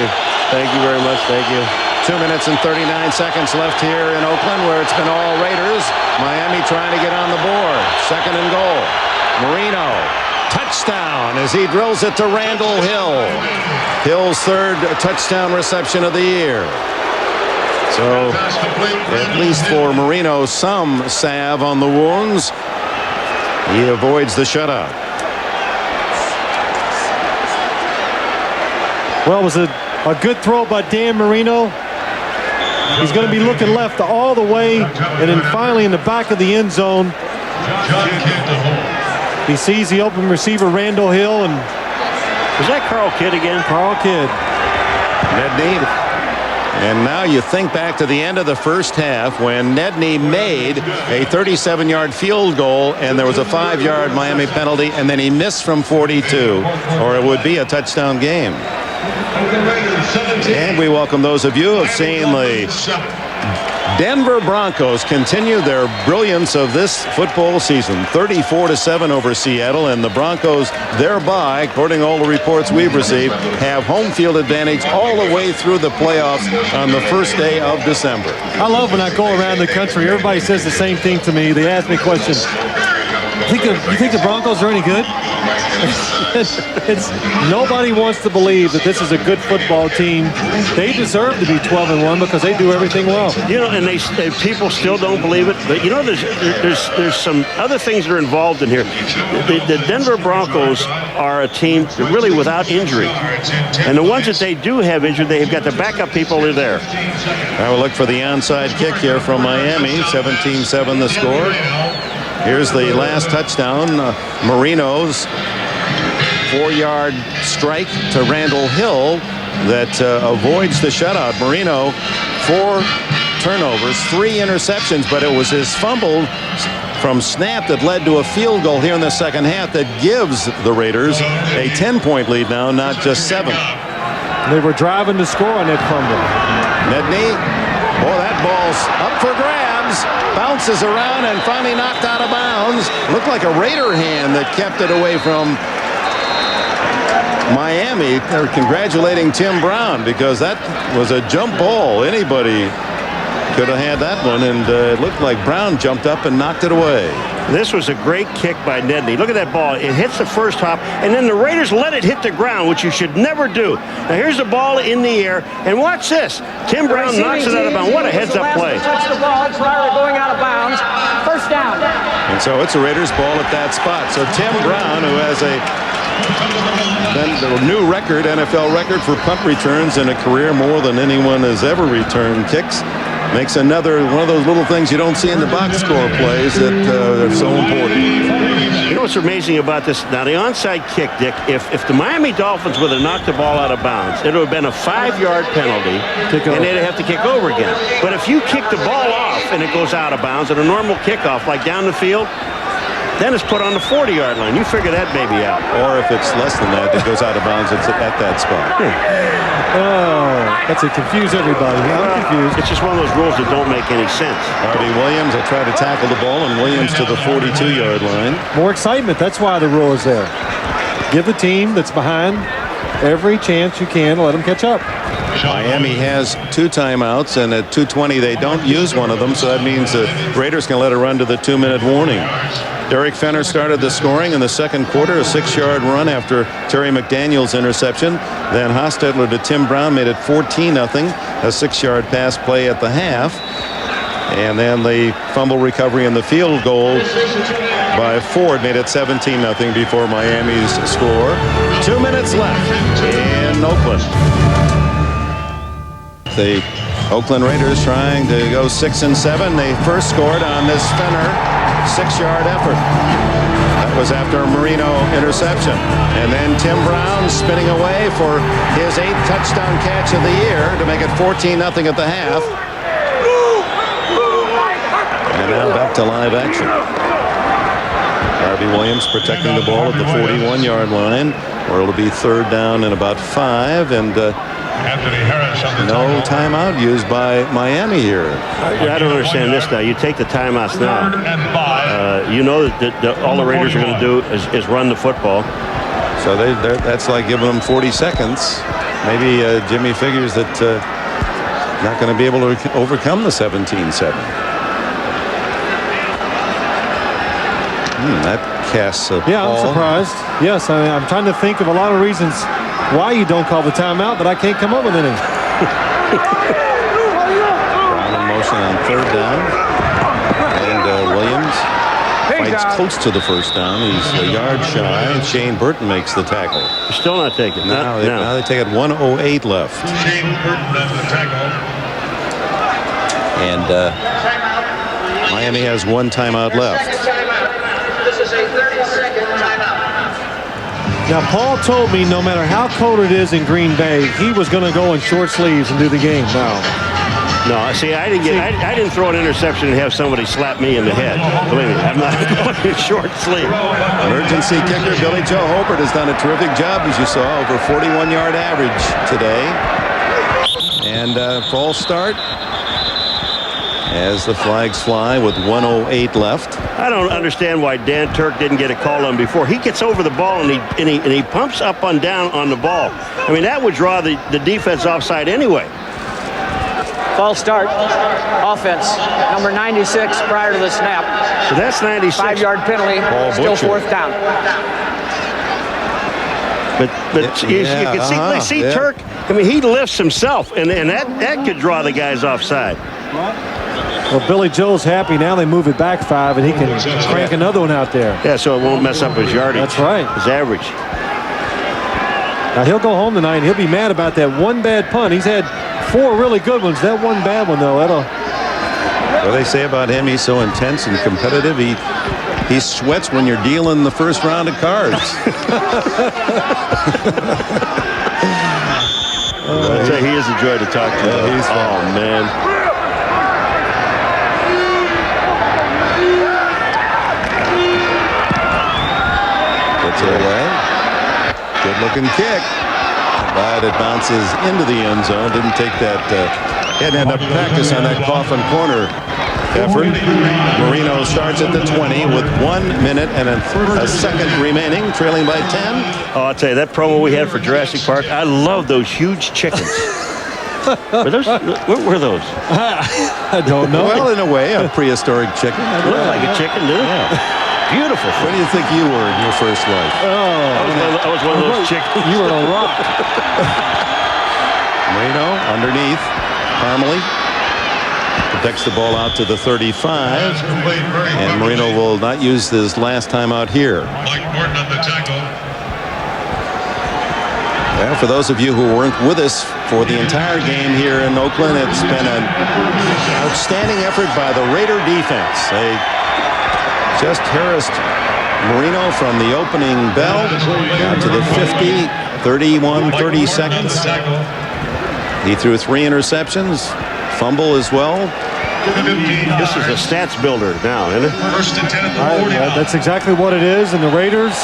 Thank you very much. Thank you. 2 minutes and 39 seconds left here in Oakland, where it's been all Raiders. Miami trying to get on the board. 2nd and goal. Marino. Touchdown as he drills it to Randall Hill. Hill's 3rd touchdown reception of the year. So at least for Marino, some salve on the wounds. He avoids the shutout. Well, it was a good throw by Dan Marino. He's going to be looking left all the way, and then finally in the back of the end zone, he sees the open receiver, Randall Hill, and was that Carl Kidd again? Carl Kidd. Nedney. And now you think back to the end of the first half when Nedney made a 37-yard field goal, and there was a 5-yard Miami penalty, and then he missed from 42, or it would be a touchdown game. And we welcome those of you who have seen the Denver Broncos continue their brilliance of this football season. 34-7 over Seattle, and the Broncos thereby, according to all the reports we've received, have home field advantage all the way through the playoffs on the first day of December. I love when I go around the country. Everybody says the same thing to me. They ask me questions. You think the Broncos are any good? Nobody wants to believe that this is a good football team. They deserve to be 12-1 because they do everything well. You know, and people still don't believe it. But you know, there's some other things that are involved in here. The Denver Broncos are a team really without injury, and the ones that they do have injured, they have got the backup people are there. I will look for the onside kick here from Miami. 17-7 the score. Here's the last touchdown. Marino's 4-yard strike to Randall Hill that avoids the shutout. Marino, 4 turnovers, 3 interceptions, but it was his fumble from snap that led to a field goal here in the second half that gives the Raiders a 10-point lead now, not just 7. They were driving to score on that fumble. Nedney, boy, that ball's up for grabs. Bounces around and finally knocked out of bounds. Looked like a Raider hand that kept it away from Miami. They're congratulating Tim Brown because that was a jump ball. Anybody could have had that one, and it looked like Brown jumped up and knocked it away. This was a great kick by Nedney. Look at that ball. It hits the first hop, and then the Raiders let it hit the ground, which you should never do. Now, here's the ball in the air, and watch this. Tim Brown knocks it out of bounds. What a heads-up play. Touch the ball prior to going out of bounds. First down. And so it's a Raiders ball at that spot. So Tim Brown, who has a new record, NFL record for punt returns in a career, more than anyone has ever returned kicks, makes another one of those little things you don't see in the box score plays that are so important. You know what's amazing about this? Now, the onside kick, Dick, if the Miami Dolphins would have knocked the ball out of bounds, it would have been a 5-yard penalty, and they'd have to kick over again. But if you kick the ball off and it goes out of bounds, at a normal kickoff, like down the field, then it's put on the 40-yard line. You figure that baby out. Or if it's less than that, it goes out of bounds, it's at that spot. Oh, that's to confuse everybody. I'm confused. It's just one of those rules that don't make any sense. Harvey Williams will try to tackle the ball, and Williams to the 42-yard line. More excitement. That's why the rule is there. Give the team that's behind every chance you can to let them catch up. Miami has 2 timeouts, and at 2:20 they don't use one of them, so that means the Raiders can let it run to the 2-minute warning. Derek Fenner started the scoring in the second quarter, a 6-yard run after Terry McDaniel's interception. Then Hostetler to Tim Brown made it 14-0, a 6-yard pass play at the half. And then the fumble recovery and the field goal by Ford made it 17-0 before Miami's score. 2 minutes left in Oakland. The Oakland Raiders trying to go 6-7. They first scored on this Fenner 6-yard effort. That was after a Marino interception. And then Tim Brown spinning away for his 8th touchdown catch of the year to make it 14-0 at the half. And now back to live action. Harvey Williams protecting the ball at the 41-yard line, where it'll be 3rd down and about 5. And no timeout used by Miami here. I don't understand this now. You take the timeouts now. You know that all the Raiders are going to do is run the football. So that's like giving them 40 seconds. Maybe Jimmy figures that not going to be able to overcome the 17-7. That casts a I'm surprised. Yes, I'm trying to think of a lot of reasons why you don't call the timeout, but I can't come up with any. Brown in motion on 3rd down. And Williams fights close to the 1st down. He's a yard shy. Shane Burton makes the tackle. You're still not taking it. Now they take it 1:08 left. Shane Burton on the tackle. And Miami has 1 timeout left. This is a 30-second timeout. Now, Paul told me no matter how cold it is in Green Bay, he was going to go in short sleeves and do the game. No, see, I didn't throw an interception and have somebody slap me in the head. Believe me, I'm not going in short sleeve. Emergency kicker Billy Joe Hobart has done a terrific job, as you saw, over 41-yard average today. And false start as the flags fly with 1:08 left. I don't understand why Dan Turk didn't get a call on before. He gets over the ball and he pumps up and down on the ball. I mean, that would draw the defense offside anyway. False start. Offense. Number 96 prior to the snap. So that's 96. 5-yard penalty. Still 4th down. But you can see Turk. I mean, he lifts himself, and that could draw the guys offside. Well, Billy Joe's happy now. They move it back 5, and he can crank another one out there. Yeah, so it won't mess up his yardage. That's right. His average. Now, he'll go home tonight, and he'll be mad about that one bad punt. He's had 4 really good ones. That one bad one, though, What they say about him, he's so intense and competitive. He sweats when you're dealing the first round of cards. I'd say he is a joy to talk to. He's fun. Oh, man. Gets it away. Good-looking kick. But it bounces into the end zone. Didn't take that. Hadn't had enough practice on that coffin corner effort. Marino starts at the 20 with 1 minute and a second remaining, trailing by 10. Oh, I'll tell you, that promo we had for Jurassic Park, I love those huge chickens. What were those? I don't know. Well, in a way, a prehistoric chicken. Looked like a chicken, didn't it? Yeah. Beautiful. What do you think you were in your first life? I was one of those chickens. You were a rock. Marino underneath. Parmalee protects the ball out to the 35. And Marino will not use his last time out here. Mike Morton on the tackle. Well, for those of you who weren't with us for the entire game here in Oakland, it's been an outstanding effort by the Raider defense. They just harassed Marino from the opening bell down to the 50, 31, 30 seconds. He threw 3 interceptions, fumble as well. This is a stats builder now, isn't it? First and 10 at the 49. That's exactly what it is. And the Raiders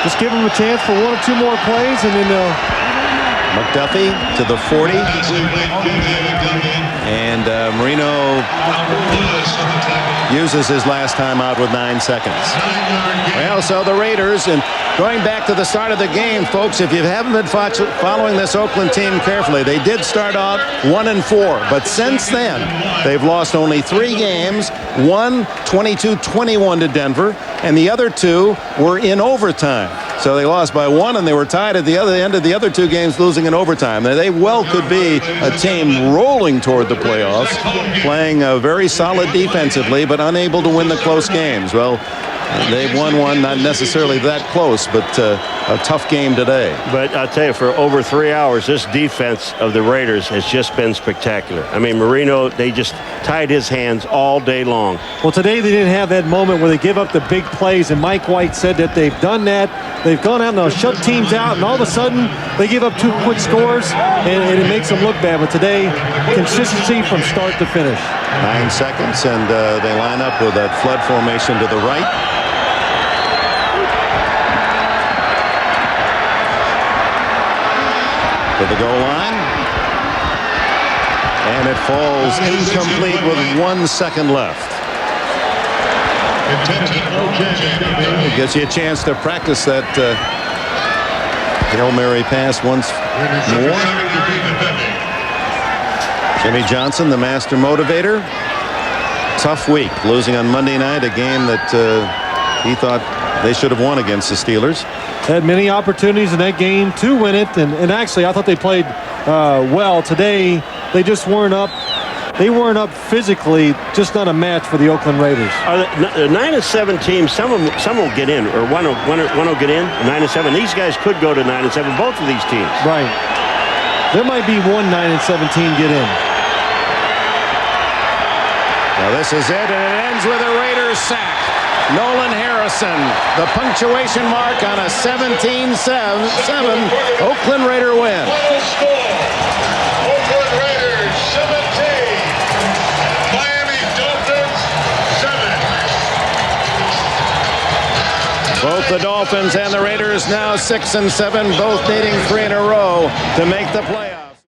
just give them a chance for 1 or 2 more plays, and then they'll. McDuffie to the 40. And Marino uses his last time out with 9 seconds. Well, so the Raiders, and going back to the start of the game, folks, if you haven't been following this Oakland team carefully, they did start out 1-4, but since then they've lost only 3 games. One 22-21 to Denver, and the other 2 were in overtime. So they lost by 1, and they were tied at the other end of the other 2 games, losing in overtime. Now, they well could be a team rolling toward the playoffs, playing very solid defensively, but unable to win the close games. Well, they've won one, not necessarily that close, but a tough game today. But I'll tell you, for over 3 hours, this defense of the Raiders has just been spectacular. I mean, Marino, they just tied his hands all day long. Well, today they didn't have that moment where they give up the big plays, and Mike White said that they've done that. They've gone out and they'll shut teams out, and all of a sudden they give up 2 quick scores, and it makes them look bad. But today, consistency from start to finish. 9 seconds, and they line up with that flood formation to the right. To the goal line. And it falls incomplete with 1 second left. It gives you a chance to practice that Hail Mary pass once more. Jimmy Johnson, the master motivator. Tough week, losing on Monday night, a game that he thought they should have won against the Steelers. Had many opportunities in that game to win it, and actually I thought they played well. Today they just weren't up. They weren't up physically, just not a match for the Oakland Raiders. The 9-7 teams, some will get in, or one will get in, 9-7. These guys could go to 9-7, both of these teams. Right. There might be one 9-7 team get in. Well, this is it, and it ends with a Raiders sack. Nolan Harrison, the punctuation mark on a 17-7 Oakland Raider win. Final score, Oakland Raiders 17, Miami Dolphins 7. Both the Dolphins and the Raiders now 6-7, both needing 3 in a row to make the playoffs.